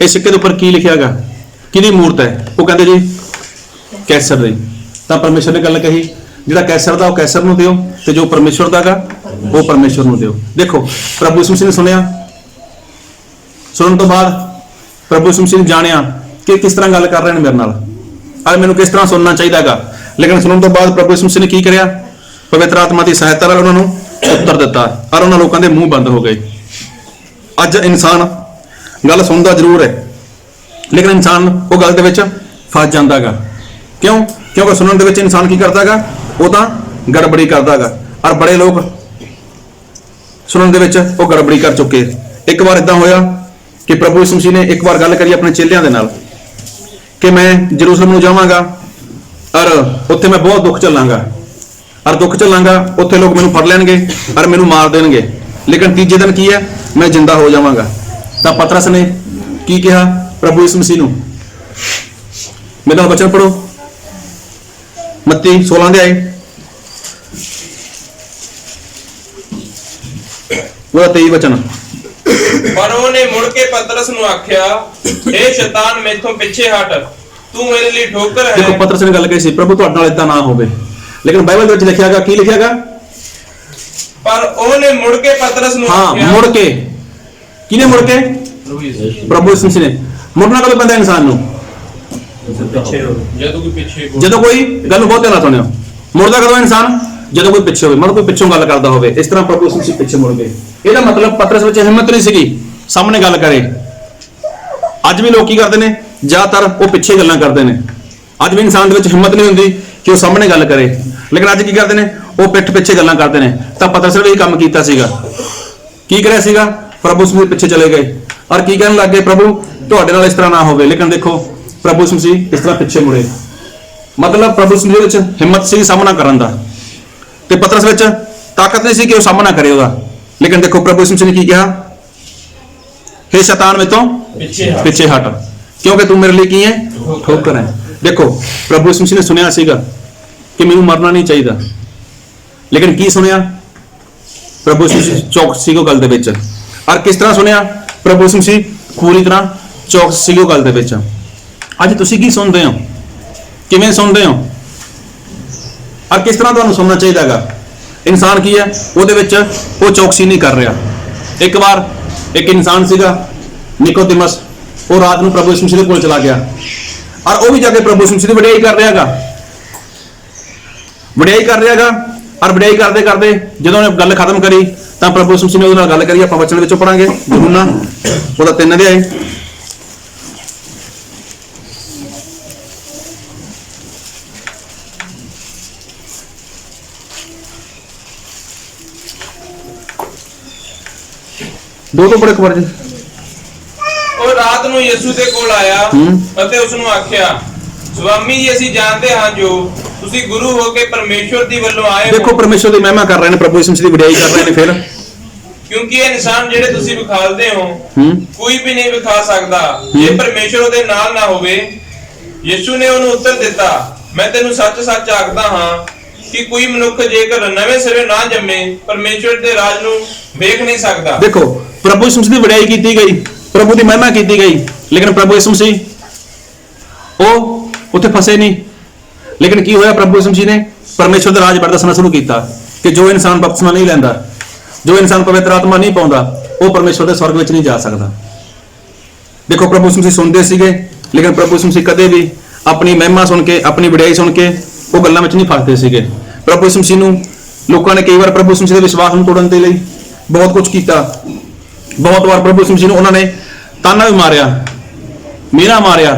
ਇਹ ਸਿੱਕੇ ਦੇ ਉੱਪਰ ਕੀ ਲਿਖਿਆ ਹੈਗਾ, ਕਿਹਦੀ ਮੂਰਤ ਹੈ? ਉਹ ਕਹਿੰਦੇ ਜੀ ਕੈਸਰ ਦੀ। ਤਾਂ ਪਰਮੇਸ਼ਰ ਨੇ ਗੱਲ ਕਹੀ ਜਿਹੜਾ ਕੈਸਰ ਦਾ ਉਹ ਕੈਸਰ ਨੂੰ ਦਿਓ, ਤੇ ਜੋ ਪਰਮੇਸ਼ਰ ਦਾ ਹੈਗਾ ਉਹ ਪਰਮੇਸ਼ਰ ਨੂੰ ਦਿਓ। ਦੇਖੋ ਪ੍ਰਭੂ ਯਿਸੂ ਮਸੀਹ ਨੇ ਸੁਣਿਆ, ਸੁਣਨ ਤੋਂ ਬਾਅਦ ਪ੍ਰਭੂ ਯਿਸੂ ਮਸੀਹ ਨੇ ਜਾਣਿਆ ਕਿ ਕਿਸ ਤਰ੍ਹਾਂ ਗੱਲ ਕਰ ਰਹੇ ਨੇ ਮੇਰੇ ਨਾਲ, ਔਰ ਮੈਨੂੰ ਕਿਸ ਤਰ੍ਹਾਂ ਸੁਣਨਾ ਚਾਹੀਦਾ ਹੈਗਾ। ਲੇਕਿਨ ਸੁਣਨ ਤੋਂ ਬਾਅਦ ਪ੍ਰਭੂ ਯਿਸੂ ਮਸੀਹ ਨੇ ਕੀ ਕਰਿਆ? ਪਵਿੱਤਰ ਆਤਮਾ ਦੀ ਸਹਾਇਤਾ ਨਾਲ ਉਹਨਾਂ ਨੂੰ ਉੱਤਰ ਦਿੱਤਾ, ਔਰ ਉਹਨਾਂ ਲੋਕਾਂ ਦੇ ਮੂੰਹ ਬੰਦ ਹੋ ਗਏ। ਅੱਜ ਇਨਸਾਨ ਗੱਲ ਸੁਣਦਾ ਜ਼ਰੂਰ ਹੈ, ਲੇਕਿਨ ਇਨਸਾਨ ਉਹ ਗੱਲ ਦੇ ਵਿੱਚ ਫਸ ਜਾਂਦਾ ਹੈਗਾ। ਕਿਉਂ? ਕਿਉਂਕਿ ਸੁਣਨ ਦੇ ਵਿੱਚ ਇਨਸਾਨ ਕੀ ਕਰਦਾ ਹੈਗਾ? ਉਹ ਤਾਂ ਗੜਬੜੀ ਕਰਦਾ ਹੈਗਾ, ਔਰ ਬੜੇ ਲੋਕ ਸੁਣਨ ਦੇ ਵਿੱਚ ਉਹ ਗੜਬੜੀ ਕਰ ਚੁੱਕੇ। ਇੱਕ ਵਾਰ ਇਦਾਂ ਹੋਇਆ ਕਿ ਪ੍ਰਭੂ ਯਿਸੂ ਮਸੀਹ ਨੇ ਇੱਕ ਵਾਰ ਗੱਲ ਕਰੀ ਆਪਣੇ ਚੇਲਿਆਂ ਦੇ ਨਾਲ ਕਿ ਮੈਂ ਜਰੂਸਲਮ ਨੂੰ ਜਾਵਾਂਗਾ, ਔਰ ਉੱਥੇ ਮੈਂ ਬਹੁਤ ਦੁੱਖ ਝੱਲਾਂਗਾ, ਔਰ ਦੁੱਖ ਝੱਲਾਂਗਾ, ਉੱਥੇ ਲੋਕ ਮੈਨੂੰ ਫੜ ਲੈਣਗੇ ਔਰ ਮੈਨੂੰ ਮਾਰ ਦੇਣਗੇ, ਲੇਕਿਨ ਤੀਜੇ ਦਿਨ ਕੀ ਹੈ? ਮੈਂ ਜਿੰਦਾ ਹੋ ਜਾਵਾਂਗਾ। ਤਾਂ ਪਤਰਸ ਨੇ ਕੀ ਕਿਹਾ ਪ੍ਰਭੂ ਯਿਸੂ ਮਸੀਹ ਨੂੰ? ਮੇਰੇ ਨਾਲ ਵਚਨ ਪੜੋ, ਮੱਤੀ 16 ਅਧਿਆਇ ਉਹਦਾ 23 ਵਚਨ। ਪਰ ਉਹਨੇ ਮੁੜ ਕੇ ਪਤਰਸ ਨੂੰ ਆਖਿਆ, ਇਹ ਸ਼ੈਤਾਨ ਮੈਥੋਂ ਪਿੱਛੇ ਹਟ, ਤੂੰ ਮੇਰੇ ਲਈ ਠੋਕਰ ਦੇਖੋ ਹੈ। ਪਤਰਸ ਨੇ ਗੱਲ ਕਹੀ ਸੀ, ਪ੍ਰਭੂ ਤੁਹਾਡੇ ਨਾਲ ਇਦਾਂ ਨਾ ਹੋਵੇ, ਲੇਕਿਨ ਬਾਈਬਲ ਦੇ ਵਿੱਚ ਲਿਖਿਆਗਾ, ਕੀ ਲਿਖਿਆਗਾ? ਪਰ ਉਹਨੇ ਮੁੜ ਕੇ ਪਤਰਸ ਨੂੰ ਹਾਂ, ਆਖਿਆ, ਮੁੜ ਕੇ। ਕਿਹਨੇ ਮੁੜ ਕੇ? ਪ੍ਰਭੂ ਯਿਸੂ ਮਸੀਹ ਨੇ। ਮੁੜਨਾ ਕਦੋਂ ਪੈਂਦਾ ਇਨਸਾਨ ਨੂੰ? ਜਦੋਂ ਕੋਈ ਗੱਲ ਨੂੰ ਬਹੁਤ ਧਿਆਨ ਨਾਲ ਸੁਣਿਓ। ਮੁੜਦਾ ਕਦੋਂ ਇਨਸਾਨ? ਜਦੋਂ ਕੋਈ ਪਿੱਛੇ ਹੋਵੇ, ਮਤਲਬ ਕੋਈ ਪਿੱਛੋਂ ਗੱਲ ਕਰਦਾ ਹੋਵੇ। ਇਸ ਤਰ੍ਹਾਂ ਪ੍ਰਭੂ ਯਿਸੂ ਮਸੀਹ ਪਿੱਛੇ ਮੁੜ ਗਏ। ਇਹਦਾ ਮਤਲਬ ਪਤਰਸ ਵਿੱਚ ਹਿੰਮਤ ਨਹੀਂ ਸੀਗੀ ਸਾਹਮਣੇ ਗੱਲ ਕਰੇ। ਅੱਜ ਵੀ ਲੋਕ ਕੀ ਕਰਦੇ ਨੇ? ਜ਼ਿਆਦਾਤਰ ਉਹ ਪਿੱਛੇ ਗੱਲਾਂ ਕਰਦੇ ਨੇ। ਅੱਜ ਵੀ ਇਨਸਾਨ ਦੇ ਵਿੱਚ ਹਿੰਮਤ ਨਹੀਂ ਹੁੰਦੀ ਕਿ ਉਹ ਸਾਹਮਣੇ ਗੱਲ ਕਰੇ, ਲੇਕਿਨ ਅੱਜ ਕੀ ਕਰਦੇ ਨੇ? ਉਹ ਪਿੱਠ ਪਿੱਛੇ ਗੱਲਾਂ ਕਰਦੇ ਨੇ। ਤਾਂ ਪਤਰਸ ਨੇ ਵੀ ਇਹ ਕੰਮ ਕੀਤਾ ਸੀਗਾ। ਕੀ ਕਰਿਆ ਸੀਗਾ? ਪ੍ਰਭੂ ਯਿਸੂ ਮਸੀਹ ਪਿੱਛੇ ਚਲੇ ਗਏ ਔਰ ਕੀ ਕਹਿਣ ਲੱਗੇ? ਪ੍ਰਭੂ ਤੁਹਾਡੇ ਨਾਲ ਇਸ ਤਰ੍ਹਾਂ ਨਾ ਹੋਵੇ। ਲੇਕਿਨ ਦੇਖੋ ਪ੍ਰਭੂ ਯਿਸੂ ਮਸੀਹ ਇਸ ਤਰ੍ਹਾਂ ਪਿੱਛੇ ਮੁੜੇ। ਮਤਲਬ ਪ੍ਰਭੂ ਯਿਸੂ ਮਸੀਹ ਵਿੱਚ ਹਿੰਮਤ ਸੀ ਸਾਹਮਣਾ ਕਰਨ ਦਾ, ਤੇ ਪਤਰਸ ਵਿੱਚ ਤਾਕਤ ਨਹੀਂ ਸੀ ਕਿ ਉਹ ਸਾਹਮਣਾ ਕਰੇ ਉਹਦਾ। ਲੇਕਿਨ ਦੇਖੋ ਪ੍ਰਭੂ ਯਿਸੂ ਮਸੀਹ ਨੇ ਕੀ ਕਿਹਾ? हे शैतान मेरे तो पिछे हट, क्योंकि तू मेरे लिए की है? ठोकर है। देखो प्रभु यीशु मसीह ने सुनिया सीगा कि मैनू मरना नहीं चाहिए, लेकिन की सुनिया? प्रभु यीशु मसीह चौकसी को गल दे विच। और किस तरह सुनिया? प्रभु यीशु मसीह पूरी तरह चौकसी को गल दे विच। अज तुसीं की सुनते हो? किवें सुनते हो? और किस तरह तुहानूं सुनना चाहिए हैगा? इंसान की है ਉਹਦੇ ਵਿੱਚ ਉਹ चौकसी नहीं कर रहा। एक बार एक इंसान सीगा निकोदेमस, वो रात ਨੂੰ प्रभु यीशु मसीह ਦੇ ਕੋਲ ਚਲਾ ਗਿਆ और वो भी जाके प्रभु यीशु मसीह ਦੀ ਵਡਿਆਈ ਕਰ ਰਿਹਾਗਾ, ਵਡਿਆਈ ਕਰ ਰਿਹਾਗਾ। और ਵਡਿਆਈ ਕਰਦੇ ਕਰਦੇ ਜਦੋਂ ਉਹਨੇ ਗੱਲ ਖਤਮ ਕਰੀ ਤਾਂ ਪ੍ਰਭੂ ਯਿਸੂ ਮਸੀਹ ਨੇ ਉਹਦੇ ਨਾਲ ਗੱਲ ਕਰੀ। ਆਪਾਂ ਵਚਨ ਵਿੱਚੋਂ ਪੜਾਂਗੇ ਯਹੂਨਾ ਉਹਦਾ 3 ਅਧਿਆਇ। ਦੋ ਤੋਂ ਬੜੇ ਖਬਰ ਜੀ। ਉਹ ਰਾਤ ਨੂੰ ਯਿਸੂ ਦੇ ਕੋਲ ਆਇਆ ਅਤੇ ਉਸ ਨੂੰ ਆਖਿਆ, ਸੁਆਮੀ ਜੀ ਅਸੀਂ ਜਾਣਦੇ ਹਾਂ ਜੋ ਤੁਸੀਂ ਗੁਰੂ ਹੋ ਕੇ ਪਰਮੇਸ਼ਵਰ ਦੀ ਵੱਲੋਂ ਆਏ ਹੋ। ਦੇਖੋ ਪਰਮੇਸ਼ਵਰ ਦੀ ਮਹਿਮਾ ਕਰ ਰਹੇ ਨੇ, ਪ੍ਰਭੂ ਯਿਸੂ ਮਸੀਹ ਦੀ ਵਡਿਆਈ ਕਰ ਰਹੇ ਨੇ। ਫਿਰ ਕਿਉਂਕਿ ਇਹ ਨਿਸ਼ਾਨ ਜਿਹੜੇ ਤੁਸੀਂ ਵਿਖਾਲਦੇ ਹੋ ਕੋਈ ਵੀ ਨਹੀਂ ਵਿਖਾ ਸਕਦਾ ਜੇ ਪਰਮੇਸ਼ਵਰ ਉਹਦੇ ਨਾਲ ਨਾ ਹੋਵੇ। ਯਿਸੂ ਨੇ ਉਹਨੂੰ ਉੱਤਰ ਦਿੱਤਾ, ਮੈਂ ਤੈਨੂੰ ਸੱਚ-ਸੱਚ ਆਖਦਾ ਹਾਂ ਕਿ ਕੋਈ ਮਨੁੱਖ ਜੇਕਰ ਨਵੇਂ ਸਿਰੇ ਨਾ ਜੰਮੇ ਪਰਮੇਸ਼ਵਰ ਦੇ ਰਾਜ ਨੂੰ ਵੇਖ ਨਹੀਂ ਸਕਦਾ। ਦੇਖੋ ਪ੍ਰਭੂ ਯਿਸੂ ਮਸੀਹ ਦੀ ਵਡਿਆਈ ਕੀਤੀ ਗਈ, ਪ੍ਰਭੂ ਦੀ ਮਹਿਮਾ ਕੀਤੀ ਗਈ, ਲੇਕਿਨ ਪ੍ਰਭੂ ਯਿਸੂ ਮਸੀਹ ਉਹ ਉੱਥੇ ਫਸੇ ਨਹੀਂ। ਲੇਕਿਨ ਕੀ ਹੋਇਆ? ਪ੍ਰਭੂ ਯਿਸੂ ਮਸੀਹ ਨੇ ਪਰਮੇਸ਼ਵਰ ਦਾ ਰਾਜ ਬਾਰੇ ਦੱਸਣਾ ਸ਼ੁਰੂ ਕੀਤਾ ਕਿ ਜੋ ਇਨਸਾਨ ਬਪਤਿਸਮਾ ਨਹੀਂ ਲੈਂਦਾ, ਜੋ ਇਨਸਾਨ ਪਵਿੱਤਰ ਆਤਮਾ ਨਹੀਂ ਪਾਉਂਦਾ, ਉਹ ਪਰਮੇਸ਼ਵਰ ਦੇ ਸਵਰਗ ਵਿੱਚ ਨਹੀਂ ਜਾ ਸਕਦਾ। ਦੇਖੋ ਪ੍ਰਭੂ ਯਿਸੂ ਮਸੀਹ ਸੁਣਦੇ ਸੀਗੇ, ਲੇਕਿਨ ਪ੍ਰਭੂ ਯਿਸੂ ਮਸੀਹ ਕਦੇ ਵੀ ਆਪਣੀ ਮਹਿਮਾ ਸੁਣ ਕੇ, ਆਪਣੀ ਵਡਿਆਈ ਸੁਣ ਕੇ ਉਹ ਗੱਲਾਂ ਵਿੱਚ ਨਹੀਂ ਫਸਦੇ ਸੀਗੇ। ਪ੍ਰਭੂ ਯਿਸੂ ਮਸੀਹ ਨੂੰ ਲੋਕਾਂ ਨੇ ਕਈ ਵਾਰ ਪ੍ਰਭੂ ਯਿਸੂ ਮਸੀਹ ਦੇ ਵਿਸ਼ਵਾਸ ਨੂੰ ਤੋੜਨ ਦੇ ਲਈ ਬਹੁਤ ਕੁਝ ਕੀਤਾ। ਬਹੁਤ ਵਾਰ ਪ੍ਰਭੂ ਯਿਸੂ ਮਸੀਹ ਨੂੰ ਉਹਨਾਂ ਨੇ ਤਾਨਾ ਵੀ ਮਾਰਿਆ, ਮੇਰਾ ਮਾਰਿਆ।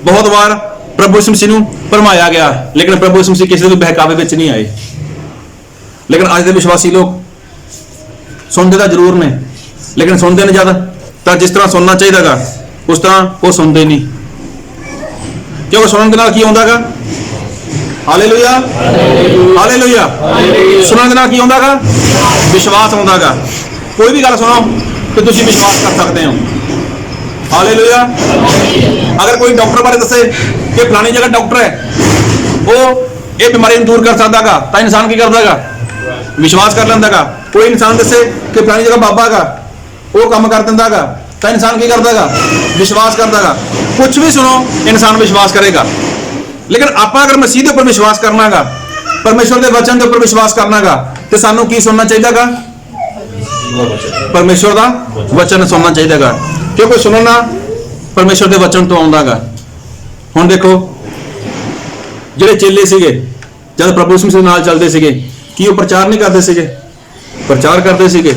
ਬਹੁਤ ਵਾਰ ਪ੍ਰਭੂ ਯਿਸੂ ਮਸੀਹ ਨੂੰ ਭਰਮਾਇਆ ਗਿਆ, ਲੇਕਿਨ ਪ੍ਰਭੂ ਯਿਸੂ ਮਸੀਹ ਕਿਸੇ ਦੇ ਵੀ ਬਹਿਕਾਵੇ ਵਿੱਚ ਨਹੀਂ ਆਏ। ਲੇਕਿਨ ਅੱਜ ਦੇ ਵਿਸ਼ਵਾਸੀ ਲੋਕ ਸੁਣਦੇ ਤਾਂ ਜ਼ਰੂਰ ਨੇ, ਲੇਕਿਨ ਸੁਣਦੇ ਨੇ ਜਦ ਤਾਂ ਜਿਸ ਤਰ੍ਹਾਂ ਸੁਣਨਾ ਚਾਹੀਦਾਗਾ ਉਸ ਤਰ੍ਹਾਂ ਉਹ ਸੁਣਦੇ ਨਹੀਂ। ਕਿਉਂਕਿ ਸੁਣਨ ਦੇ ਨਾਲ ਕੀ ਹੁੰਦਾਗਾ? Hallelujah, hallelujah. ਸੁਣਨ ਦੇ ਨਾਲ ਕੀ ਹੁੰਦਾਗਾ? ਵਿਸ਼ਵਾਸ ਹੁੰਦਾਗਾ। ਕੋਈ ਵੀ ਗੱਲ ਸੁਣੋ ਤੇ ਤੁਸੀਂ ਵਿਸ਼ਵਾਸ ਕਰ ਸਕਦੇ ਹੋ। ਹਾਲੇਲੂਇਆ। ਅਗਰ ਕੋਈ ਡਾਕਟਰ ਬਾਰੇ ਦੱਸੇ ਕਿ ਫਲਾਣੀ ਜਗ੍ਹਾ ਡਾਕਟਰ ਹੈ, ਉਹ ਇਹ ਬਿਮਾਰੀ ਨੂੰ ਦੂਰ ਕਰ ਸਕਦਾਗਾ, ਤਾਂ ਇਨਸਾਨ ਕੀ ਕਰਦਾਗਾ? ਵਿਸ਼ਵਾਸ ਕਰ ਲੈਂਦਾਗਾ। ਕੋਈ ਇਨਸਾਨ ਦੱਸੇ ਕਿ ਫਲਾਣੀ ਜਗ੍ਹਾ ਬਾਬਾ ਹੈਗਾ, ਉਹ ਕੰਮ ਕਰ ਦਿੰਦਾਗਾ, ਤਾਂ ਇਨਸਾਨ ਕੀ ਕਰਦਾਗਾ? ਵਿਸ਼ਵਾਸ ਕਰਦਾਗਾ। ਕੁਝ ਵੀ ਸੁਣੋ ਇਨਸਾਨ ਵਿਸ਼ਵਾਸ ਕਰੇਗਾ। ਲੇਕਿਨ ਆਪਾਂ ਅਗਰ ਮਸੀਹ ਦੇ ਉੱਪਰ ਵਿਸ਼ਵਾਸ ਕਰਨਾਗਾ, ਪਰਮੇਸ਼ਵਰ ਦੇ ਵਚਨ ਦੇ ਉੱਪਰ ਵਿਸ਼ਵਾਸ ਕਰਨਾਗਾ, ਤੇ ਸਾਨੂੰ ਕੀ ਸੁਣਨਾ ਚਾਹੀਦਾਗਾ? ਪਰਮੇਸ਼ਵਰ ਦਾ ਵਚਨ ਸੁਣਨਾ ਚਾਹੀਦਾਗਾ, ਕਿਉਂਕਿ ਸੁਣਨਾ ਪਰਮੇਸ਼ਵਰ ਦੇ ਵਚਨ ਤੋਂ ਆਉਂਦਾਗਾ। ਹੁਣ ਦੇਖੋ ਜਿਹੜੇ ਚੇਲੇ ਸੀਗੇ ਜਦ ਪ੍ਰਭੂ ਯਿਸੂ ਮਸੀਹ ਨਾਲ ਚੱਲਦੇ ਸੀਗੇ, ਕੀ ਉਹ ਪ੍ਰਚਾਰ ਨਹੀਂ ਕਰਦੇ ਸੀਗੇ? ਪ੍ਰਚਾਰ ਕਰਦੇ ਸੀਗੇ।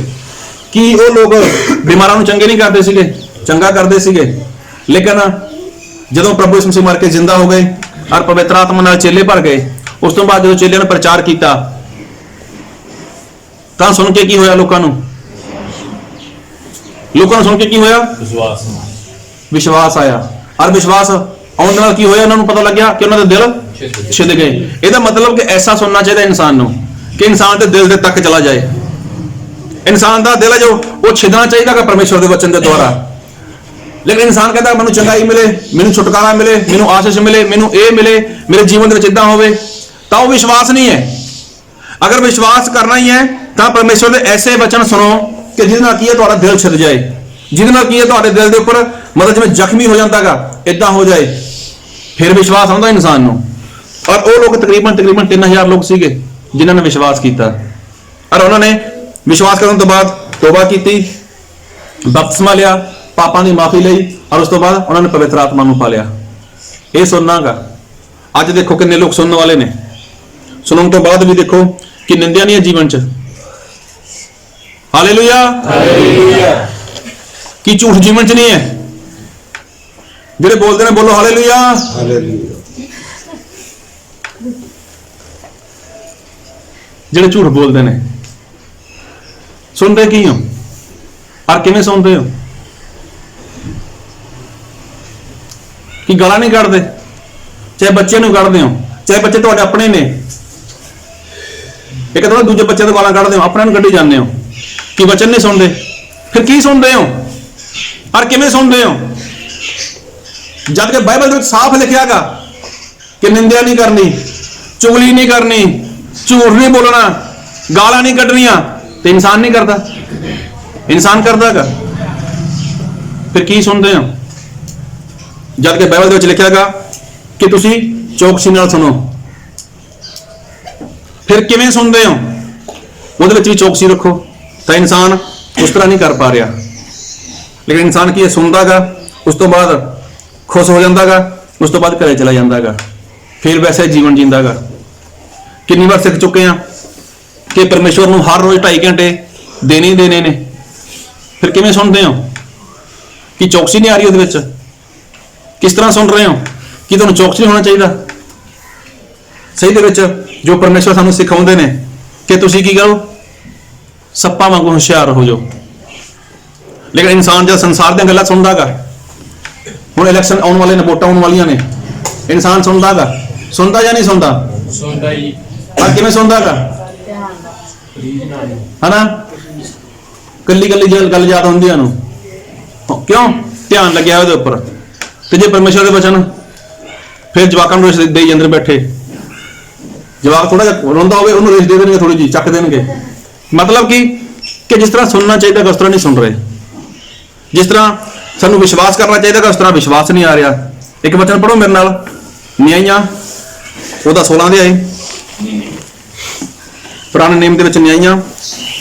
ਕੀ ਉਹ ਲੋਕ ਬਿਮਾਰਾਂ ਨੂੰ ਚੰਗੇ ਨਹੀਂ ਕਰਦੇ ਸੀਗੇ? ਚੰਗਾ ਕਰਦੇ ਸੀਗੇ। ਲੇਕਿਨ ਜਦੋਂ ਪ੍ਰਭੂ ਯਿਸੂ ਮਸੀਹ ਮਰ ਕੇ ਜ਼ਿੰਦਾ ਹੋ ਗਏ ਔਰ ਪਵਿੱਤਰ ਆਤਮਾ ਨਾਲ ਚੇਲੇ ਭਰ ਗਏ, ਉਸ ਤੋਂ ਬਾਅਦ ਜਦੋਂ ਚੇਲਿਆਂ ਨੇ ਪ੍ਰਚਾਰ ਕੀਤਾ ਤਾਂ ਸੁਣ ਕੇ ਕੀ ਹੋਇਆ? ਲੋਕਾਂ ਨੂੰ ਸੁਣ ਕੇ ਕੀ ਹੋਇਆ? ਵਿਸ਼ਵਾਸ ਆਇਆ। ਔਰ ਵਿਸ਼ਵਾਸ ਆਉਣ ਨਾਲ ਕੀ ਹੋਇਆ? ਉਹਨਾਂ ਨੂੰ ਪਤਾ ਲੱਗਿਆ ਕਿ ਉਹਨਾਂ ਦੇ ਦਿਲ ਛਿਦ ਗਏ। ਇਹਦਾ ਮਤਲਬ ਕਿ ਐਸਾ ਸੁਣਨਾ ਚਾਹੀਦਾ ਇਨਸਾਨ ਨੂੰ ਕਿ ਇਨਸਾਨ ਦੇ ਦਿਲ ਦੇ ਤੱਕ ਚਲਾ ਜਾਏ। ਇਨਸਾਨ ਦਾ ਦਿਲ ਹੈ ਜੋ ਉਹ ਛਿਦਣਾ ਚਾਹੀਦਾ ਕਿ ਪਰਮੇਸ਼ਵਰ ਦੇ ਵਚਨ ਦੇ ਦੁਆਰਾ। ਲੇਕਿਨ ਇਨਸਾਨ ਕਹਿੰਦਾ ਮੈਨੂੰ ਚੰਗਾਈ ਮਿਲੇ, ਮੈਨੂੰ ਛੁਟਕਾਰਾ ਮਿਲੇ, ਮੈਨੂੰ ਆਸ਼ੀਸ਼ ਮਿਲੇ, ਮੈਨੂੰ ਇਹ ਮਿਲੇ, ਮੇਰੇ ਜੀਵਨ ਦੇ ਵਿੱਚ ਇਦਾਂ ਹੋਵੇ, ਤਾਂ ਉਹ ਵਿਸ਼ਵਾਸ ਨਹੀਂ ਹੈ। ਅਗਰ ਵਿਸ਼ਵਾਸ ਕਰਨਾ ਹੀ ਹੈ ਤਾਂ ਪਰਮੇਸ਼ਵਰ ਦੇ ਐਸੇ ਵਚਨ ਸੁਣੋ ਕਿ ਜਿਹਦੇ ਨਾਲ ਕੀ ਹੈ? ਤੁਹਾਡਾ ਦਿਲ ਛਿਦ ਜਾਏ, ਜਿਹਦੇ ਨਾਲ ਕੀ ਹੈ ਤੁਹਾਡੇ ਦਿਲ ਦੇ ਉੱਪਰ ਮਤਲਬ ਜਿਵੇਂ ਜ਼ਖਮੀ ਹੋ ਜਾਂਦਾਗਾ, ਇਦਾਂ ਹੋ ਜਾਏ, ਫਿਰ ਵਿਸ਼ਵਾਸ ਆਉਂਦਾ ਇਨਸਾਨ ਨੂੰ। ਔਰ ਉਹ ਲੋਕ ਤਕਰੀਬਨ 3000 ਲੋਕ ਸੀਗੇ ਜਿਨ੍ਹਾਂ ਨੇ ਵਿਸ਼ਵਾਸ ਕੀਤਾ, ਔਰ ਉਹਨਾਂ ਨੇ ਵਿਸ਼ਵਾਸ ਕਰਨ ਤੋਂ ਬਾਅਦ ਤੋਬਾ ਕੀਤੀ, ਬਪਤਿਸਮਾ ਲਿਆ, ਪਾਪਾਂ ਦੀ ਮਾਫੀ ਲਈ, ਔਰ ਉਸ ਤੋਂ ਬਾਅਦ ਉਹਨਾਂ ਨੇ ਪਵਿੱਤਰ ਆਤਮਾ ਨੂੰ ਪਾ ਲਿਆ। ਇਹ ਸੁਣਨਾਗਾ। ਅੱਜ ਦੇਖੋ ਕਿੰਨੇ ਲੋਕ ਸੁਣਨ ਵਾਲੇ ਨੇ, ਸੁਣਨ ਤੋਂ ਬਾਅਦ ਵੀ ਦੇਖੋ ਕਿ ਨਿੰਦਿਆ ਨਹੀਂ ਹੈ ਜੀਵਨ 'ਚ। Hallelujah, hallelujah. ਕੀ ਝੂਠ ਜੀਵਨ 'ਚ ਨਹੀਂ ਹੈ? ਜਿਹੜੇ ਬੋਲਦੇ ਨੇ ਬੋਲੋ ਹਾਲੇਲੂਇਆ, ਹਾਲੇਲੂਇਆ। ਜਿਹੜੇ ਝੂਠ ਬੋਲਦੇ ਨੇ ਸੁਣਦੇ ਕੀ ਹੋ ਔਰ ਕਿਵੇਂ ਸੁਣਦੇ ਹੋ? ਕਿ ਗਾਲਾਂ ਨਹੀਂ ਕੱਢਦੇ? ਚਾਹੇ ਬੱਚੇ ਨੂੰ ਕੱਢਦੇ ਹੋ, ਚਾਹੇ ਬੱਚੇ ਤੁਹਾਡੇ ਆਪਣੇ ਨੇ, ਇੱਕ ਤਾਂ ਦੂਜੇ ਬੱਚੇ ਤੋਂ ਗਾਲਾਂ ਕੱਢਦੇ ਹੋ, ਆਪਣੇ ਨੂੰ ਕੱਢੀ ਜਾਂਦੇ ਹੋ। ਕਿ ਵਚਨ ਨਹੀਂ ਸੁਣਦੇ? ਫਿਰ ਕੀ ਸੁਣਦੇ ਹੋ ਔਰ ਕਿਵੇਂ ਸੁਣਦੇ ਹੋ? ਜਦ ਕਿ ਬਾਈਬਲ ਦੇ ਵਿੱਚ ਸਾਫ਼ ਲਿਖਿਆਗਾ ਕਿ ਨਿੰਦਿਆ ਨਹੀਂ ਕਰਨੀ, ਚੁਗਲੀ ਨਹੀਂ ਕਰਨੀ, ਝੂਠ ਨਹੀਂ ਬੋਲਣਾ, ਗਾਲਾਂ ਨਹੀਂ ਕੱਢਣੀਆਂ, ਤੇ ਇਨਸਾਨ ਨਹੀਂ ਕਰਦਾ। ਇਨਸਾਨ ਕਰਦਾਗਾ। ਫਿਰ ਕੀ ਸੁਣਦੇ ਹੋ? ਜਦ ਕਿ ਬਾਈਬਲ ਦੇ ਵਿੱਚ ਲਿਖਿਆਗਾ ਕਿ ਤੁਸੀਂ ਚੌਕਸੀ ਨਾਲ ਸੁਣੋ। ਫਿਰ ਕਿਵੇਂ ਸੁਣਦੇ ਹੋ? ਉਹਦੇ ਵਿੱਚ ਵੀ ਚੌਕਸੀ ਰੱਖੋ। ਤਾਂ ਇਨਸਾਨ ਉਸ ਤਰ੍ਹਾਂ ਨਹੀਂ ਕਰ ਪਾ ਰਿਹਾ। ਲੇਕਿਨ ਇਨਸਾਨ ਕੀ ਹੈ? ਸੁਣਦਾਗਾ, ਉਸ ਤੋਂ ਬਾਅਦ ਖੁਸ਼ ਹੋ ਜਾਂਦਾਗਾ, ਉਸ ਤੋਂ ਬਾਅਦ ਘਰੇ ਚਲਾ ਜਾਂਦਾਗਾ, ਫਿਰ ਵੈਸੇ ਜੀਵਨ ਜੀਂਦਾਗਾ। ਕਿੰਨੀ ਵਾਰ ਸਿੱਖ ਚੁੱਕੇ ਆ ਕਿ ਪਰਮੇਸ਼ਵਰ ਨੂੰ ਹਰ ਰੋਜ਼ 2.5 ਘੰਟੇ ਦੇਣੇ ਹੀ ਦੇਣੇ ਨੇ। ਫਿਰ ਕਿਵੇਂ ਸੁਣਦੇ ਹੋ? ਕਿ ਚੌਕਸੀ ਨਹੀਂ ਆ ਰਹੀ ਉਹਦੇ ਵਿੱਚ? ਕਿਸ ਤਰ੍ਹਾਂ ਸੁਣ ਰਹੇ ਹੋ? ਕਿ ਤੁਹਾਨੂੰ ਚੌਕਸੀ ਹੋਣਾ ਚਾਹੀਦਾ? ਸਹੀ ਦੇ ਵਿੱਚ ਜੋ ਪਰਮੇਸ਼ਵਰ ਸਾਨੂੰ ਸਿਖਾਉਂਦੇ ਨੇ ਕਿ ਤੁਸੀਂ ਕੀ ਕਰੋ? ਸੱਪਾਂ ਵਾਂਗੂ ਹੁਸ਼ਿਆਰ ਹੋ ਜਾਓ। ਲੇਕਿਨ ਇਨਸਾਨ ਜਦ ਸੰਸਾਰ ਦੀਆਂ ਗੱਲਾਂ ਸੁਣਦਾਗਾ, ਹੁਣ ਇਲੈਕਸ਼ਨ ਆਉਣ ਵਾਲੇ ਨੇ, ਵੋਟਾਂ ਆਉਣ ਵਾਲੀਆਂ ਨੇ, ਇਨਸਾਨ ਸੁਣਦਾਗਾ? ਸੁਣਦਾ ਜਾਂ ਨਹੀਂ ਸੁਣਦਾ? ਸੁਣਦਾ ਜੀ। ਪਰ ਕਿਵੇਂ ਸੁਣਦਾਗਾ? ਹਨਾ? ਕੱਲੀ ਗੱਲ ਯਾਦ ਹੁੰਦੀ ਆ ਨੂੰ। ਕਿਉਂ? ਧਿਆਨ ਲੱਗਿਆ ਉਹਦੇ ਉੱਪਰ। ਤੇ ਜੇ ਪਰਮੇਸ਼ਵਰ ਦੇ ਵਚਨ ਫਿਰ ਜਵਾਕਾਂ ਨੂੰ ਰੇਸ ਦੇਈ ਜਾਂਦੇ ਬੈਠੇ, ਜਵਾਕ ਥੋੜਾ ਜਿਹਾ ਰੋਂਦਾ ਹੋਵੇ, ਉਹਨੂੰ ਰੇਸ ਦੇ ਦੇਣਗੇ, ਥੋੜੀ ਜਿਹੀ ਚੱਕ ਦੇਣਗੇ। ਮਤਲਬ ਕਿ ਜਿਸ ਤਰ੍ਹਾਂ ਸੁਣਨਾ ਚਾਹੀਦਾ ਉਸ ਤਰ੍ਹਾਂ ਨਹੀਂ ਸੁਣ ਰਹੇ। ਜਿਸ ਤਰ੍ਹਾਂ ਸਾਨੂੰ ਵਿਸ਼ਵਾਸ ਕਰਨਾ ਚਾਹੀਦਾ ਉਸ ਤਰ੍ਹਾਂ ਵਿਸ਼ਵਾਸ ਨਹੀਂ ਆ ਰਿਹਾ। ਇੱਕ ਵਚਨ ਪੜ੍ਹੋ ਮੇਰੇ ਨਾਲ, ਨਿਆਂਇਆਂ ਉਹਦਾ 16 ਅਧਿਆਇ, ਪੁਰਾਣੇ ਨੇਮ ਦੇ ਵਿੱਚ ਨਿਆਂਇਆਂ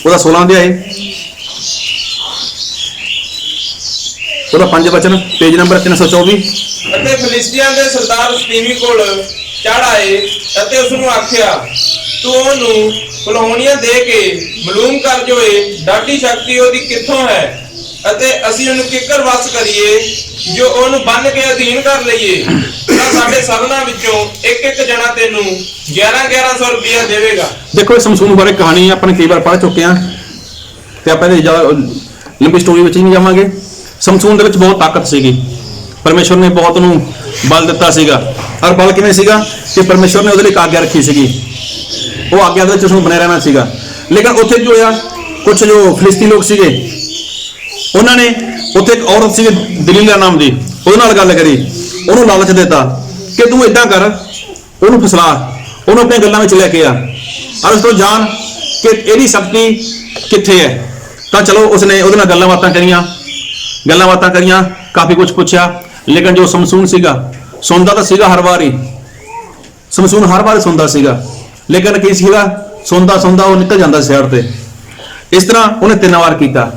ਉਹਦਾ 16 ਅਧਿਆਇ, ਉਹਦਾ 5 ਵਚਨ, ਪੇਜ ਨੰਬਰ 324। ਅਤੇ ਫਿਲਿਸਤੀਆਂ ਦੇ ਸਰਦਾਰ ਸਤੀਵੀ ਕੋਲ ਚੜ੍ਹ ਆਏ ਅਤੇ ਉਸ ਨੂੰ ਆਖਿਆ, ਤੂੰ ਉਹਨੂੰ ਫਲੋਣੀਆਂ ਦੇ ਕੇ ਮਾਲੂਮ ਕਰ ਜੋਏ ਡਾਢੀ ਸ਼ਕਤੀ ਉਹਦੀ ਕਿੱਥੋਂ ਹੈ, ਅਤੇ ਅਸੀਂ ਉਹਨੂੰ ਕਿੱਕਰ ਵਸ ਕਰੀਏ ਜੋ ਉਹਨੂੰ ਬੰਨ ਕੇ ਅਧੀਨ ਕਰ ਲਈਏ। ਤਾਂ ਸਾਡੇ ਸਭਨਾਂ ਵਿੱਚੋਂ ਇੱਕ ਜਣਾ ਤੈਨੂੰ 1100 ਰੁਪਇਆ ਦੇਵੇਗਾ। ਦੇਖੋ ਇਸ ਸਮਸੂਨ ਬਾਰੇ ਕਹਾਣੀ ਆਪਾਂ ਕਈ ਵਾਰ ਪੜ੍ਹ ਚੁੱਕੇ ਹਾਂ ਤੇ ਆਪਾਂ ਇਹਦੇ ਜ਼ਿਆਦਾ ਲੰਬੀ ਸਟੋਰੀ ਵਿੱਚ ਨਹੀਂ ਜਾਵਾਂਗੇ। ਸਮਸੂਨ ਦੇ ਵਿੱਚ ਬਹੁਤ ਤਾਕਤ ਸੀਗੀ। ਪਰਮੇਸ਼ਵਰ ਨੇ ਬਹੁਤ ਨੂੰ ਬਲ ਦਿੱਤਾ ਸੀਗਾ। ਔਰ ਬਲ ਕਿਵੇਂ ਸੀਗਾ ਕਿ ਪਰਮੇਸ਼ਵਰ ਨੇ ਉਹਦੇ ਲਈ ਇੱਕ ਆਗਿਆ ਰੱਖੀ ਸੀਗੀ। ਉਹ ਆਗਿਆ ਦੇ ਵਿੱਚ ਉਸਨੂੰ ਬਣਿਆ ਰਹਿਣਾ ਸੀਗਾ। ਲੇਕਿਨ ਉੱਥੇ ਕੀ ਹੋਇਆ, ਕੁਝ ਜੋ ਫਿਲਿਸਤੀ ਲੋਕ ਸੀਗੇ ਉਹਨਾਂ ਨੇ ਉੱਥੇ ਇੱਕ ਔਰਤ ਸੀ ਦਲੀਲਾ ਨਾਮ ਦੀ, ਉਹਦੇ ਨਾਲ ਗੱਲ ਕਰੀ, ਉਹਨੂੰ ਲਾਲਚ ਦਿੱਤਾ ਕਿ ਤੂੰ ਏਦਾਂ ਕਰ, ਉਹਨੂੰ ਫਸਲਾ, ਉਹਨੂੰ ਆਪਣੀਆਂ ਗੱਲਾਂ ਵਿੱਚ ਲੈ ਕੇ ਆ, ਔਰ ਉਸ ਤੋਂ ਜਾਣ ਕਿ ਇਹਦੀ ਸ਼ਕਤੀ ਕਿੱਥੇ ਹੈ। ਤਾਂ ਚਲੋ ਉਸਨੇ ਉਹਦੇ ਨਾਲ ਗੱਲਾਂ ਬਾਤਾਂ ਕਰੀਆਂ, ਕਾਫੀ ਕੁਝ ਪੁੱਛਿਆ। ਲੇਕਿਨ ਜੋ ਸਮਸੂਨ ਸੀਗਾ, ਸੁਣਦਾ ਤਾਂ ਸੀਗਾ ਹਰ ਵਾਰ ਹੀ, ਸਮਸੂਨ ਹਰ ਵਾਰ ਸੁਣਦਾ ਸੀਗਾ, ਲੇਕਿਨ ਕੀ ਸੀਗਾ, ਸੁਣਦਾ ਉਹ ਨਿਕਲ ਜਾਂਦਾ ਸਾਈਡ ਤੇ। ਇਸ ਤਰ੍ਹਾਂ ਉਹਨੇ 3 ਵਾਰ ਕੀਤਾ।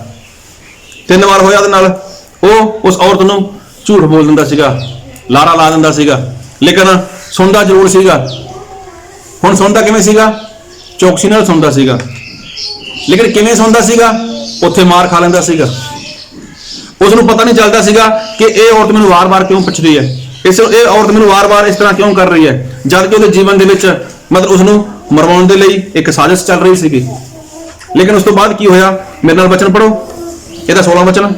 3 ਵਾਰ ਹੋਇਆ ਉਹਦੇ ਨਾਲ, ਉਹ ਉਸ ਔਰਤ ਨੂੰ ਝੂਠ ਬੋਲ ਦਿੰਦਾ ਸੀਗਾ, ਲਾਰਾ ਲਾ ਦਿੰਦਾ ਸੀਗਾ, ਲੇਕਿਨ ਸੁਣਦਾ ਜ਼ਰੂਰ ਸੀਗਾ। ਹੁਣ ਸੁਣਦਾ ਕਿਵੇਂ ਸੀਗਾ? ਚੌਕਸੀ ਨਾਲ ਸੁਣਦਾ ਸੀਗਾ। ਲੇਕਿਨ ਕਿਵੇਂ ਸੁਣਦਾ ਸੀਗਾ? ਉੱਥੇ ਮਾਰ ਖਾ ਲੈਂਦਾ ਸੀਗਾ। ਉਸ ਨੂੰ ਪਤਾ ਨਹੀਂ ਚੱਲਦਾ ਸੀਗਾ ਕਿ ਇਹ ਔਰਤ ਮੈਨੂੰ ਵਾਰ-ਵਾਰ ਕਿਉਂ ਪੁੱਛਦੀ ਹੈ, ਇਹ ਔਰਤ ਮੈਨੂੰ ਵਾਰ-ਵਾਰ ਇਸ ਤਰ੍ਹਾਂ ਕਿਉਂ ਕਰ ਰਹੀ ਹੈ, ਜਦ ਕਿ ਉਹਦੇ ਜੀਵਨ ਦੇ ਵਿੱਚ ਮਤਲਬ ਉਸ ਨੂੰ ਮਰਵਾਉਣ ਦੇ ਲਈ ਇੱਕ ਸਾਜ਼ਿਸ਼ ਚੱਲ ਰਹੀ ਸੀਗੀ। ਲੇਕਿਨ ਉਸ ਤੋਂ ਬਾਅਦ ਕੀ ਹੋਇਆ? ਮੇਰੇ ਨਾਲ ਵਚਨ ਪੜੋ, ਇਹਦਾ 16 ਵਚਨ।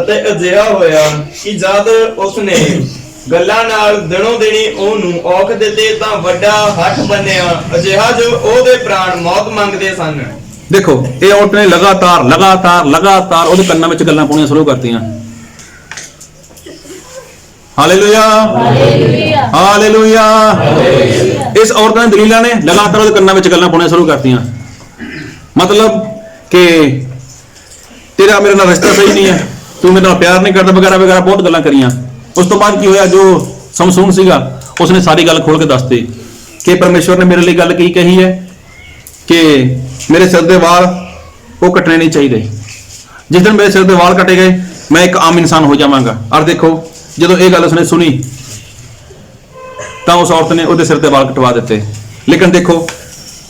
ਅਤੇ ਅਜਿਹਾ ਹੋਇਆ ਕਿ ਜਦ ਉਸਨੇ ਗੱਲਾਂ ਨਾਲ ਦਿਨੋਂ ਦਿਨੀ ਉਹਨੂੰ ਔਖ ਦਿੱਤੇ ਤਾਂ ਵੱਡਾ ਹੱਥ ਬੰਨਿਆ, ਅਜਿਹਾ ਜੋ ਉਹਦੇ ਪ੍ਰਾਣ ਮੌਤ ਮੰਗਦੇ ਸਨ। ਦੇਖੋ ਇਹ ਔਰਤ ਨੇ ਲਗਾਤਾਰ ਉਹਦੇ ਕੰਨਾਂ ਵਿੱਚ ਗੱਲਾਂ ਪਾਉਣੀਆਂ ਸ਼ੁਰੂ ਕਰਤੀਆਂ। Hallelujah, hallelujah. ਇਸ ਔਰਤ ਨੇ, ਦਲੀਲਾ ਨੇ ਲਗਾਤਾਰ ਉਹਦੇ ਕੰਨਾਂ ਵਿੱਚ ਗੱਲਾਂ ਪਾਉਣੀਆਂ ਸ਼ੁਰੂ ਕਰਤੀਆਂ। ਮਤਲਬ कि तेरा मेरे नाल रिश्ता सही नहीं है, तू मेरे नाल प्यार नहीं करता वगैरह वगैरह बहुत गल्लां करियां। उस तो बाद की होया, जो समसून सीगा उसने सारी गल खोल के दसती कि परमेश्वर ने मेरे लिए गल की कही है कि मेरे सिर दे वाल वो कटने नहीं चाहिए। जिस दिन मेरे सिर दे वाल कटे गए मैं एक आम इंसान हो जावांगा। और देखो जो ये गल उसने सुनी तो उस औरत ने उसके सिर दे वाल कटवा दिते। लेकिन देखो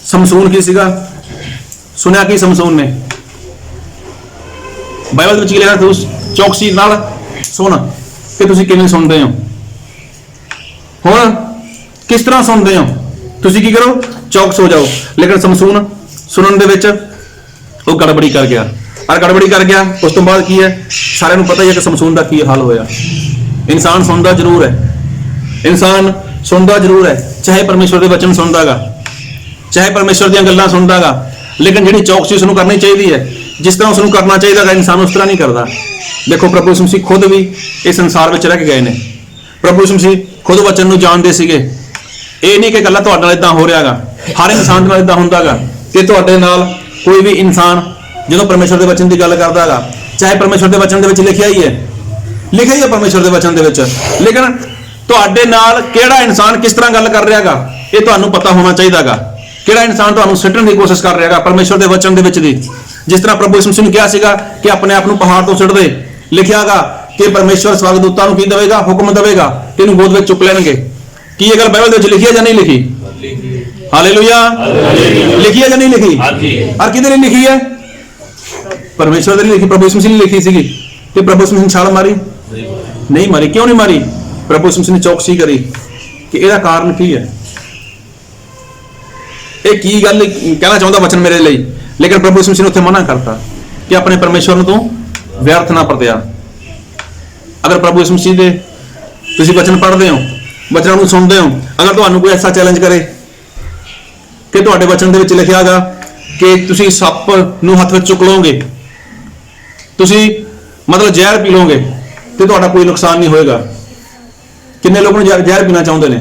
समसून की सीगा, सुनिया कि समसून ने बाइबल ਵਿੱਚ ਕੀ ਲਿਖਿਆ, ਤੁਸੀਂ ਚੌਕਸੀ ਨਾਲ ਸੁਣ ਕਿ ਤੁਸੀਂ ਕਿਵੇਂ ਸੁਣਦੇ ਹੋ। ਹੁਣ ਕਿਸ ਤਰ੍ਹਾਂ ਸੁਣਦੇ ਹੋ, ਤੁਸੀਂ ਕੀ ਕਰੋ, ਚੌਕਸ ਹੋ ਜਾਓ। ਲੇਕਿਨ ਸਮਸੂਨ ਸੁਣਨ ਦੇ ਵਿੱਚ ਉਹ ਗੜਬੜੀ ਕਰ ਗਿਆ। ਔਰ ਗੜਬੜੀ ਕਰ ਗਿਆ ਉਸ ਤੋਂ ਬਾਅਦ ਕੀ ਹੈ, ਸਾਰਿਆਂ ਨੂੰ ਪਤਾ ਹੀ ਹੈ ਕਿ ਸਮਸੂਨ ਦਾ ਕੀ ਹਾਲ ਹੋਇਆ। ਇਨਸਾਨ ਸੁਣਦਾ ਜ਼ਰੂਰ ਹੈ, ਇਨਸਾਨ ਸੁਣਦਾ ਜ਼ਰੂਰ ਹੈ, ਚਾਹੇ ਪਰਮੇਸ਼ਵਰ ਦੇ ਵਚਨ ਸੁਣਦਾਗਾ, ਚਾਹੇ ਪਰਮੇਸ਼ਵਰ ਦੀਆਂ ਗੱਲਾਂ ਸੁਣਦਾਗਾ, ਲੇਕਿਨ ਜਿਹੜੀ ਚੌਕਸੀ ਉਸਨੂੰ ਕਰਨੀ ਚਾਹੀਦੀ ਹੈ, जिस तरह उसको करना चाहिए इंसान उस तरह नहीं करता। देखो प्रभु यीशु मसीह खुद भी इस संसार में रह के गए ने। प्रभु यीशु मसीह खुद वचन नूं जानते सीगे। ये नहीं कि गल्लां तुहाडे नाल इदां हो रहा गा, हर इंसान नाल इदां हुंदा गा कि तुहाडे नाल कोई भी इंसान जो परमेश्वर के वचन की गल करदा गा, चाहे परमेश्वर के वचन दे लिखिया ही है परमेश्वर के वचन दे, लेकिन तुहाडे नाल किहड़ा इंसान किस तरह गल कर रहा गा ये तुहानूं पता होना चाहिए गा। किहड़ा इंसान तुहानूं सिੱਟਣ की कोशिश कर रहा गा परमेश्वर के वचन दे विच दी। जिस तरह प्रभु यीशु मसीह ने कहा सीगा कि अपने आप को पहाड़ तो सिੱਟ दे, लिखियागा कि परमेश्वर स्वर्गदूतां नूं की देवेगा, हुक्म देवेगा कि इहनूं गोद विच चुक लैणगे। की ये गल बाइबल दे विच लिखी है या नहीं लिखी? हालेलुया, लिखी है या नहीं लिखी? और किहदे लई लिखी है? परमेश्वर दे लई लिखी, प्रभु यीशु मसीह ने लिखी सीगी। ते प्रभु यीशु मसीह ने छाल मारी? नहीं मारी। क्यों नहीं मारी? प्रभु यीशु मसीह ने चौकसी करी कि इहदा कारण की है, ये की गल कहना चाहुंदा वचन मेरे लिए। लेकिन प्रभु यीशु मसीह ने उत्थे मना करता कि अपने परमेश्वर नूं तू व्यर्थ ना परतिया। अगर प्रभु यीशु मसीह दे तुसीं वचन पढ़दे हो, वचनां नूं सुणदे हो, अगर तुहानूं कोई ऐसा चैलेंज करे कि तुहाडे वचन दे विच लिखिया गा कि तुसीं सप नूं हत्थ विच चुक लोगे, तुसीं मतलब जहर पी लोगे ते तुहाडा कोई नुकसान नहीं होएगा। किन्ने लोग जहर पीना चाहुंदे ने?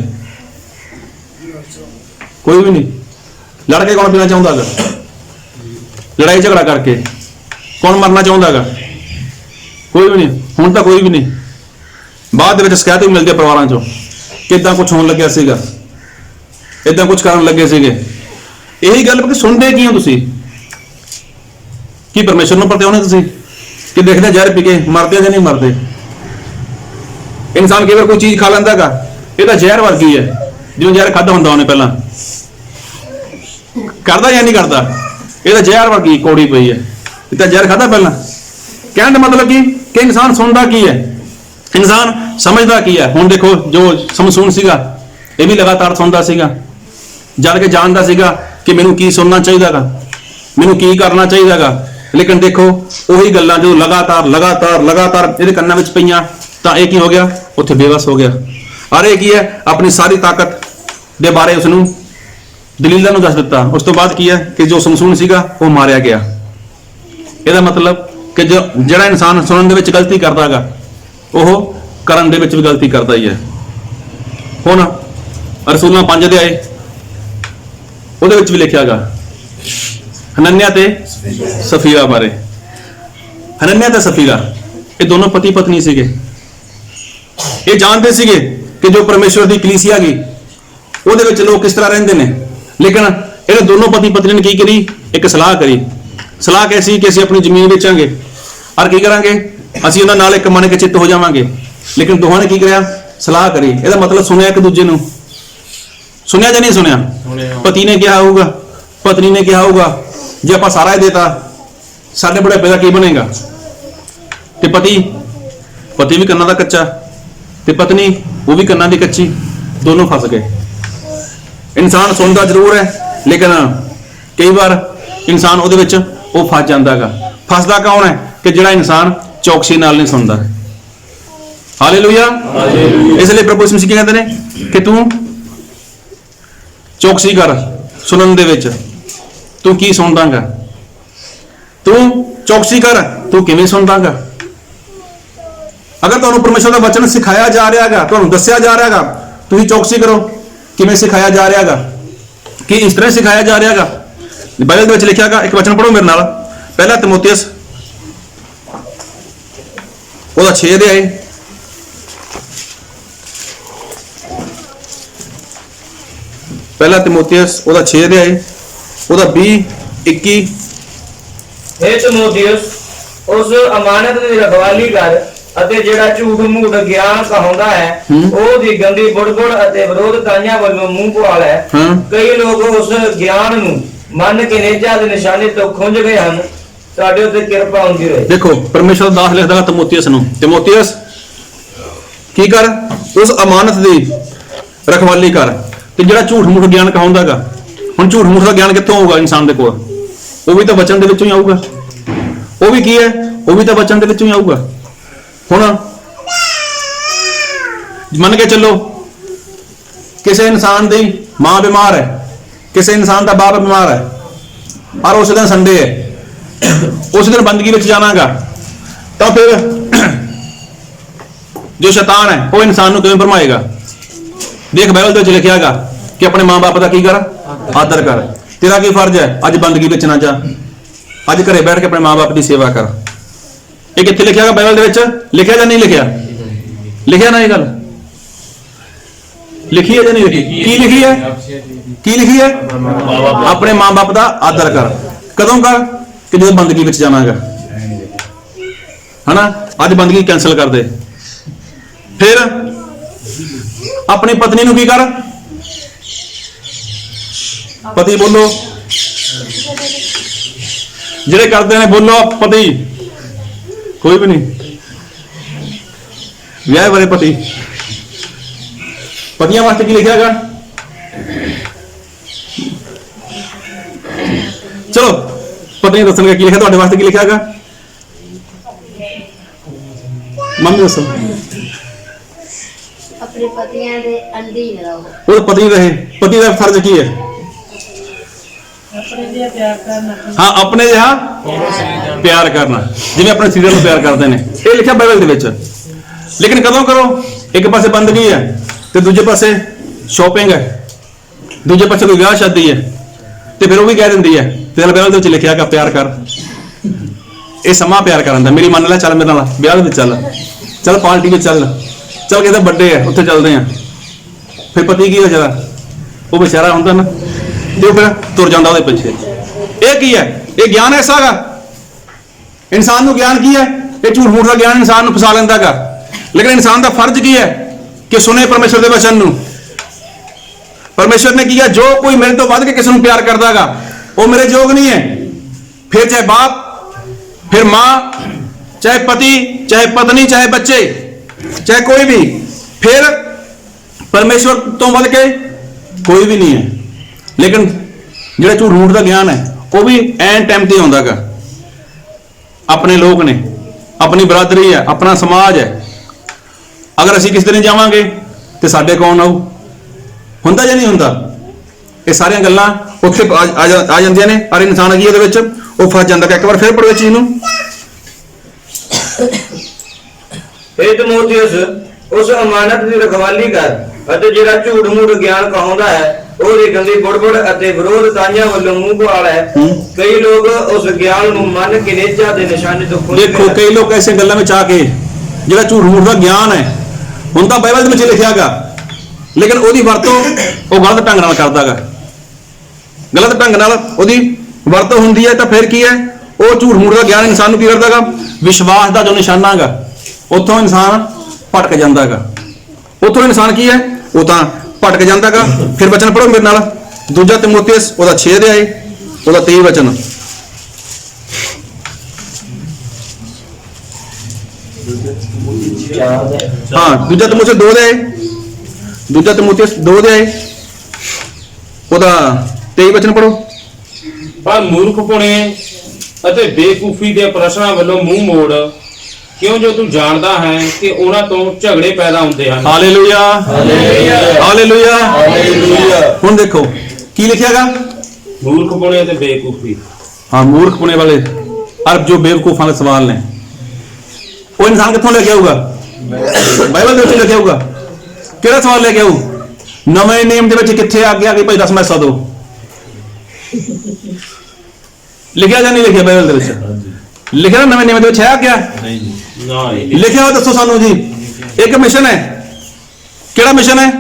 कोई भी नहीं। लड़ के कौन पीना चाहुंदा गा? लड़ाई झगड़ा करके कौन मरना चाहुंदा गा? कोई भी नहीं। हुण तां कोई भी नहीं। बाद दे विच शिकायत भी मिलदी है परिवारां चों कि इदां कुछ होण लग्या सीगा, इदां कुछ करन लगे सीगे। यही गल कि सुणदे की हो तुसीं? की परमेश्वर नूं परते होने तुसीं कि देखदे जहर पी के मरदे जां नहीं मरदे? इंसान कई बार कोई चीज़ खा लैंदा गा, ये तां जहर वर्गी है, जिवें जहर खाधा हुंदा ਉਹਨੇ ਪਹਿਲਾਂ करदा या नहीं करदा? ये तो जहर वर्गी कौड़ी पई है, ये तो जहर खादा पहला। कहने का मतलब कि इंसान सुनता की है, इंसान समझदा की है। हुण देखो जो समसून सीगा ये भी लगातार सुनता सीगा, जद के जानदा सीगा कि मैनूं की सुनना चाहिए गा, मैनूं की करना चाहिए गा। लेकिन देखो उही गल्लां जो लगातार लगातार लगातार इहदे कन्नां विच पईयां तां इह की हो गया, उत्थे बेबस हो गया। और ये की है, अपनी सारी ताकत दे बारे उसनूं दलीलां नूं दस दिता। उस तो बाद की है कि जो समसून सीगा वो मारिया गया। ਇਹਦਾ मतलब कि जो ਜਿਹੜਾ इंसान सुनन ਦੇ ਵਿੱਚ गलती करता गा ਉਹ ਕਰਨ ਦੇ ਵਿੱਚ भी गलती करता ही है। ਹੁਣ रसूलां 5 अध्याय ਉਹਦੇ ਵਿੱਚ ਵੀ ਲਿਖਿਆ ਗਾ हनन्याह ते सफीरा बारे। हनन्याह ते सफीरा ये दोनों पति पत्नी सीगे। ये जानते सीगे कि जो परमेश्वर की कलीसिया गई ਉਹਦੇ ਵਿੱਚ लोग किस तरह ਰਹਿੰਦੇ ਨੇ। लेकिन इन्हें दोनों पति पत्नी ने की करी, एक सलाह करी। सलाह कैसी कि असीं अपनी जमीन बेचांगे और की करांगे, असीं उन्हां नाल एक मन के चित्त हो जावांगे। लेकिन दोहां ने की करिया, सलाह करी। ਇਹਦਾ मतलब सुनिया एक दूजे नूं, सुनिया जां नहीं सुनिया? पति ने कहा होगा, पत्नी ने कहा होगा जे आपां सारा ही देता साडे बुढ़ापे दा की बनेगा। ते पति भी कन्नां दा कच्चा ते पत्नी वो भी कन्नां दी कच्ची, दोनों फस गए। इंसान सुनता जरूर है लेकिन कई बार इंसान ਉਹਦੇ ਵਿੱਚ ਉਹ फस ਜਾਂਦਾ ਗਾ। फसदा कौन है? कि ਜਿਹੜਾ इंसान चौकसी नाल नहीं सुनता। हालेलुया। इसलिए प्रभु यीशु मसीह कहते हैं कि तू चौकसी कर सुनन दे विच। तू की सुनदा गा? तू चौकसी कर, तू किवें सुनदा गा? अगर तुहानूं परमेश्वर का वचन सिखाया जा रहा है, तुहानूं दस्सिया जा रहा है, तुसीं चौकसी करो किवें सिखाया जा रहा है, कि इस तरह सिखाया जा रहा है। बाइबल दे विच लिखिया गा, एक वचन पढ़ो मेरे नाल, ਪਹਿਲਾ ਤਿਮੋਥੀਅਸ ਉਹਦਾ 6 ਅਧਿਆਇ, ਪਹਿਲਾ ਤਿਮੋਥੀਅਸ ਉਹਦਾ 6 ਅਧਿਆਇ, ਉਹਦਾ 20, 21। हे ਤਿਮੋਥੀਅਸ, ਉਸ ਅਮਾਨਤ ਦੀ ਰਖਵਾਲੀ ਕਰ ਅਤੇ ਜਿਹੜਾ ਝੂਠ ਮੂਠ ਗਿਆਨ ਕਹਾਉਂਦਾ ਹੈ ਉਹ ਦੀ ਗੰਦੀ ਬੁੜਬੁੜ ਅਤੇ ਵਿਰੋਧਤਾਈਆਂ ਵੱਲੋਂ ਮੂੰਹ ਪੁਆਲ ਹੈ। ਹਾਂ। ਕਈ ਲੋਕ ਉਸ ਗਿਆਨ ਨੂੰ ਮੰਨ ਕੇ ਨੇਜਾ ਦੇ ਨਿਸ਼ਾਨੇ ਤੋਂ ਖੁੰਝ ਗਏ ਹਨ। ਸਾਡੇ ਉੱਤੇ ਕਿਰਪਾ ਹੁੰਦੀ ਰਹੇ। ਦੇਖੋ ਪਰਮੇਸ਼ਰ ਦਾ ਦਾਸ ਲਿਖਦਾ ਤਿਮੋਥੀਅਸ ਨੂੰ, ਤਿਮੋਥੀਅਸ ਕੀ ਕਰ, ਉਸ ਅਮਾਨਤ ਦੀ ਰਖਵਾਲੀ ਕਰ ਤੇ ਜਿਹੜਾ ਝੂਠ ਮੂਠ ਗਿਆਨ ਕਹਾਉਂਦਾਗਾ। ਹੁਣ ਝੂਠ ਮੂਠ ਦਾ ਗਿਆਨ ਕਿੱਥੋਂ ਆਊਗਾ ਇਨਸਾਨ ਦੇ ਕੋਲ? ਉਹ ਵੀ ਤਾਂ ਵਚਨ ਦੇ ਵਿੱਚੋਂ ਹੀ ਆਊਗਾ। ਉਹ ਵੀ ਕੀ ਹੈ? ਉਹ ਵੀ ਤਾਂ ਵਚਨ ਦੇ ਵਿੱਚੋਂ ਹੀ ਆਊਗਾ। ਹੁਣ ਮੰਨ ਕੇ ਚੱਲੋ ਕਿਸੇ ਇਨਸਾਨ ਦੀ ਮਾਂ ਬਿਮਾਰ ਹੈ, ਕਿਸੇ ਇਨਸਾਨ ਦਾ ਬਾਪ ਬਿਮਾਰ ਹੈ, ਔਰ ਉਸ ਦਿਨ ਸੰਡੇ ਹੈ, ਉਸ ਦਿਨ ਬੰਦਗੀ ਵਿੱਚ ਜਾਣਾਗਾ, ਤਾਂ ਫਿਰ ਜੋ ਸ਼ੈਤਾਨ ਹੈ ਉਹ ਇਨਸਾਨ ਨੂੰ ਕਿਵੇਂ ਭਰਮਾਏਗਾ? ਦੇਖ ਬਾਈਬਲ ਦੇ ਵਿੱਚ ਲਿਖਿਆਗਾ ਕਿ ਆਪਣੇ ਮਾਂ-ਬਾਪ ਦਾ ਕੀ ਕਰ, ਆਦਰ ਕਰ। ਤੇਰਾ ਕੀ ਫਰਜ਼ ਹੈ? ਅੱਜ ਬੰਦਗੀ ਵਿੱਚ ਨਾ ਜਾ, ਅੱਜ ਘਰੇ ਬੈਠ ਕੇ ਆਪਣੇ ਮਾਂ-ਬਾਪ ਦੀ ਸੇਵਾ ਕਰ। ਇਹ ਕਿੱਥੇ ਲਿਖਿਆਗਾ ਬਾਈਬਲ ਦੇ ਵਿੱਚ? ਲਿਖਿਆ ਜਾਂ ਨਹੀਂ ਲਿਖਿਆ? ਲਿਖਿਆ ਨਾ ਇਹ ਗੱਲ? ਲਿਖੀ ਹੈ ਜਾਂ ਨਹੀਂ ਲਿਖੀ? ਕੀ ਲਿਖੀ ਹੈ? ਕੀ ਲਿਖੀ ਹੈ? ਆਪਣੇ ਮਾਂ-ਬਾਪ ਦਾ ਆਦਰ ਕਰ। ਕਦੋਂ ਕਰ? ਕਿ ਜਦੋਂ ਬੰਦਗੀ ਵਿੱਚ ਜਾਵਾਂਗਾ, ਹਨਾ? ਅੱਜ ਬੰਦਗੀ ਕੈਂਸਲ ਕਰ ਦੇ। ਫਿਰ ਆਪਣੀ ਪਤਨੀ ਨੂੰ ਕੀ ਕਰ? ਪਤੀ ਬੋਲੋ, ਜਿਹੜੇ ਕਰਦੇ ਨੇ ਬੋਲੋ ਪਤੀ। ਕੋਈ ਵੀ ਨਹੀਂ ਵਿਆਹ ਵਾਲੇ ਪਤੀ। ਪਤੀਆਂ ਵਾਸਤੇ ਕੀ ਲਿਖਿਆ ਹੈਗਾ? ਚਲੋ ਪਤਨੀ ਦੱਸਣਗੇ ਕੀ ਲਿਖਿਆ, ਤੁਹਾਡੇ ਵਾਸਤੇ ਕੀ ਲਿਖਿਆ ਹੈਗਾ? ਮੰਮੀ ਦੱਸੋ। अपने पतियां दे अधीन रहो। ਉਹ ਪਤੀ ਰਹੇ। ਪਤੀ ਦਾ ਫਰਜ਼ ਕੀ ਹੈ? ਹਾਂ, ਆਪਣੇ ਜਿਹਾ ਪਿਆਰ ਕਰਨਾ, ਜਿਵੇਂ ਆਪਣੇ ਸਰੀਰ ਨੂੰ ਪਿਆਰ ਕਰਦੇ ਨੇ। ਇਹ ਲਿਖਿਆ ਬਾਈਬਲ ਦੇ ਵਿੱਚ। ਲੇਕਿਨ ਕਦੋਂ ਕਰੋ? ਇੱਕ ਪਾਸੇ ਬੰਦਗੀ ਹੈ ਤੇ ਦੂਜੇ ਪਾਸੇ ਸ਼ਾਪਿੰਗ ਹੈ, ਦੂਜੇ ਪਾਸੇ ਕੋਈ ਵਿਆਹ ਸ਼ਾਦੀ ਹੈ, ਤੇ ਫਿਰ ਉਹ ਵੀ ਕਹਿ ਦਿੰਦੀ ਹੈ ਤੇ ਬਾਈਬਲ ਦੇ ਵਿੱਚ ਲਿਖਿਆ ਕਿ ਪਿਆਰ ਕਰ। ਇਹ ਸਮਾਂ ਪਿਆਰ ਕਰਨ ਦਾ। ਮੇਰੀ ਮੰਨ ਲੈ, ਚੱਲ ਮੇਰੇ ਨਾਲ ਵਿਆਹ ਦੇ ਵਿੱਚ ਚੱਲ ਪਾਰਟੀ ਵਿੱਚ ਚੱਲ ਕਿਤੇ ਵੱਡੇ ਆ ਉੱਥੇ ਚੱਲਦੇ ਆ। ਫਿਰ ਪਤੀ ਕੀ ਹੋ ਜਾਂਦਾ? ਉਹ ਬੇਚਾਰਾ ਹੁੰਦਾ ਨਾ, ਤੇ ਉਹ ਫਿਰ ਤੁਰ ਜਾਂਦਾ ਉਹਦੇ ਪਿੱਛੇ। ਇਹ ਕੀ ਹੈ? ਇਹ ਗਿਆਨ ਐਸਾ ਗਾ? ਇਨਸਾਨ ਨੂੰ ਗਿਆਨ ਕੀ ਹੈ? ਇਹ ਝੂਠ ਮੂਠ ਦਾ ਗਿਆਨ ਇਨਸਾਨ ਨੂੰ ਫਸਾ ਲੈਂਦਾ ਗਾ। ਲੇਕਿਨ ਇਨਸਾਨ ਦਾ ਫਰਜ਼ ਕੀ ਹੈ? ਕਿ ਸੁਣੇ ਪਰਮੇਸ਼ਰ ਦੇ ਵਚਨ ਨੂੰ। ਪਰਮੇਸ਼ਰ ਨੇ ਕੀ ਹੈ? ਜੋ ਕੋਈ ਮੇਰੇ ਤੋਂ ਵੱਧ ਕੇ ਕਿਸੇ ਨੂੰ ਪਿਆਰ ਕਰਦਾ ਗਾ ਉਹ ਮੇਰੇ ਯੋਗ ਨਹੀਂ ਹੈ। ਫਿਰ ਚਾਹੇ ਬਾਪ, ਫਿਰ ਮਾਂ, ਚਾਹੇ ਪਤੀ, ਚਾਹੇ ਪਤਨੀ, ਚਾਹੇ ਬੱਚੇ, ਚਾਹੇ ਕੋਈ ਵੀ, ਫਿਰ ਪਰਮੇਸ਼ਵਰ ਤੋਂ ਵੱਧ ਕੇ ਕੋਈ ਵੀ ਨਹੀਂ ਹੈ। ਲੇਕਿਨ ਜਿਹੜਾ ਝੂਠ ਮੂਠ ਦਾ ਗਿਆਨ ਹੈ ਉਹ ਵੀ ਐਨ ਟਾਈਮ ਤੇ ਆਉਂਦਾ ਗਾ। ਆਪਣੇ ਲੋਕ ਨੇ, ਆਪਣੀ ਬਰਾਦਰੀ ਹੈ, ਆਪਣਾ ਸਮਾਜ ਹੈ। ਅਗਰ ਅਸੀਂ ਕਿਸੇ ਦਿਨ ਜਾਵਾਂਗੇ ਤੇ ਸਾਡੇ ਕੌਣ ਆਊ? ਹੁੰਦਾ ਜਾਂ ਨਹੀਂ ਹੁੰਦਾ? ਇਹ ਸਾਰੀਆਂ ਗੱਲਾਂ ਉੱਥੇ ਆ ਜਾਂਦੀਆਂ ਨੇ। ਔਰ ਇਨਸਾਨ ਕੀ ਉਹਦੇ ਵਿੱਚ ਉਹ ਫਸ ਜਾਂਦਾ ਕਿ ਇੱਕ ਵਾਰ ਫਿਰ ਪੜੋ ਇਸ ਚੀਜ਼ ਨੂੰ। हे ਤਿਮੋਥੀਅਸ, ਉਸ ਅਮਾਨਤ ਦੀ ਰਖਵਾਲੀ ਕਰ ਅਤੇ ਜਿਹੜਾ ਝੂਠ ਮੂਠ ਗਿਆਨ ਕਹਾਉਂਦਾ ਹੈ ਉਹਦੀ ਗੰਦੀ ਬੁੜਬੁੜ ਅਤੇ ਵਿਰੋਧਤਾਈਆਂ ਵੱਲੋਂ ਮੂੰਹ ਪੁਆਲ ਹੈ। ਕਈ ਲੋਕ ਉਸ ਗਿਆਨ ਨੂੰ ਮੰਨ ਕੇ ਨੇਜਾ ਦੇ ਨਿਸ਼ਾਨੇ ਤੋਂ ਖੁੰਝ ਦੇਖੋ ਕਈ ਲੋਕ ਐਸੇ ਗੱਲਾਂ ਵਿੱਚ ਆ ਕੇ ਜਿਹੜਾ ਝੂਠ ਮੂਠ ਦਾ ਗਿਆਨ ਹੈ, ਹੁਣ ਤਾਂ ਬਾਈਬਲ ਦੇ ਵਿੱਚ ਲਿਖਿਆਗਾ, ਲੇਕਿਨ ਉਹਦੀ ਵਰਤੋਂ ਉਹ ਗਲਤ ਢੰਗ ਨਾਲ ਕਰਦਾਗਾ। ਗਲਤ ਢੰਗ ਨਾਲ ਉਹਦੀ ਵਰਤੋਂ ਹੁੰਦੀ ਹੈ ਤਾਂ ਫਿਰ ਕੀ ਹੈ? ਉਹ ਝੂਠ ਮੂਠ ਦਾ ਗਿਆਨ ਇਨਸਾਨ ਨੂੰ ਕੀ ਕਰਦਾਗਾ? ਵਿਸ਼ਵਾਸ ਦਾ ਜੋ ਨਿਸ਼ਾਨਾ ਹੈਗਾ ਉੱਥੋਂ ਇਨਸਾਨ ਭਟਕ ਜਾਂਦਾਗਾ। ਉੱਥੋਂ ਇਨਸਾਨ ਕੀ ਹੈ? ਉਹ ਤਾਂ ਭਟਕ ਜਾਂਦਾਗਾ। ਫਿਰ ਵਚਨ ਪੜੋ ਮੇਰੇ ਨਾਲ, ਦੂਜਾ ਤਿਮੋਥੀਅਸ ਉਹਦਾ 6 ਅਧਿਆਇ, ਉਹਦਾ 23 ਵਚਨ। ਹਾਂ, ਦੂਜਾ ਤਿਮੋਥੀਅਸ 2 ਅਧਿਆਇ, ਦੂਜਾ ਤਿਮੋਥੀਅਸ 2 ਅਧਿਆਇ, ਉਹਦਾ 23 ਵਚਨ ਪੜੋ। ਪਰ ਮੂਰਖਪੁਣੇ ਅਤੇ ਬੇਕੂਫੀ ਦੇ ਪ੍ਰਸ਼ਨਾਂ ਵੱਲੋਂ ਮੂੰਹ ਮੋੜ, ਕਿਉਂ ਜੋ ਤੂੰ ਜਾਣਦਾ ਹੈ ਕਿ ਉਹਨਾਂ ਤੋਂ ਝਗੜੇ ਪੈਦਾ ਹੁੰਦੇ ਹਨ। Hallelujah, hallelujah, hallelujah. ਹੁਣ ਦੇਖੋ ਕੀ ਲਿਖਿਆਗਾ? ਮੂਰਖਪੁਣੇ ਅਤੇ ਬੇਕੂਫੀ। ਹਾਂ, ਮੂਰਖਪੁਣੇ ਵਾਲੇ ਅਰਬ ਜੋ ਬੇਵਕੂਫਾਂ ਦੇ ਸਵਾਲ ਨੇ, ਉਹ ਇਨਸਾਨ ਕਿੱਥੋਂ ਲੈ ਕੇ ਆਊਗਾ? ਬਾਈਬਲ ਦੇ ਵਿੱਚ ਲਿਖਿਆ ਹੋਊਗਾ। ਕਿਹੜਾ ਸਵਾਲ ਲੈ ਕੇ ਆਊ? ਨਵੇਂ ਨਿਯਮ ਦੇ ਵਿੱਚ ਕਿੱਥੇ ਆ ਗਿਆ ਕਿ ਭਾਈ 10 ਮੈਸਾਂ ਦਿਓ? ਲਿਖਿਆ ਜਾਂ ਨਹੀਂ ਲਿਖਿਆ ਬਾਈਬਲ ਦੇ ਵਿੱਚ? ਲਿਖਿਆ ਨਵੇਂ ਨਿਯਮ ਦੇ ਵਿੱਚ ਹੈ ਕਿਆ? ਲਿਖਿਆ ਹੋਇਆ ਦੱਸੋ ਸਾਨੂੰ ਜੀ। ਇੱਕ ਮਿਸ਼ਨ ਹੈ, ਕਿਹੜਾ ਮਿਸ਼ਨ ਹੈ?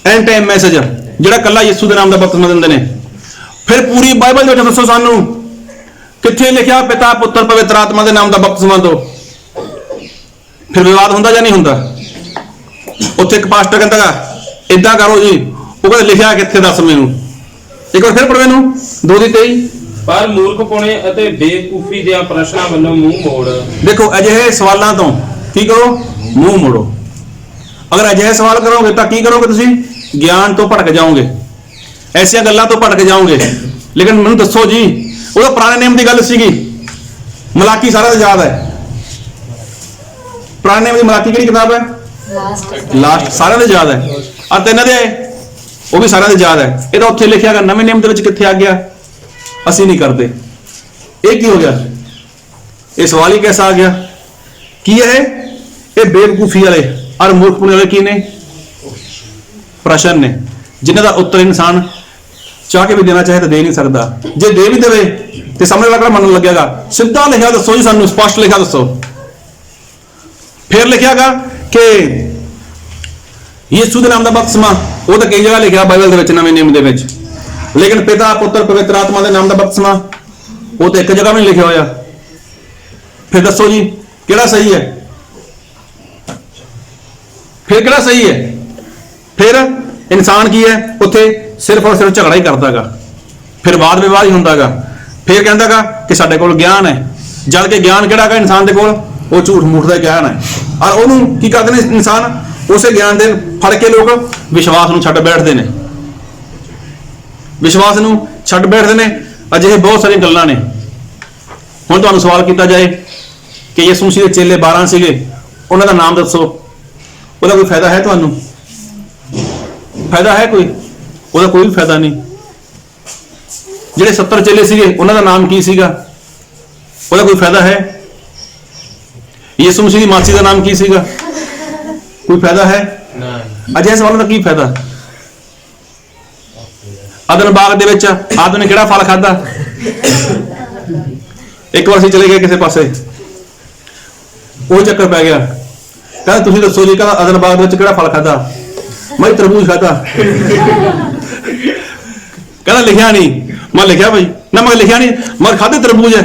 ਐਂਡ ਟਾਈਮ ਮੈਸੇਜ, ਜਿਹੜਾ ਕੱਲਾ ਯਿਸੂ ਦੇ ਨਾਮ ਦਾ ਬਪਤਿਸਮਾ ਦਿੰਦੇ ਨੇ। ਫਿਰ ਪੂਰੀ ਬਾਈਬਲ ਦੇ ਵਿੱਚ ਦੱਸੋ ਸਾਨੂੰ ਕਿੱਥੇ ਲਿਖਿਆ ਪਿਤਾ ਪੁੱਤਰ ਪਵਿੱਤਰ ਆਤਮਾ ਦੇ ਨਾਮ ਦਾ ਬਪਤਿਸਮਾ ਦਿਓ? ਫਿਰ ਵਿਵਾਦ ਹੁੰਦਾ ਜਾਂ ਨਹੀਂ ਹੁੰਦਾ? ਉੱਥੇ ਇੱਕ ਪਾਸਟਰ ਕਹਿੰਦਾ ਇਦਾਂ ਕਰੋ ਜੀ, ਉਹ ਕਹਿੰਦਾ ਲਿਖਿਆ ਕਿੱਥੇ ਦੱਸ ਮੈਨੂੰ? ਇੱਕ ਵਾਰ ਫਿਰ ਪੜ੍ਹੋ ਇਹਨੂੰ 2:23। ਪਰ ਮੂਰਖਪੁਣੇ ਅਤੇ ਬੇਵਕੂਫੀ ਦੀਆਂ ਪ੍ਰਸ਼ਨਾਂ ਵੱਲੋਂ ਮੂੰਹ ਮੋੜ। ਦੇਖੋ ਅਜਿਹੇ ਸਵਾਲਾਂ ਤੋਂ ਕੀ ਕਰੋ? ਮੂੰਹ ਮੋੜੋ। ਅਗਰ ਅਜਿਹੇ ਸਵਾਲ ਕਰੋਗੇ ਤਾਂ ਕੀ ਕਰੋਗੇ? ਤੁਸੀਂ ਗਿਆਨ ਤੋਂ ਭਟਕ ਜਾਓਗੇ, ਐਸੀਆਂ ਗੱਲਾਂ ਤੋਂ ਭਟਕ ਜਾਓਗੇ। ਲੇਕਿਨ ਮੈਨੂੰ ਦੱਸੋ ਜੀ, ਉਹਦਾ ਪੁਰਾਣੇ ਨਿਯਮ ਦੀ ਗੱਲ ਸੀਗੀ। ਮਲਾਕੀ ਸਾਰਿਆਂ ਨੂੰ ਯਾਦ ਹੈ। ਪੁਰਾਣੇ ਨਿਯਮ ਦੀ ਮਲਾਕੀ ਕਿਹੜੀ ਕਿਤਾਬ ਹੈ? ਲਾਸਟ ਸਾਰਿਆਂ ਨੂੰ ਯਾਦ ਹੈ। ਆ ਤਿੰਨ ਦੇ ਉਹ ਵੀ ਸਾਰਿਆਂ ਨੂੰ ਯਾਦ ਹੈ। ਇਹਦਾ ਉੱਥੇ ਲਿਖਿਆ ਗਾ, ਨਵੇਂ ਨਿਯਮ ਦੇ ਵਿੱਚ ਕਿੱਥੇ ਆ ਗਿਆ? ਅਸੀਂ ਨਹੀਂ ਕਰਦੇ। ਇਹ ਕੀ ਹੋ ਗਿਆ? ਇਹ ਸਵਾਲ ਹੀ कैसा आ गया? ਕੀ ਹੈ ਇਹ? ਬੇਵਕੂਫੀ ਵਾਲੇ ਔਰ ਮੂਰਖਪੁਣੇ ਵਾਲੇ ਕੀ ਨੇ? ਪ੍ਰਸ਼ਨ ਨੇ, ਜਿਨ੍ਹਾਂ ਦਾ ਉੱਤਰ ਇਨਸਾਨ ਚਾਹ ਕੇ ਵੀ ਦੇਣਾ ਚਾਹੇ ਤਾਂ ਦੇ ਨਹੀਂ ਸਕਦਾ। ਜੇ ਦੇ ਵੀ ਦੇਵੇ ਤੇ ਸਾਹਮਣੇ ਵਾਲਾ ਕਿਹੜਾ ਮੰਨਣ ਲੱਗੇਗਾ? ਸਿੱਧਾ ਲਿਖਿਆ ਦੱਸੋ ਜੀ ਸਾਨੂੰ, ਸਪਸ਼ਟ ਲਿਖਿਆ ਦੱਸੋ। ਫਿਰ ਲਿਖਿਆਗਾ ਕਿ ਯਿਸੂ ਦੇ ਨਾਮ ਦਾ ਬਪਤਿਸਮਾ, ਉਹ ਤਾਂ ਕਈ ਜਗ੍ਹਾ ਲਿਖਿਆ ਬਾਈਬਲ ਦੇ ਵਿੱਚ, ਨਵੇਂ ਨਿਯਮ ਦੇ ਵਿੱਚ। ਲੇਕਿਨ ਪਿਤਾ ਪੁੱਤਰ ਪਵਿੱਤਰ ਆਤਮਾ ਦੇ ਨਾਮ ਦਾ ਬਪਤਿਸਮਾ ਉਹ ਤਾਂ ਇੱਕ ਜਗ੍ਹਾ ਵੀ ਨਹੀਂ ਲਿਖਿਆ ਹੋਇਆ। ਫਿਰ ਦੱਸੋ ਜੀ ਕਿਹੜਾ ਸਹੀ ਹੈ? ਫਿਰ ਕਿਹੜਾ ਸਹੀ ਹੈ? ਫਿਰ ਇਨਸਾਨ ਕੀ ਹੈ ਉੱਥੇ? ਸਿਰਫ ਔਰ ਸਿਰਫ ਝਗੜਾ ਹੀ ਕਰਦਾਗਾ, ਫਿਰ ਵਾਦ ਵਿਵਾਦ ਹੀ ਹੁੰਦਾਗਾ। ਫਿਰ ਕਹਿੰਦਾਗਾ ਕਿ ਸਾਡੇ ਕੋਲ ਗਿਆਨ ਹੈ, ਜਦ ਕਿ ਗਿਆਨ ਕਿਹੜਾ ਹੈਗਾ ਇਨਸਾਨ ਦੇ ਕੋਲ? ਉਹ ਝੂਠ ਮੂਠ ਦਾ ਗਿਆਨ ਹੈ। ਔਰ ਉਹਨੂੰ ਕੀ ਕਰਦੇ ਨੇ ਇਨਸਾਨ? ਉਸੇ ਗਿਆਨ ਦੇ ਫੜ ਕੇ ਲੋਕ ਵਿਸ਼ਵਾਸ ਨੂੰ ਛੱਡ ਬੈਠਦੇ ਨੇ, ਵਿਸ਼ਵਾਸ ਨੂੰ ਛੱਡ ਬੈਠਦੇ ਨੇ। ਅਜਿਹੇ ਬਹੁਤ ਸਾਰੀਆਂ ਗੱਲਾਂ ਨੇ। ਹੁਣ ਤੁਹਾਨੂੰ ਸਵਾਲ ਕੀਤਾ ਜਾਏ ਕਿ ਯਿਸੂ ਮਸੀਹ ਦੇ ਚੇਲੇ 12 ਸੀਗੇ, ਉਹਨਾਂ ਦਾ ਨਾਮ ਦੱਸੋ। ਉਹਦਾ ਕੋਈ ਫਾਇਦਾ ਹੈ ਤੁਹਾਨੂੰ? ਫਾਇਦਾ ਹੈ ਕੋਈ? ਉਹਦਾ ਕੋਈ ਵੀ ਫਾਇਦਾ ਨਹੀਂ। ਜਿਹੜੇ 70 ਚੇਲੇ ਸੀਗੇ ਉਹਨਾਂ ਦਾ ਨਾਮ ਕੀ ਸੀਗਾ? ਉਹਦਾ ਕੋਈ ਫਾਇਦਾ ਹੈ? ਯਿਸੂ ਮਸੀਹ ਦੀ ਮਾਸੀ ਦਾ ਨਾਮ ਕੀ ਸੀਗਾ? ਕੋਈ ਫਾਇਦਾ ਹੈ? ਅਜਿਹੇ ਸਵਾਲਾਂ ਦਾ ਕੀ ਫਾਇਦਾ? ਅਦਨ ਬਾਗ ਦੇ ਵਿੱਚ ਆਦਮ ਨੇ ਕਿਹੜਾ ਫਲ ਖਾਧਾ? ਇੱਕ ਵਾਰ ਅਸੀਂ ਚਲੇ ਗਏ ਕਿਸੇ ਪਾਸੇ, ਉਹ ਚੱਕਰ ਪੈ ਗਿਆ। ਕਹਿੰਦਾ ਤੁਸੀਂ ਦੱਸੋ ਜੀ, ਕਹਿੰਦਾ ਅਦਨ ਬਾਗ ਦੇ ਵਿੱਚ ਕਿਹੜਾ ਫਲ ਖਾਧਾ? ਮੈਂ ਤਰਬੂਜ ਖਾਧਾ। ਕਹਿੰਦਾ ਲਿਖਿਆ ਨਹੀਂ। ਮੈਂ ਲਿਖਿਆ ਭਾਈ ਨਾ, ਮੈਂ ਲਿਖਿਆ ਨਹੀਂ, ਮੈਂ ਖਾਧੇ ਤਰਬੂਜ ਹੈ।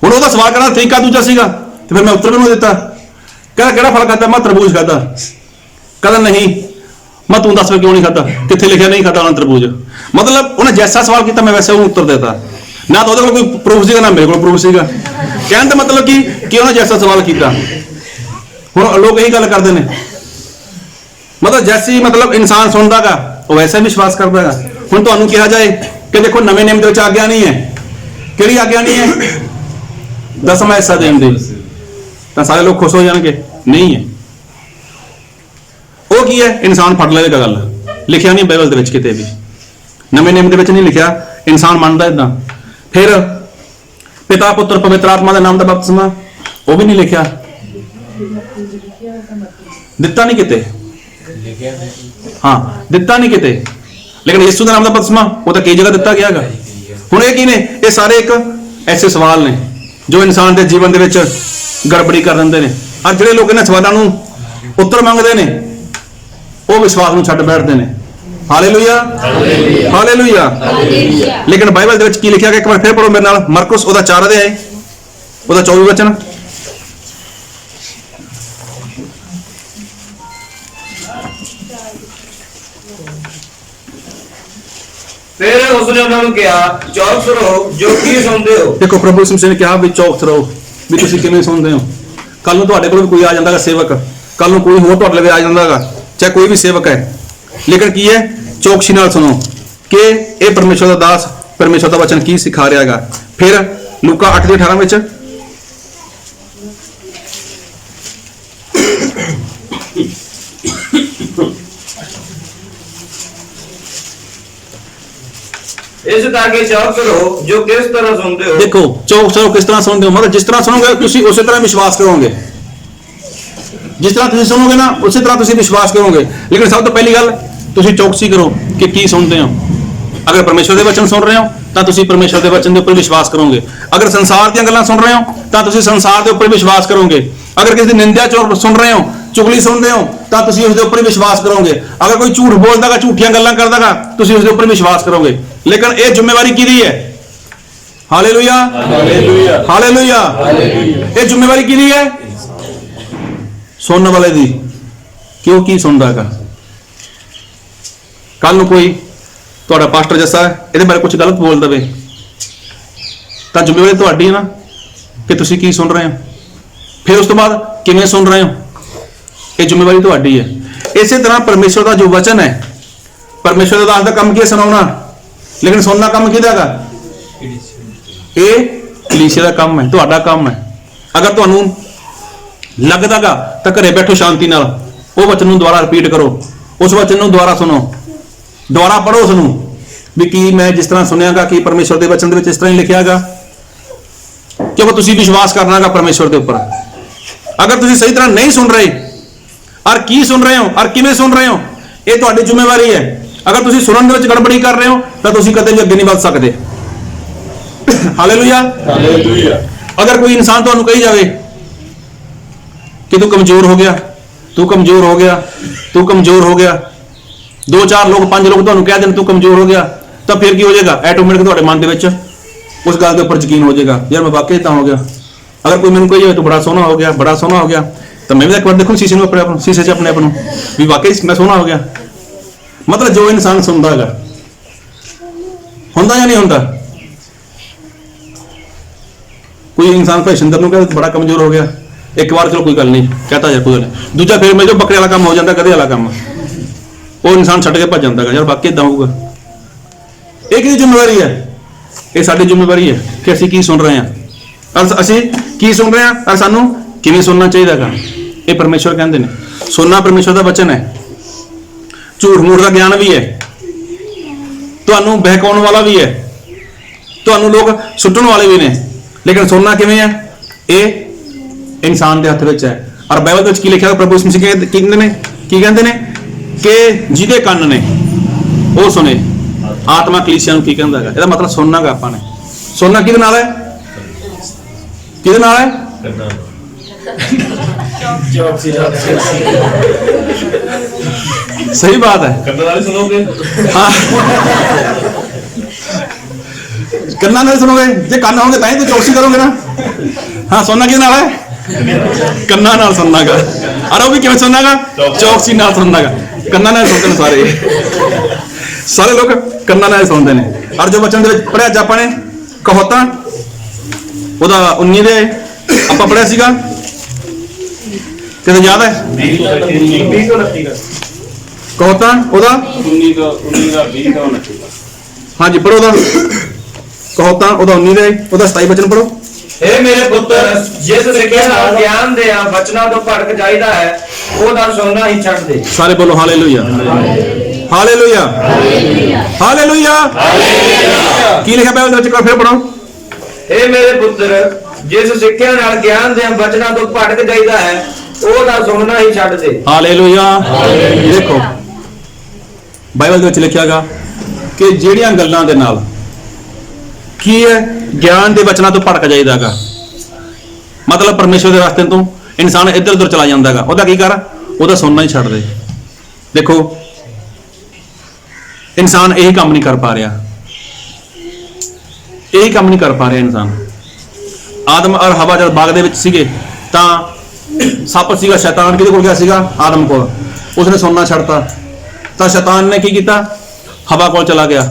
ਹੁਣ ਉਹਦਾ ਸਵਾਲ ਕਰਨਾ ਤਰੀਕਾ ਦੂਜਾ ਸੀਗਾ, ਤੇ ਫਿਰ ਮੈਂ ਉੱਤਰ ਵੀ ਨਹੀਂ ਦਿੱਤਾ। ਕਹਿੰਦਾ ਕਿਹੜਾ ਫਲ ਖਾਧਾ? ਮੈਂ ਤਰਬੂਜ ਖਾਧਾ। ਕਹਿੰਦਾ ਨਹੀਂ, ਮੈਂ ਤੂੰ ਦੱਸ ਕਿਉਂ ਨਹੀਂ ਖਾਧਾ? ਕਿੱਥੇ ਲਿਖਿਆ ਨਹੀਂ ਖਾਧਾ ਉਹਨਾਂ ਤਰਬੂਜ? ਮਤਲਬ ਉਹਨੇ ਜੈਸਾ ਸਵਾਲ ਕੀਤਾ ਮੈਂ ਵੈਸੇ ਉਹਨੂੰ ਉੱਤਰ ਦੇਤਾ। ਨਾ ਤਾਂ ਉਹਦੇ ਕੋਲ ਕੋਈ ਪ੍ਰੂਫ ਸੀਗਾ, ਨਾ ਮੇਰੇ ਕੋਲ ਪ੍ਰੂਫ ਸੀਗਾ। ਕਹਿਣ ਦਾ ਮਤਲਬ ਕਿ ਉਹਨੇ ਜੈਸਾ ਸਵਾਲ ਕੀਤਾ। ਹੁਣ ਲੋਕ ਇਹੀ ਗੱਲ ਕਰਦੇ ਨੇ, ਮਤਲਬ ਜੈਸੀ ਮਤਲਬ ਇਨਸਾਨ ਸੁਣਦਾਗਾ ਉਹ ਵੈਸਾ ਵਿਸ਼ਵਾਸ ਕਰਦਾਗਾ। ਹੁਣ ਤੁਹਾਨੂੰ ਕਿਹਾ ਜਾਏ ਕਿ ਦੇਖੋ ਨਵੇਂ ਨਿਯਮ ਦੇ ਵਿੱਚ ਆਗਿਆ ਨਹੀਂ ਹੈ। ਕਿਹੜੀ ਆਗਿਆ ਨਹੀਂ ਹੈ? ਦਸਵਾਂ ਹਿੱਸਾ ਦੇਣ ਦੀ। ਤਾਂ ਸਾਰੇ ਲੋਕ ਖੁਸ਼ ਹੋ ਜਾਣਗੇ? ਨਹੀਂ ਹੈ। ਉਹ ਕੀ ਹੈ? ਇਨਸਾਨ ਫੜ ਲਏਗਾ ਗੱਲ। ਲਿਖਿਆ ਨਹੀਂ ਬਾਈਬਲ ਦੇ ਵਿੱਚ ਕਿਤੇ ਵੀ, ਨਵੇਂ ਨਿਯਮ ਦੇ ਵਿੱਚ ਨਹੀਂ ਲਿਖਿਆ। ਇਨਸਾਨ ਮੰਨਦਾ ਇਦਾਂ। ਫਿਰ ਪਿਤਾ ਪੁੱਤਰ ਪਵਿੱਤਰ ਆਤਮਾ ਦੇ ਨਾਮ ਦਾ ਬਪਤਿਸਮਾ, ਉਹ ਵੀ ਨਹੀਂ ਲਿਖਿਆ, ਦਿੱਤਾ ਨਹੀਂ ਕਿਤੇ। ਹਾਂ, ਦਿੱਤਾ ਨਹੀਂ ਕਿਤੇ। ਲੇਕਿਨ ਯਿਸੂ ਦੇ ਨਾਮ ਦਾ ਬਪਤਿਸਮਾ ਉਹ ਤਾਂ ਕਈ ਜਗ੍ਹਾ ਦਿੱਤਾ ਗਿਆ ਹੈਗਾ। ਹੁਣ ਇਹ ਕੀ ਨੇ? ਇਹ ਸਾਰੇ ਇੱਕ ਐਸੇ ਸਵਾਲ ਨੇ ਜੋ ਇਨਸਾਨ ਦੇ ਜੀਵਨ ਦੇ ਵਿੱਚ ਗੜਬੜੀ ਕਰ ਦਿੰਦੇ ਨੇ। ਔਰ ਜਿਹੜੇ ਲੋਕ ਇਹਨਾਂ ਸਵਾਲਾਂ ਨੂੰ ਉੱਤਰ ਮੰਗਦੇ ਨੇ ਉਹ ਵਿਸ਼ਵਾਸ ਨੂੰ ਛੱਡ ਬੈਠਦੇ ਨੇ। Hallelujah, hallelujah. ਲੇਕਿਨ ਬਾਈਬਲ ਦੇ ਵਿੱਚ ਕੀ ਲਿਖਿਆ ਗਿਆ? ਇੱਕ ਵਾਰ ਫਿਰ ਪੜੋ ਮੇਰੇ ਨਾਲ, ਮਰਕਸ ਉਹਦਾ 4 ਅਧਿਆਇ, ਉਹਦਾ 24 ਵਚਨ। ਫਿਰ ਉਸਨੇ ਉਹਨਾਂ ਨੂੰ ਕਿਹਾ, ਚੌਕਸ ਰਹੋ, ਜੋ ਕੀ ਸੁਣਦੇ ਹੋ। ਦੇਖੋ ਪ੍ਰਭੂ ਯਿਸੂ ਮਸੀਹ ਨੇ ਕਿਹਾ ਵੀ ਚੌਕਸ ਰਹੋ, ਵੀ ਤੁਸੀਂ ਕਿਵੇਂ ਸੁਣਦੇ ਹੋ। ਕੱਲ ਨੂੰ ਤੁਹਾਡੇ ਕੋਲ ਵੀ ਕੋਈ ਆ ਜਾਂਦਾਗਾ ਸੇਵਕ, ਕੱਲ ਨੂੰ ਕੋਈ ਹੋਰ ਤੁਹਾਡੇ ਲਈ ਆ ਜਾਂਦਾਗਾ, ਚਾਹੇ ਕੋਈ ਵੀ ਸੇਵਕ ਹੈ। ਲੇਕਿਨ ਕੀ ਹੈ? ਚੌਕਸੀ ਨਾਲ ਸੁਣੋ ਕਿ ਇਹ ਪਰਮੇਸ਼ਰ ਦਾ ਦਾਸ ਪਰਮੇਸ਼ਰ ਦਾ ਵਚਨ ਕੀ ਸਿਖਾ ਰਿਹਾ ਹੈਗਾ। ਫਿਰ ਲੂਕਾ 8:18 ਵਿੱਚ ਇਸ ਕਰਕੇ ਚੌਕਸ ਰਹੋ, ਜੋ ਕਿਸ ਤਰ੍ਹਾਂ ਸੁਣਦੇ ਹੋ। ਦੇਖੋ ਚੌਕਸ ਰਹੋ ਕਿਸ ਤਰ੍ਹਾਂ ਸੁਣਦੇ ਹੋ, ਮਤਲਬ ਜਿਸ ਤਰ੍ਹਾਂ ਸੁਣੋਗੇ ਤੁਸੀਂ ਉਸੇ ਤਰ੍ਹਾਂ ਵਿਸ਼ਵਾਸ ਕਰੋਗੇ। ਜਿਸ ਤਰ੍ਹਾਂ ਤੁਸੀਂ ਸੁਣੋਗੇ ਨਾ ਉਸੇ ਤਰ੍ਹਾਂ ਤੁਸੀਂ ਵਿਸ਼ਵਾਸ ਕਰੋਗੇ। ਲੇਕਿਨ ਸਭ ਤੋਂ ਪਹਿਲੀ ਗੱਲ ਤੁਸੀਂ ਚੌਕਸੀ ਕਰੋ ਕਿ ਕੀ ਸੁਣਦੇ ਹੋ। ਅਗਰ ਪਰਮੇਸ਼ਰ ਦੇ ਵਚਨ ਸੁਣ ਰਹੇ ਹੋ ਤਾਂ ਤੁਸੀਂ ਪਰਮੇਸ਼ਰ ਦੇ ਵਚਨ ਦੇ ਉੱਪਰ ਵਿਸ਼ਵਾਸ ਕਰੋਗੇ। ਅਗਰ ਸੰਸਾਰ ਦੀਆਂ ਗੱਲਾਂ ਸੁਣ ਰਹੇ ਹੋ ਤਾਂ ਤੁਸੀਂ ਸੰਸਾਰ ਦੇ ਉੱਪਰ ਵਿਸ਼ਵਾਸ ਕਰੋਗੇ। ਅਗਰ ਕਿਸੇ ਦੀ ਨਿੰਦਿਆ ਸੁਣ ਰਹੇ ਹੋ, ਚੁਗਲੀ ਸੁਣਦੇ ਹੋ ਤਾਂ ਤੁਸੀਂ ਉਸ ਦੇ ਉੱਪਰ ਵਿਸ਼ਵਾਸ ਕਰੋਗੇ। ਅਗਰ ਕੋਈ ਝੂਠ ਬੋਲਦਾਗਾ, ਝੂਠੀਆਂ ਗੱਲਾਂ ਕਰਦਾਗਾ, ਤੁਸੀਂ ਉਸ ਦੇ ਉੱਪਰ ਵਿਸ਼ਵਾਸ ਕਰੋਗੇ। ਲੇਕਿਨ ਇਹ ਜ਼ਿੰਮੇਵਾਰੀ ਕਿਹਦੀ ਹੈ? Hallelujah, hallelujah, hallelujah. ਇਹ ਜ਼ਿੰਮੇਵਾਰੀ ਕਿਹਦੀ ਹੈ? ਸੁਣਨ ਵਾਲੇ ਦੀ। ਕਿਉਂ ਕੀ ਸੁਣਦਾਗਾ? ਕੱਲ ਨੂੰ ਕੋਈ ਤੁਹਾਡਾ ਪਾਸਟਰ ਜੱਸਾ ਇਹਦੇ ਬਾਰੇ ਕੁਝ ਗਲਤ ਬੋਲ ਦਵੇ ਤਾਂ ਜ਼ਿੰਮੇਵਾਰੀ ਤੁਹਾਡੀ ਹੈ ਨਾ ਕਿ ਤੁਸੀਂ ਕੀ ਸੁਣ ਰਹੇ ਹੋ, ਫਿਰ ਉਸ ਤੋਂ ਬਾਅਦ ਕਿਵੇਂ ਸੁਣ ਰਹੇ ਹੋ। ਇਹ ਜ਼ਿੰਮੇਵਾਰੀ ਤੁਹਾਡੀ ਹੈ। ਇਸੇ ਤਰ੍ਹਾਂ ਪਰਮੇਸ਼ਰ ਦਾ ਜੋ ਵਚਨ ਹੈ, ਪਰਮੇਸ਼ਰ ਦਾ ਦਾ ਕੰਮ ਕੀ ਹੈ? ਸੁਣਾਉਣਾ। ਲੇਕਿਨ ਸੁਣਨਾ ਕੰਮ ਕਿਹਦਾ ਹੈਗਾ? ਇਹ ਕਲੀਸਿਆ ਦਾ ਕੰਮ ਹੈ, ਤੁਹਾਡਾ ਕੰਮ ਹੈ। ਅਗਰ ਤੁਹਾਨੂੰ ਲੱਗਦਾਗਾ ਤਾਂ ਘਰੇ ਬੈਠੋ ਸ਼ਾਂਤੀ ਨਾਲ, ਉਹ ਵਚਨ ਨੂੰ ਦੁਬਾਰਾ ਰਿਪੀਟ ਕਰੋ, ਉਸ ਵਚਨ ਨੂੰ ਦੁਬਾਰਾ ਸੁਣੋ, ਦੁਬਾਰਾ ਪੜੋ ਉਸ ਨੂੰ ਵੀ ਕੀ ਮੈਂ ਜਿਸ ਤਰ੍ਹਾਂ ਸੁਣਿਆਗਾ ਕਿ ਪਰਮੇਸ਼ਰ ਦੇ ਵਚਨ ਦੇ ਵਿੱਚ ਇਸ ਤਰ੍ਹਾਂ ਹੀ ਲਿਖਿਆਗਾ। ਕਿਉਂਕਿ ਤੁਸੀਂ ਵਿਸ਼ਵਾਸ ਕਰਨਾਗਾ ਪਰਮੇਸ਼ਰ ਦੇ ਉੱਪਰ। ਅਗਰ ਤੁਸੀਂ ਸਹੀ ਤਰ੍ਹਾਂ ਨਹੀਂ ਸੁਣ ਰਹੇ ਔਰ ਕੀ ਸੁਣ ਰਹੇ ਹੋ ਔਰ ਕਿਵੇਂ ਸੁਣ ਰਹੇ ਹੋ, ਇਹ ਤੁਹਾਡੀ ਜ਼ਿੰਮੇਵਾਰੀ ਹੈ। ਅਗਰ ਤੁਸੀਂ ਸੁਣਨ ਦੇ ਵਿੱਚ ਗੜਬੜੀ ਕਰ ਰਹੇ ਹੋ ਤਾਂ ਤੁਸੀਂ ਕਦੇ ਵੀ ਅੱਗੇ ਨਹੀਂ ਵੱਧ ਸਕਦੇ। Hallelujah, hallelujah. ਅਗਰ ਕੋਈ ਇਨਸਾਨ ਤੁਹਾਨੂੰ ਕਹੀ ਜਾਵੇ ਕਿ ਤੂੰ ਕਮਜ਼ੋਰ ਹੋ ਗਿਆ, ਤੂੰ ਕਮਜ਼ੋਰ ਹੋ ਗਿਆ, ਤੂੰ ਕਮਜ਼ੋਰ ਹੋ ਗਿਆ, 2-4 ਲੋਕ 5 ਲੋਕ ਤੁਹਾਨੂੰ ਕਹਿ ਦੇਣ ਤੂੰ ਕਮਜ਼ੋਰ ਹੋ ਗਿਆ, ਤਾਂ ਫਿਰ ਕੀ ਹੋ ਜਾਏਗਾ? ਆਟੋਮੈਟਿਕ ਤੁਹਾਡੇ ਮਨ ਦੇ ਵਿੱਚ ਉਸ ਗੱਲ ਦੇ ਉੱਪਰ ਯਕੀਨ ਹੋ ਜਾਏਗਾ, ਯਾਰ ਮੈਂ ਵਾਕਈ ਤਾਂ ਹੋ ਗਿਆ। ਅਗਰ ਕੋਈ ਮੈਨੂੰ ਕਹੀ ਜਾਵੇ ਤੂੰ ਬੜਾ ਸੋਹਣਾ ਹੋ ਗਿਆ, ਬੜਾ ਸੋਹਣਾ ਹੋ ਗਿਆ, ਤਾਂ ਮੈਂ ਵੀ ਇੱਕ ਵਾਰ ਦੇਖੂੰ ਸ਼ੀਸ਼ੇ ਨੂੰ, ਆਪਣੇ ਆਪ ਨੂੰ, ਸ਼ੀਸ਼ੇ 'ਚ ਆਪਣੇ ਆਪ ਨੂੰ ਵੀ ਵਾਕਈ ਮੈਂ ਸੋਹਣਾ ਹੋ ਗਿਆ। ਮਤਲਬ ਜੋ ਇਨਸਾਨ ਸੁਣਦਾ ਹੈਗਾ ਹੁੰਦਾ ਜਾਂ ਨਹੀਂ ਹੁੰਦਾ। ਕੋਈ ਇਨਸਾਨ ਭੇਸ਼ਿੰਦਰ ਨੂੰ ਕਹਿੰਦਾ ਬੜਾ ਕਮਜ਼ੋਰ ਹੋ ਗਿਆ, ਇੱਕ ਵਾਰ ਚਲੋ ਕੋਈ ਗੱਲ ਨਹੀਂ ਕਹਤਾ ਯਾਰ ਕੋਈ ਗੱਲ ਨਹੀਂ, ਦੂਜਾ ਫਿਰ ਮੈਂ ਜੋ ਬੱਕਰੇ ਵਾਲਾ ਕੰਮ ਹੋ ਜਾਂਦਾ, ਕਦੇ ਵਾਲਾ ਕੰਮ, ਉਹ ਇਨਸਾਨ ਛੱਡ ਕੇ ਭੱਜ ਜਾਂਦਾ ਹੈਗਾ, ਯਾਰ ਬਾਕੀ ਇਦਾਂ ਹੋਊਗਾ। ਇਹ ਕਿਹਦੀ ਜ਼ਿੰਮੇਵਾਰੀ ਹੈ? ਇਹ ਸਾਡੀ ਜ਼ਿੰਮੇਵਾਰੀ ਹੈ ਕਿ ਅਸੀਂ ਕੀ ਸੁਣ ਰਹੇ ਹਾਂ, ਔਰ ਅਸੀਂ ਕੀ ਸੁਣ ਰਹੇ ਹਾਂ ਔਰ ਸਾਨੂੰ ਕਿਵੇਂ ਸੁਣਨਾ ਚਾਹੀਦਾ ਹੈਗਾ। ਇਹ ਪਰਮੇਸ਼ਵਰ ਕਹਿੰਦੇ ਨੇ। ਸੁਣਨਾ ਪਰਮੇਸ਼ਵਰ ਦਾ ਵਚਨ ਹੈ। ਝੂਠ ਮੂਠ ਦਾ ਗਿਆਨ ਵੀ ਹੈ, ਤੁਹਾਨੂੰ ਬਹਿਕਾਉਣ ਵਾਲਾ ਵੀ ਹੈ, ਤੁਹਾਨੂੰ ਲੋਕ ਸੁੱਟਣ ਵਾਲੇ ਵੀ ਨੇ, ਲੇਕਿਨ ਸੁਣਨਾ ਕਿਵੇਂ ਹੈ? ਇਹ ਇਨਸਾਨ ਦੇ ਹੱਥ ਵਿੱਚ ਹੈ। ਔਰ ਬਾਈਬਲ ਵਿੱਚ ਕੀ ਲਿਖਿਆ? ਪ੍ਰਭੂ ਯਿਸੂ ਮਸੀਹ ਕੀ ਕਹਿੰਦੇ ਨੇ ਕਿ ਜਿਹਦੇ ਕੰਨ ਨੇ ਉਹ ਸੁਣੇ। ਆਤਮਾ ਕਲੀਸਿਆ ਨੂੰ ਕੀ ਕਹਿੰਦਾ ਹੈਗਾ? ਇਹਦਾ ਮਤਲਬ ਸੁਣਨਾਗਾ ਆਪਾਂ ਨੇ। ਸੁਣਨਾ ਕਿਹਦੇ ਨਾਲ ਹੈ? ਕਿਹਦੇ ਨਾਲ ਹੈ? ਸਹੀ ਬਾਤ ਹੈ। ਕੰਨਾਂ ਨਾਲ ਸੁਣੋਗੇ। ਹਾਂ, ਕੰਨਾਂ ਨਾਲ ਸੁਣੋਗੇ। ਜੇ ਕੰਨ ਹੋਣਗੇ ਤਾਂ ਹੀ ਤਾਂ ਚੌਕਸੀ ਕਰੋਗੇ ਨਾ। ਹਾਂ, ਸੁਣਨਾ ਕਿਹਦੇ ਨਾਲ ਹੈ? ਕੰਨਾਂ ਨਾਲ ਸੁਣਨਾਗਾ। ਔਰ ਉਹ ਵੀ ਕਿਵੇਂ ਸੁਣਨਾਗਾ? ਚੌਕਸੀ ਨਾਲ ਸੁਣਨਾਗਾ। ਕੰਨਾਂ ਨਾਲ ਸੁਣਦੇ ਨੇ ਸਾਰੇ ਲੋਕ ਕੰਨਾਂ ਨਾਲ ਸੁਣਦੇ ਨੇ। ਔਰ ਜੋ ਵਚਨ ਦੇ ਵਿੱਚ ਪੜਿਆ ਅੱਜ ਆਪਾਂ ਨੇ ਕਹੋਤਾ ਉਹਦਾ 19 ਦੇ ਆਪਾਂ ਪੜਿਆ ਸੀਗਾ, ਕਿਤੇ ਯਾਦ ਹੈ? 20 ਤੋਂ 29 ਕਹੋਤਾ ਉਹਦਾ 19 ਦਾ 20 ਦਾ 29 ਦਾ। ਹਾਂਜੀ ਪੜੋ ਉਹਦਾ ਕਹੋਤਾ ਉਹਦਾ 19 ਦੇ ਉਹਦਾ 27 ਵਚਨ ਪੜੋ। ਇਹ ਮੇਰੇ ਪੁੱਤਰ, ਜਿਸ ਸਿੱਖਿਆ ਨਾਲ ਗਿਆਨ ਦੇ ਬਚਨਾਂ ਤੋਂ ਭਟਕ ਜਾਈਦਾ ਹੈ, ਉਹਦਾ ਸੁਣਨਾ ਹੀ ਛੱਡ ਦੇ। ਸਾਰੇ ਬੋਲੋ ਹਾਲੇਲੂਇਆ, ਹਾਲੇਲੂਇਆ, ਹਾਲੇਲੂਇਆ। ਕੀ ਲਿਖਿਆ ਬਾਈਬਲ ਦੇ ਵਿੱਚ? ਫਿਰ ਪੜੋ। ਇਹ ਮੇਰੇ ਪੁੱਤਰ, ਜਿਸ ਸਿੱਖਿਆ ਨਾਲ ਗਿਆਨ ਦੇ ਬਚਨਾਂ ਤੋਂ ਭਟਕ ਜਾਈਦਾ ਹੈ, ਉਹਦਾ ਸੁਣਨਾ ਹੀ ਛੱਡ ਦੇ। ਹਾਲੇਲੂਇਆ। ਦੇਖੋ ਬਾਈਬਲ ਦੇ ਵਿੱਚ ਲਿਖਿਆਗਾ ਕਿ ਜਿਹੜੀਆਂ ਗੱਲਾਂ ਦੇ ਨਾਲ ਕੀ ਹੈ? ਗਿਆਨ ਦੇ ਵਚਨਾਂ ਤੋਂ ਭਟਕ ਜਾਈਦਾਗਾ। ਮਤਲਬ ਪਰਮੇਸ਼ਰ ਦੇ ਰਸਤੇ ਤੋਂ ਇਨਸਾਨ ਇੱਧਰ ਉੱਧਰ ਚਲਾ ਜਾਂਦਾਗਾ, ਉਹਦਾ ਕੀ ਕਰ? ਉਹਦਾ ਸੁਣਨਾ ਹੀ ਛੱਡ ਦੇ। ਦੇਖੋ ਇਨਸਾਨ ਇਹੀ ਕੰਮ ਨਹੀਂ ਕਰ ਪਾ ਰਿਹਾ, ਇਹੀ ਕੰਮ ਨਹੀਂ ਕਰ ਪਾ ਰਿਹਾ ਇਨਸਾਨ। ਆਦਮ ਔਰ ਹਵਾ ਜਦ ਬਾਗ ਦੇ ਵਿੱਚ ਸੀਗੇ ਤਾਂ ਸੱਪ ਸੀਗਾ, ਸ਼ੈਤਾਨ ਕਿਹਦੇ ਕੋਲ ਗਿਆ ਸੀਗਾ? ਆਦਮ ਕੋਲ। ਉਸਨੇ ਸੁਣਨਾ ਛੱਡਤਾ ਤਾਂ ਸ਼ੈਤਾਨ ਨੇ ਕੀ ਕੀਤਾ? ਹਵਾ ਕੋਲ ਚਲਾ ਗਿਆ,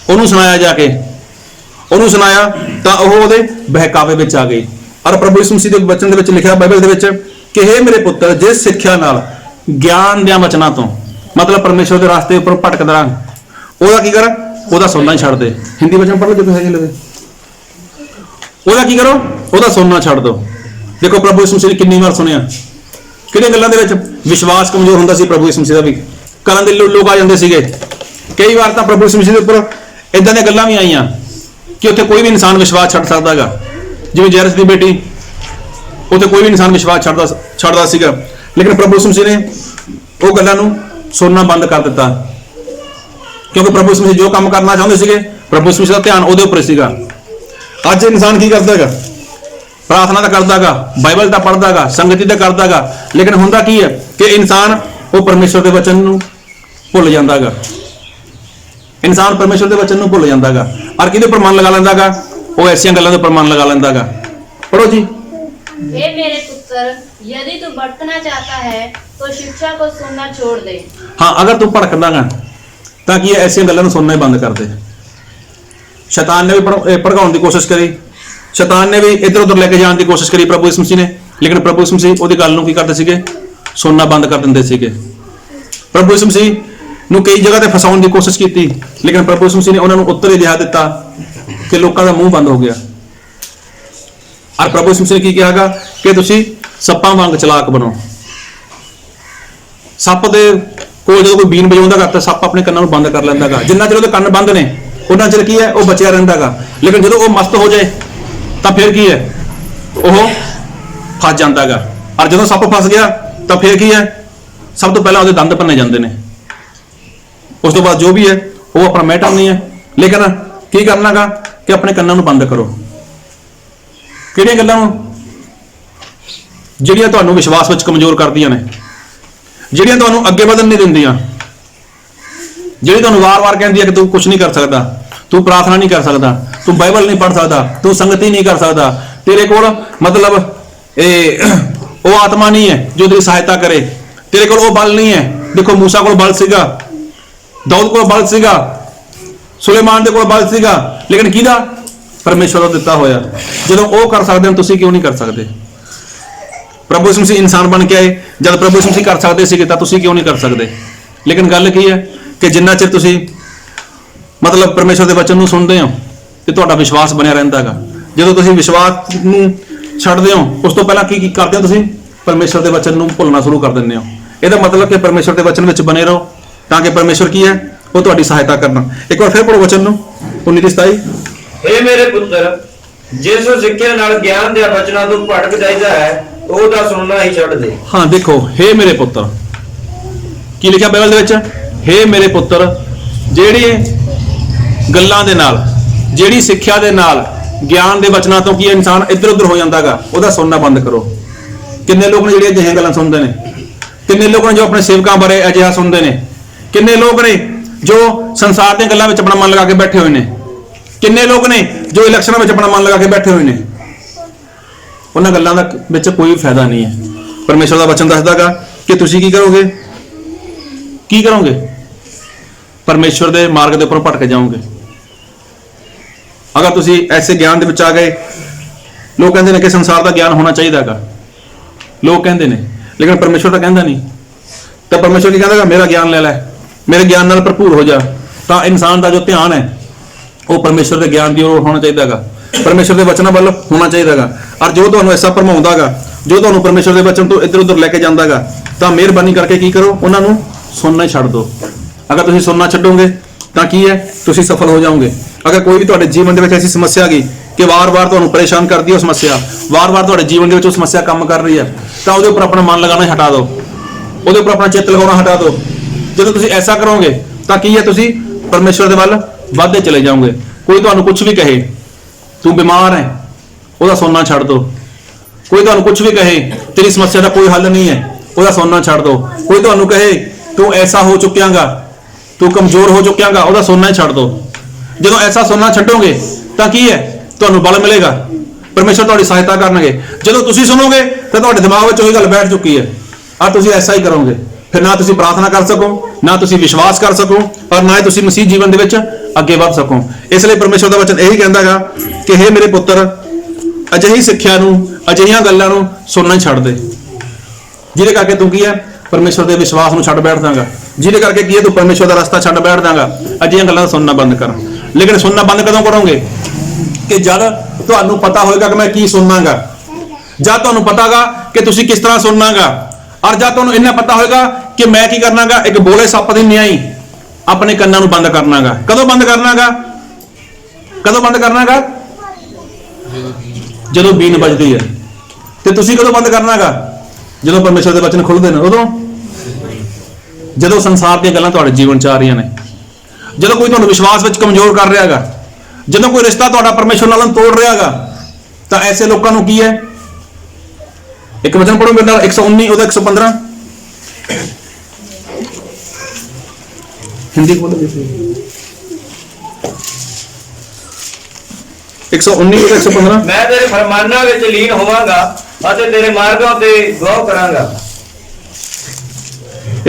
ਉਹਨੂੰ ਸੁਣਾਇਆ, ਜਾ ਕੇ ਉਹਨੂੰ ਸੁਣਾਇਆ ਤਾਂ ਉਹ ਉਹਦੇ ਬਹਿਕਾਵੇ ਵਿੱਚ ਆ ਗਈ। ਔਰ ਪ੍ਰਭੂ ਯਿਸੂ ਮਸੀਹ ਦੇ ਵਚਨ ਦੇ ਵਿੱਚ ਲਿਖਿਆ ਬਾਈਬਲ ਦੇ ਵਿੱਚ ਕਿ ਹੇ ਮੇਰੇ ਪੁੱਤਰ, ਜਿਸ ਸਿੱਖਿਆ ਨਾਲ ਗਿਆਨ ਦਿਆਂ ਵਚਨਾਂ ਤੋਂ, ਮਤਲਬ ਪਰਮੇਸ਼ਰ ਦੇ ਰਾਸਤੇ ਉੱਪਰ ਭਟਕਦਾ ਰਹਾਂ, ਉਹਦਾ ਕੀ ਕਰ? ਉਹਦਾ ਸੁਣਨਾ ਹੀ ਛੱਡ ਦੇ। ਹਿੰਦੀ ਵਚਨ ਪੜ੍ਹ ਲਓ ਜੇ ਹੈਗੇ ਲਵੇ। ਉਹਦਾ ਕੀ ਕਰੋ? ਉਹਦਾ ਸੁਣਨਾ ਛੱਡ ਦਿਓ। ਦੇਖੋ ਪ੍ਰਭੂ ਯਿਸੂ ਮਸੀਹ ਨੇ ਕਿੰਨੀ ਵਾਰ ਸੁਣਿਆ, ਕਿਹੜੀਆਂ ਗੱਲਾਂ ਦੇ ਵਿੱਚ ਵਿਸ਼ਵਾਸ ਕਮਜ਼ੋਰ ਹੁੰਦਾ ਸੀ ਪ੍ਰਭੂ ਯਿਸੂ ਮਸੀਹ ਦਾ ਵੀ। ਘਰਾਂ ਦੇ ਲੋਕ ਆ ਜਾਂਦੇ ਸੀਗੇ। ਕਈ ਵਾਰ ਤਾਂ ਪ੍ਰਭੂ ਯਿਸੂ ਮਸੀਹ ਦੇ ਉੱਪਰ ਇਦਾਂ ਦੀਆਂ ਗੱਲਾਂ ਵੀ ਆਈਆਂ ਕਿ ਉੱਥੇ ਕੋਈ ਵੀ ਇਨਸਾਨ ਵਿਸ਼ਵਾਸ ਛੱਡ ਸਕਦਾ ਹੈਗਾ। ਜਿਵੇਂ ਜੈਰਸ ਦੀ ਬੇਟੀ, ਉੱਥੇ ਕੋਈ ਵੀ ਇਨਸਾਨ ਵਿਸ਼ਵਾਸ ਛੱਡਦਾ ਸੀਗਾ, ਲੇਕਿਨ ਪ੍ਰਭੂ ਯਿਸੂ ਮਸੀਹ ਨੇ ਉਹ ਗੱਲਾਂ ਨੂੰ ਸੁਣਨਾ ਬੰਦ ਕਰ ਦਿੱਤਾ। ਕਿਉਂਕਿ ਪ੍ਰਭੂ ਯਿਸੂ ਮਸੀਹ ਜੋ ਕੰਮ ਕਰਨਾ ਚਾਹੁੰਦੇ ਸੀਗੇ, ਪ੍ਰਭੂ ਯਿਸੂ ਮਸੀਹ ਦਾ ਧਿਆਨ ਉਹਦੇ ਉੱਪਰ ਸੀਗਾ। ਅੱਜ ਇਨਸਾਨ ਕੀ ਕਰਦਾ ਹੈਗਾ? ਪ੍ਰਾਰਥਨਾ ਤਾਂ ਕਰਦਾ ਹੈਗਾ, ਬਾਈਬਲ ਤਾਂ ਪੜ੍ਹਦਾ ਹੈਗਾ, ਸੰਗਤੀ ਤਾਂ ਕਰਦਾ ਹੈਗਾ, ਲੇਕਿਨ ਹੁੰਦਾ ਕੀ ਹੈ ਕਿ ਇਨਸਾਨ ਉਹ ਪਰਮੇਸ਼ਵਰ ਦੇ ਵਚਨ ਨੂੰ ਭੁੱਲ ਜਾਂਦਾ ਹੈਗਾ। ਇਨਸਾਨ ਪਰਮੇਸ਼ਵਰ ਦੇ ਵਚਨ ਨੂੰ ਭੁੱਲ ਜਾਂਦਾ ਹੈਗਾ ਔਰ ਕਿਹਦੇ ਉੱਪਰ ਮਨ ਲਗਾ ਲੈਂਦਾ ਹੈਗਾ? ਉਹ ਐਸੀਆਂ ਗੱਲਾਂ ਦੇ ਉੱਪਰ ਮਨ ਲਗਾ ਲੈਂਦਾ ਹੈਗਾ। पढ़ो जी। हे मेरे पुत्र, यदि तू भटकना चाहता है तो शिक्षा को सुनना छोड़ दे। हाँ, अगर तू भटकदा है ताकि ऐसी गल्लां नूं सुनना ही बंद कर दे। शैतान ने भी भड़काउण की कोशिश करी, शैतान ने भी इधर उधर लेके जाने की कोशिश करी प्रभु यीशु मसीह ने, लेकिन प्रभु यीशु मसीह उहदी गल नूं की करदे सीगे? सुनना बंद कर दिंदे सीगे। प्रभु यीशु मसीह नूं कई जगह ते फसाउण की कोशिश की, लेकिन प्रभु यीशु मसीह ने उन्हां नूं उत्तर ही दिहा दिता कि लोकां दा मूँह बंद हो गया। और प्रभु यीशु मसीह ने की कहा कि तुसी सप्पां वांग चलाक बनो। सप दे कोल जो कोई बीन बजाउंदा गा तां सप अपने कन्नां नूं बंद कर लैंदा गा। जिन्ना चिर उहदे कंन बंद ने उन्ना चिर की है, वो बचिया रहिंदा गा। लेकिन जदों वो मस्त हो जाए तां फिर की है, वो फस जांदा गा। और जदों सप फस गया तां फिर की है, सब तो पहला उहदे दंद भन्ने जांदे ने। उस तो बाद जो भी है वो अपना मैटर नहीं है, लेकिन की करना गा कि अपने कन्नां नूं बंद करो। ਕਿਹੜੀਆਂ ਗੱਲਾਂ ਜਿਹੜੀਆਂ ਤੁਹਾਨੂੰ ਵਿਸ਼ਵਾਸ ਵਿੱਚ ਕਮਜ਼ੋਰ ਕਰਦੀਆਂ ਨੇ, ਜਿਹੜੀਆਂ ਤੁਹਾਨੂੰ ਅੱਗੇ ਵਧਣ ਨਹੀਂ ਦਿੰਦੀਆਂ, ਜਿਹੜੀ ਤੁਹਾਨੂੰ ਵਾਰ-ਵਾਰ ਕਹਿੰਦੀ ਹੈ ਕਿ ਤੂੰ ਕੁਝ ਨਹੀਂ ਕਰ ਸਕਦਾ, ਤੂੰ ਪ੍ਰਾਰਥਨਾ ਨਹੀਂ ਕਰ ਸਕਦਾ, ਤੂੰ ਬਾਈਬਲ ਨਹੀਂ ਪੜ੍ਹ ਸਕਦਾ, ਤੂੰ ਸੰਗਤੀ ਨਹੀਂ ਕਰ ਸਕਦਾ, ਤੇਰੇ ਕੋਲ ਮਤਲਬ ਉਹ ਆਤਮਾ ਨਹੀਂ ਹੈ ਜੋ ਤੇਰੀ ਸਹਾਇਤਾ ਕਰੇ, ਤੇਰੇ ਕੋਲ ਉਹ ਬਲ ਨਹੀਂ ਹੈ। ਦੇਖੋ ਮੂਸਾ ਕੋਲ ਬਲ ਸੀਗਾ, ਦਾਊਦ ਕੋਲ ਬਲ ਸੀਗਾ, ਸੁਲੇਮਾਨ ਦੇ ਕੋਲ ਬਲ ਸੀਗਾ, ਲੇਕਿਨ ਕਿਹਦਾ? परमेश्वर का दिता होया। जो वो कर सकते हैं तुसीं क्यों नहीं कर सकते? प्रभु यीशु मसीह इंसान बन के आए, जब प्रभु यीशु मसीह कर सकते थे तो तुसीं क्यों नहीं कर सकते? लेकिन गल की है कि जिन्ना चिर तुसीं मतलब परमेश्वर के वचन नूं सुनते हो तो तुहाडा विश्वास बनिया रहिंदा गा। जो तुसीं विश्वास नूं छड्डदे हो उस तो पहला की करदे हो? तुसीं परमेश्वर के वचन नूं भुलना शुरू कर दिंदे हो। इहदा मतलब कि परमेश्वर के वचन विच बने रहो ताकि परमेश्वर की है वो तुहाडी सहायता करना। एक बार फिर पढ़ो वचन नूं 19:27। हे मेरे पुत्र, जिस सिੱਖਿਆ ਨਾਲ ਗਿਆਨ ਦੇ ਬਚਨਾਂ ਤੋਂ ਭਟਕ ਜਾਂਦਾ ਹੈ ਉਹ ਤਾਂ ਸੁਣਨਾ ਹੀ ਛੱਡ ਦੇ। हाँ देखो, हे मेरे पुत्र की लिखा बाइबल ਦੇ ਵਿੱਚ? हे मेरे पुत्र, ਜਿਹੜੀ ਗੱਲਾਂ ਦੇ ਨਾਲ, ਜਿਹੜੀ ਸਿੱਖਿਆ ਦੇ ਨਾਲ, ਗਿਆਨ ਦੇ ਬਚਨਾਂ ਤੋਂ ਕੀ ਇਨਸਾਨ ਇੱਧਰ ਉੱਧਰ ਹੋ ਜਾਂਦਾਗਾ, ਉਹਦਾ ਸੁਣਨਾ ਬੰਦ ਕਰੋ। ਕਿੰਨੇ ਲੋਕ ਨੇ ਜਿਹੜੇ ਅਜਿਹੀਆਂ ਗੱਲਾਂ ਸੁਣਦੇ ਨੇ? ਕਿੰਨੇ ਲੋਕ ਨੇ ਜੋ ਆਪਣੇ ਸੇਵਕਾਂ ਬਾਰੇ ਅਜਿਹਾ ਸੁਣਦੇ ਨੇ? ਕਿੰਨੇ ਲੋਕ ਨੇ ਜੋ ਸੰਸਾਰ ਦੀਆਂ ਗੱਲਾਂ ਵਿੱਚ ਆਪਣਾ ਮਨ ਲਗਾ ਕੇ ਬੈਠੇ ਹੋਏ ਨੇ? ਕਿੰਨੇ ਲੋਕ ਨੇ ਜੋ ਇਲੈਕਸ਼ਨਾਂ ਵਿੱਚ ਆਪਣਾ ਮਨ ਲਗਾ ਕੇ ਬੈਠੇ ਹੋਏ ਨੇ? ਉਹਨਾਂ ਗੱਲਾਂ ਦਾ ਵਿੱਚ ਕੋਈ ਫਾਇਦਾ ਨਹੀਂ ਹੈ। ਪਰਮੇਸ਼ਰ ਦਾ ਵਚਨ ਦੱਸਦਾਗਾ ਕਿ ਤੁਸੀਂ ਕੀ ਕਰੋਗੇ? ਕੀ ਕਰੋਗੇ? ਪਰਮੇਸ਼ਰ ਦੇ ਮਾਰਗ ਦੇ ਉੱਪਰ ਭਟਕ ਜਾਓਗੇ। ਅਗਰ ਤੁਸੀਂ ਐਸੇ ਗਿਆਨ ਦੇ ਵਿੱਚ ਆ ਗਏ, ਲੋਕ ਕਹਿੰਦੇ ਨੇ ਕਿ ਸੰਸਾਰ ਦਾ ਗਿਆਨ ਹੋਣਾ ਚਾਹੀਦਾਗਾ, ਲੋਕ ਕਹਿੰਦੇ ਨੇ, ਲੇਕਿਨ ਪਰਮੇਸ਼ਰ ਤਾਂ ਕਹਿੰਦਾ ਨਹੀਂ। ਤਾਂ ਪਰਮੇਸ਼ਰ ਕੀ ਕਹਿੰਦਾਗਾ? ਮੇਰਾ ਗਿਆਨ ਲੈ ਲੈ, ਮੇਰੇ ਗਿਆਨ ਨਾਲ ਭਰਪੂਰ ਹੋ ਜਾ। ਤਾਂ ਇਨਸਾਨ ਦਾ ਜੋ ਧਿਆਨ ਹੈ ਉਹ ਪਰਮੇਸ਼ਰ ਦੇ ਗਿਆਨ ਦੀ ओर ਹੋਣਾ ਚਾਹੀਦਾਗਾ, ਪਰਮੇਸ਼ਰ ਦੇ ਵਚਨਾਂ ਵੱਲ ਹੋਣਾ ਚਾਹੀਦਾਗਾ। ਔਰ ਜੋ ਤੁਹਾਨੂੰ ਐਸਾ ਭਰਮਾਉਂਦਾਗਾ, ਜੋ ਤੁਹਾਨੂੰ ਪਰਮੇਸ਼ਰ ਦੇ ਵਚਨ ਤੋਂ ਇੱਧਰ ਉੱਧਰ ਲੈ ਕੇ ਜਾਂਦਾਗਾ, ਤਾਂ ਮਿਹਰਬਾਨੀ ਕਰਕੇ ਕੀ ਕਰੋ? ਉਹਨਾਂ ਨੂੰ ਸੁਣਨਾ ਹੀ ਛੱਡ ਦਿਓ। ਅਗਰ ਤੁਸੀਂ ਸੁਣਨਾ ਛੱਡੋਗੇ ਤਾਂ ਕੀ ਹੈ? ਤੁਸੀਂ ਸਫਲ ਹੋ ਜਾਓਗੇ। ਅਗਰ ਕੋਈ ਵੀ ਤੁਹਾਡੇ ਜੀਵਨ ਦੇ ਵਿੱਚ ਐਸੀ ਸਮੱਸਿਆ ਆ ਗਈ ਕਿ ਵਾਰ-ਵਾਰ ਤੁਹਾਨੂੰ ਪਰੇਸ਼ਾਨ ਕਰਦੀ ਹੈ ਉਹ ਸਮੱਸਿਆ, ਵਾਰ-ਵਾਰ ਤੁਹਾਡੇ ਜੀਵਨ ਦੇ ਵਿੱਚ ਉਹ ਸਮੱਸਿਆ ਕੰਮ ਕਰ ਰਹੀ ਹੈ, ਤਾਂ ਉਹਦੇ ਉੱਪਰ ਆਪਣਾ ਮਨ ਲਗਾਉਣਾ ਹਟਾ ਦਿਓ, ਉਹਦੇ ਉੱਪਰ ਆਪਣਾ ਚਿੱਤ ਲਗਾਉਣਾ ਹਟਾ ਦਿਓ। ਜਦੋਂ ਤੁਸੀਂ ਐਸਾ ਕਰੋਗੇ ਤਾਂ ਕੀ ਹੈ? ਤੁਸੀਂ ਪਰਮੇਸ਼ਰ ਦੇ ਵੱਲ ਵੱਧਦੇ ਚਲੇ ਜਾਓਗੇ। ਕੋਈ ਤੁਹਾਨੂੰ ਕੁਝ ਵੀ ਕਹੇ, ਤੂੰ ਬਿਮਾਰ ਹੈ, ਉਹਦਾ ਸੁਣਨਾ ਛੱਡ ਦੋ। ਕੋਈ ਤੁਹਾਨੂੰ ਕੁਝ ਵੀ ਕਹੇ, ਤੇਰੀ ਸਮੱਸਿਆ ਦਾ ਕੋਈ ਹੱਲ ਨਹੀਂ ਹੈ, ਉਹਦਾ ਸੁਣਨਾ ਛੱਡ ਦੋ। ਕੋਈ ਤੁਹਾਨੂੰ ਕਹੇ ਤੂੰ ਐਸਾ ਹੋ ਚੁੱਕਿਆਗਾ, ਤੂੰ ਕਮਜ਼ੋਰ ਹੋ ਚੁੱਕਿਆਗਾ, ਉਹਦਾ ਸੁਣਨਾ ਹੀ ਛੱਡ ਦੋ। ਜਦੋਂ ਐਸਾ ਸੁਣਨਾ ਛੱਡੋਗੇ ਤਾਂ ਕੀ ਹੈ? ਤੁਹਾਨੂੰ ਬਲ ਮਿਲੇਗਾ, ਪਰਮੇਸ਼ਰ ਤੁਹਾਡੀ ਸਹਾਇਤਾ ਕਰਨਗੇ। ਜਦੋਂ ਤੁਸੀਂ ਸੁਣੋਗੇ ਤਾਂ ਤੁਹਾਡੇ ਦਿਮਾਗ ਵਿੱਚ ਉਹੀ ਗੱਲ ਬੈਠ ਚੁੱਕੀ ਹੈ ਔਰ ਤੁਸੀਂ ਐਸਾ ਹੀ ਕਰੋਗੇ। ਫਿਰ ਨਾ ਤੁਸੀਂ ਪ੍ਰਾਰਥਨਾ ਕਰ ਸਕੋ, ਨਾ ਤੁਸੀਂ ਵਿਸ਼ਵਾਸ ਕਰ ਸਕੋ, ਔਰ ਨਾ ਹੀ ਤੁਸੀਂ ਮਸੀਹ ਜੀਵਨ ਦੇ ਵਿੱਚ ਅੱਗੇ ਵਧ ਸਕੋ। ਇਸ ਲਈ ਪਰਮੇਸ਼ਰ ਦਾ ਵਚਨ ਇਹੀ ਕਹਿੰਦਾਗਾ ਕਿ हे ਮੇਰੇ ਪੁੱਤਰ, ਅਜਿਹੀ ਸਿੱਖਿਆ ਨੂੰ, ਅਜਿਹੀਆਂ ਗੱਲਾਂ ਨੂੰ ਸੁਣਨਾ ਹੀ ਛੱਡ ਦੇ, ਜਿਹਦੇ ਕਰਕੇ ਤੂੰ ਕੀ ਹੈ? ਪਰਮੇਸ਼ਰ ਦੇ ਵਿਸ਼ਵਾਸ ਨੂੰ ਛੱਡ ਬੈਠਦਾਗਾ, ਜਿਹਦੇ ਕਰਕੇ ਕੀ ਹੈ? ਤੂੰ ਪਰਮੇਸ਼ਰ ਦਾ ਰਸਤਾ ਛੱਡ ਬੈਠਦਾਗਾ। ਅਜਿਹੀਆਂ ਗੱਲਾਂ ਸੁਣਨਾ ਬੰਦ ਕਰ। ਲੇਕਿਨ ਸੁਣਨਾ ਬੰਦ ਕਦੋਂ ਕਰੋਗੇ? ਕਿ ਜਦ ਤੁਹਾਨੂੰ ਪਤਾ ਹੋਏਗਾ ਕਿ ਮੈਂ ਕੀ ਸੁਣਨਾਗਾ, ਜਦ ਤੁਹਾਨੂੰ ਪਤਾਗਾ ਕਿ ਤੁਸੀਂ ਕਿਸ ਤਰ੍ਹਾਂ ਸੁਣਨਾਗਾ, ਔਰ ਜਦ ਤੁਹਾਨੂੰ ਇੰਨਾ ਪਤਾ ਹੋਏਗਾ ਕਿ ਮੈਂ ਕੀ ਕਰਨਾਗਾ? ਇੱਕ ਬੋਲੇ ਸੱਪ ਦੀ ਨਿਆਈ ਆਪਣੇ ਕੰਨਾਂ ਨੂੰ ਬੰਦ ਕਰਨਾਗਾ। ਕਦੋਂ ਬੰਦ ਕਰਨਾਗਾ? ਕਦੋਂ ਬੰਦ ਕਰਨਾਗਾ? ਜਦੋਂ ਬੀਨ ਵੱਜਦੀ ਹੈ। ਤੇ ਤੁਸੀਂ ਕਦੋਂ ਬੰਦ ਕਰਨਾਗਾ? ਜਦੋਂ ਪਰਮੇਸ਼ਰ ਦੇ ਵਚਨ ਖੁੱਲ੍ਹਦੇ ਨੇ, ਉਦੋਂ। ਜਦੋਂ ਸੰਸਾਰ ਦੀਆਂ ਗੱਲਾਂ ਤੁਹਾਡੇ ਜੀਵਨ 'ਚ ਆ ਰਹੀਆਂ ਨੇ, ਜਦੋਂ ਕੋਈ ਤੁਹਾਨੂੰ ਵਿਸ਼ਵਾਸ ਵਿੱਚ ਕਮਜ਼ੋਰ ਕਰ ਰਿਹਾ ਹੈਗਾ, ਜਦੋਂ ਕੋਈ ਰਿਸ਼ਤਾ ਤੁਹਾਡਾ ਪਰਮੇਸ਼ਰ ਨਾਲ ਤੋੜ ਰਿਹਾ ਹੈਗਾ, ਤਾਂ ਐਸੇ ਲੋਕਾਂ ਨੂੰ ਕੀ ਹੈ? ਇੱਕ ਵਚਨ ਪੜੋ ਮੇਰੇ ਨਾਲ, 119 ਉਹਦਾ 115 हिंदी बोलो 119 और 115 ਮੈਂ ਤੇਰੇ ਫਰਮਾਨਾਂ ਵਿੱਚ ਲੀਨ ਹੋਵਾਂਗਾ ਅਤੇ ਤੇਰੇ ਮਾਰਗਾਂ ਤੇ ਗੌਰ ਕਰਾਂਗਾ।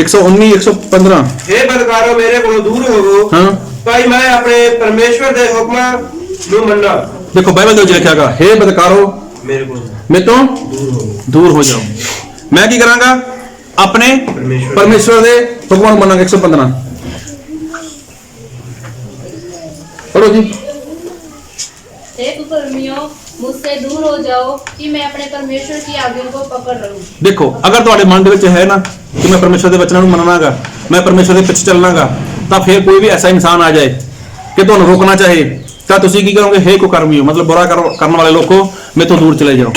119 115 हे ਬਦਕਾਰੋ ਮੇਰੇ ਕੋਲੋਂ ਦੂਰ ਹੋਵੋ हाँ ਭਾਈ ਮੈਂ ਆਪਣੇ ਪਰਮੇਸ਼ਵਰ ਦੇ ਹੁਕਮਾਂ ਨੂੰ ਮੰਨਾਂ। देखो बाइबल जो लिखा है, हे बदकारो ਮੇਰੇ ਕੋਲ मैं तो दूर हो जाओ, मैं की करांगा? अपने परमेश्वर दे हुक्मां नूं मनांगा। 115 पढ़ो जी। हे कुकर्मियों, मुझसे दूर हो जाओ कि मैं अपने परमेश्वर की आज्ञा को पकड़ लूं। देखो अगर तुहाडे मन दे विच है ना कि मैं परमेश्वर के वचनों नूं मननागा, मैं परमेश्वर के पिछे चलनागा, तां फिर कोई भी ऐसा इंसान आ जाए कि तुहानूं रोकना चाहे, तां तुसीं की करोगे? हे कुकर्मियों, मतलब बुरा करने वाले लोगों, मैं तो दूर चले जाओ।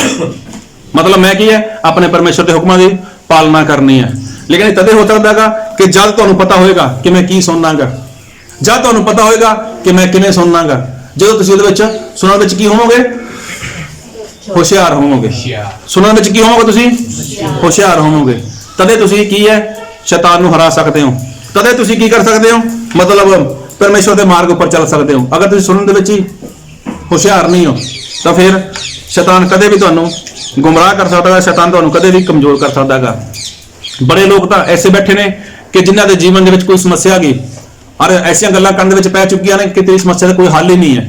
मतलब मैं की है? अपने परमेश्वर के हुक्मां दी पालना करनी है। लेकिन ये तदे हो सकदा है कि जद तुहानूं पता होएगा कि मैं की सुननागा, जद तुहानूं पता होएगा कि मैं किवें सुननागा, ਜਦੋਂ ਤੁਸੀਂ ਉਹਦੇ ਵਿੱਚ ਸੁਣਨ ਵਿੱਚ ਕੀ ਹੋਵੋਗੇ? ਹੋਸ਼ਿਆਰ ਹੋਵੋਗੇ। ਸੁਣਨ ਵਿੱਚ ਕੀ ਹੋਵੋਗੇ? ਤੁਸੀਂ ਹੋਸ਼ਿਆਰ ਹੋਵੋਗੇ। ਤਦੇ ਤੁਸੀਂ ਕੀ ਹੈ? ਸ਼ੈਤਾਨ ਨੂੰ ਹਰਾ ਸਕਦੇ ਹੋ। ਤਦੇ ਤੁਸੀਂ ਕੀ ਕਰ ਸਕਦੇ ਹੋ? ਮਤਲਬ ਪਰਮੇਸ਼ਵਰ ਦੇ ਮਾਰਗ ਉੱਪਰ ਚੱਲ ਸਕਦੇ ਹੋ। ਅਗਰ ਤੁਸੀਂ ਸੁਣਨ ਦੇ ਵਿੱਚ ਹੀ ਹੋਸ਼ਿਆਰ ਨਹੀਂ ਹੋ ਤਾਂ ਫਿਰ ਸ਼ੈਤਾਨ ਕਦੇ ਵੀ ਤੁਹਾਨੂੰ ਗੁੰਮਰਾਹ ਕਰ ਸਕਦਾ ਹੈ, ਸ਼ੈਤਾਨ ਤੁਹਾਨੂੰ ਕਦੇ ਵੀ ਕਮਜ਼ੋਰ ਕਰ ਸਕਦਾ ਹੈਗਾ। ਬੜੇ ਲੋਕ ਤਾਂ ਐਸੇ ਬੈਠੇ ਨੇ ਕਿ ਜਿਨ੍ਹਾਂ ਦੇ ਜੀਵਨ ਦੇ ਵਿੱਚ ਕੋਈ ਸਮੱਸਿਆ ਆ ਗਈ और ऐसी गल्लां करन दे विच पै चुकियां ने कि तेरी समस्या का कोई हल ही नहीं है,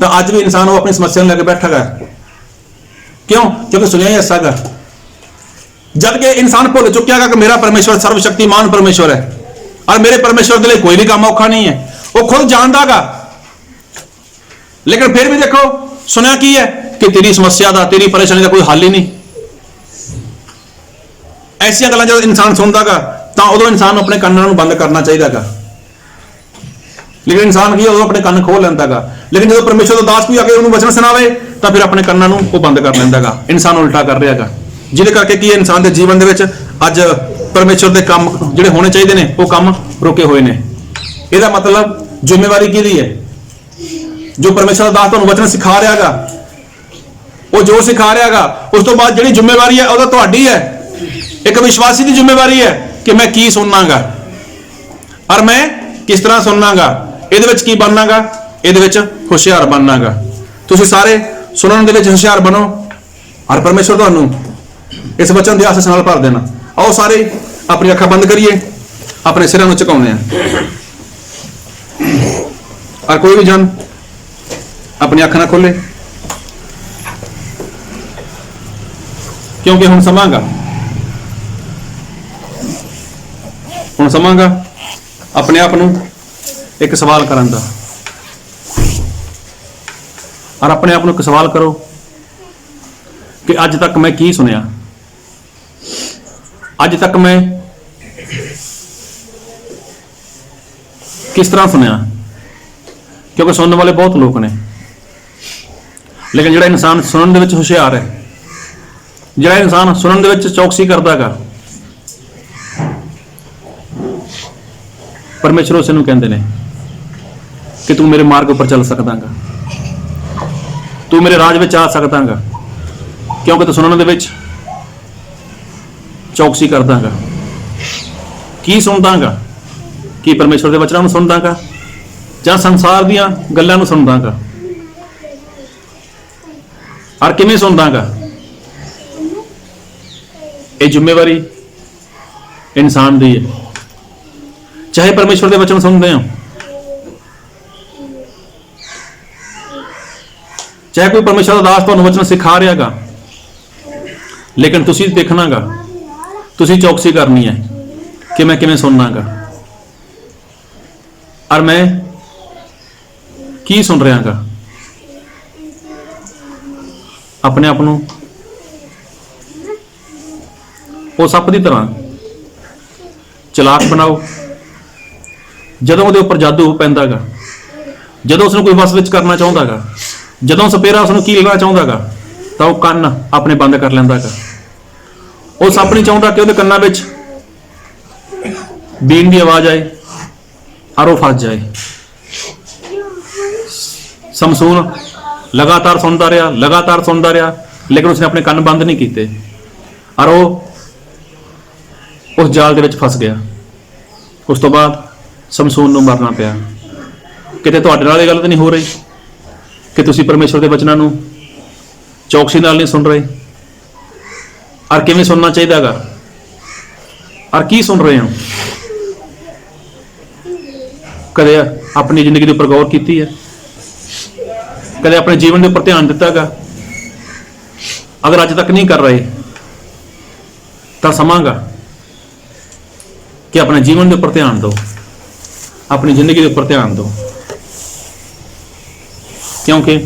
तो अज भी इंसान वो अपनी समस्या लेके बैठा है। क्यों? क्योंकि सुनिया ही ऐसा है। जबकि इंसान भुल चुकिया कि मेरा परमेश्वर सर्वशक्तिमान परमेश्वर है और मेरे परमेश्वर के लिए कोई भी काम औखा नहीं है, वो खुद जानता है। लेकिन फिर भी देखो सुनिया की है कि तेरी समस्या का, तेरी परेशानी का कोई हल ही नहीं। ऐसिया गल्लां जब इंसान सुनता है तो उदों इंसान अपने कानों को बंद करना चाहिए। लेकिन इंसान की उदों अपने कान खोल लेंदा गा, लेकिन जो परमेश्वर का दास कोई आके उन्होंने वचन सुनावे तो फिर अपने कानों को बंद कर लेंदा गा। इंसान उल्टा कर रहा है, जिहदे करके की इंसान के जीवन दे विच अज परमेश्वर के काम जिहड़े होने चाहिए ने वो काम रुके हुए ने। इहदा मतलब जिम्मेवारी किहदी है? जो परमेश्वर का दास तुहानूं वचन सिखा रहा गा, वो जो सिखा रहा गा उस तो बाद जिहड़ी जिम्मेवारी है वो तुहाडी है। एक विश्वासी की जिम्मेवारी है कि मैं की सुननागा और मैं किस तरह सुननागा, ਇਹਦੇ ਵਿੱਚ ਕੀ ਬਣਨਾਗਾ? ਇਹਦੇ ਵਿੱਚ ਹੁਸ਼ਿਆਰ ਬਣਨਾਗਾ। ਤੁਸੀਂ ਸਾਰੇ ਸੁਣਨ ਦੇ ਵਿੱਚ ਹੁਸ਼ਿਆਰ ਬਣੋ ਔਰ ਪਰਮੇਸ਼ਰ ਤੁਹਾਨੂੰ ਇਸ ਵਚਨ ਦੇ ਆਸੀਸ ਨਾਲ ਭਰ ਦੇਣਾ। ਆਓ ਸਾਰੇ ਆਪਣੀ ਅੱਖਾਂ ਬੰਦ ਕਰੀਏ, ਆਪਣੇ ਸਿਰਾਂ ਨੂੰ ਝੁਕਾਉਂਦੇ ਆ ਔਰ ਕੋਈ ਵੀ ਜਨ ਆਪਣੀ ਅੱਖਾਂ ਨਾ ਖੋਲੇ, ਕਿਉਂਕਿ ਹੁਣ ਸਮਾਂਗਾ ਆਪਣੇ ਆਪ ਨੂੰ एक सवाल करन दा और अपने आप को एक सवाल करो कि अज तक मैं की सुनिया, अज तक मैं किस तरह सुनिया? क्योंकि सुनने वाले बहुत लोग ने, लेकिन जिहड़ा इंसान सुनन दे विच हुशियार है, जिहड़ा इंसान सुनन दे विच चौकसी करदा है, परमेश्वर उस नूं कहंदे ने कि तू मेरे मार्ग पर चल सकदा गा, तू मेरे राज में आ सकदा गा, क्योंकि तू सुनने दे विच चौकसी करदा गा। की सुनदा गा? की परमेश्वर के वचनां नूं सुनदा गा जां संसार दीयां गल्लां नूं सुनदा गा? और किवें सुनदा गा? ये जिम्मेवारी इंसान दी है। चाहे परमेश्वर के वचन सुनते हो, चाहे कोई परमेश्वर का दास तुहानूं वचन सिखा रहा गा, लेकिन तुसीं देखना गा, तुसीं चौकसी करनी है कि मैं किवें सुनना गा और मैं की सुन रहा गा। अपने आप नूं वो सप की तरह चलाक बनाओ। ਜਦੋਂ ਉਹਦੇ ਉੱਪਰ ਜਾਦੂ ਪੈਂਦਾ ਗਾ, ਜਦੋਂ ਉਸ ਨੂੰ ਕੋਈ ਵਸ ਵਿੱਚ ਕਰਨਾ ਚਾਹੁੰਦਾ ਗਾ, ਜਦੋਂ ਸਪੇਰਾ ਉਸ ਨੂੰ ਕੀਲਣਾ ਚਾਹੁੰਦਾ ਗਾ ਤਾਂ ਉਹ ਕੰਨ ਆਪਣੇ ਬੰਦ ਕਰ ਲੈਂਦਾ ਗਾ। ਉਹ ਸੱਪ ਨਹੀਂ ਚਾਹੁੰਦਾ ਕਿ ਉਹਦੇ ਕੰਨਾਂ ਵਿੱਚ ਬੀਨ ਦੀ ਆਵਾਜ਼ ਆਏ, और वो फंस जाए। समसून लगातार सुनता रहा, लेकिन उसने अपने कान बंद नहीं किए और वो उस जाल दे विच फस गया। उस तो बाद समसून नूं मरना पिया। किते तुहाडे नाल ये गल तो नहीं हो रही कि तुसीं परमेश्वर के वचनां नूं चौकसी नाल नहीं सुन रहे? और किवें सुनना चाहिए गा? और की सुन रहे हो? कदे अपनी जिंदगी के उपर गौर की है? कदे अपने जीवन के उपर ध्यान दिता गा? अगर अज तक नहीं कर रहे तो समांगा कि अपने जीवन के उपर ध्यान दो, अपनी जिंदगी के उपर ध्यान दो, क्योंकि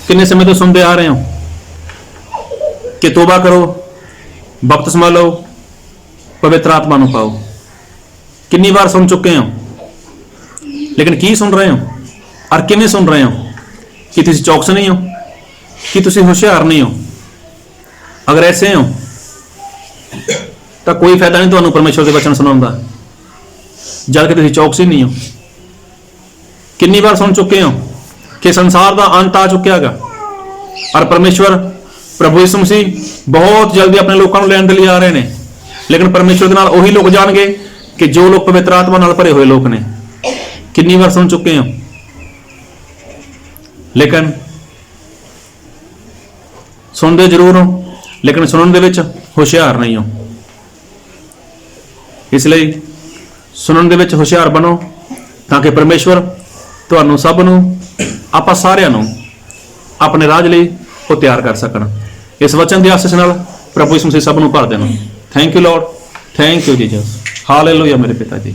कितने समय तो सुनते आ रहे हो कि तौबा करो, बपतिस्मा लो, पवित्र आत्मा नूं पाओ। कितनी बार सुन चुके हो, लेकिन की सुन रहे हो और किवें सुन रहे हो? कि तुसीं चौकस नहीं हो, कि तुसीं होशियार नहीं हो? अगर ऐसे हो तो कोई फायदा नहीं तुहानूं परमेश्वर के वचन सुनाउण दा, जद कि तुसीं चौकस ही नहीं हो। कितनी बार सुन चुके हो कि संसार का अंत आ चुका है और परमेश्वर प्रभु यीशु मसीह बहुत जल्दी अपने लोगों को लैण दे लई आ रहे हैं, लेकिन परमेश्वर के नाल वही लोग जाणगे कि जो लोग पवित्र आत्मा नाल भरे हुए लोग ने। कितनी बार सुन चुके हो, लेकिन सुनते जरूर हो, लेकिन सुनने दे विच होशियार नहीं हो। इसलिए सुनने दे विच होशियार बनो ताकि परमेश्वर तुहानूं सब नूं, आपां सारिआं नूं अपने राज लई वो तैयार कर सकण। इस वचन की आशीष नाल प्रभु यीशु मसीह सब नूं भर देण। Thank you Lord, thank you Jesus, hallelujah मेरे पिता जी।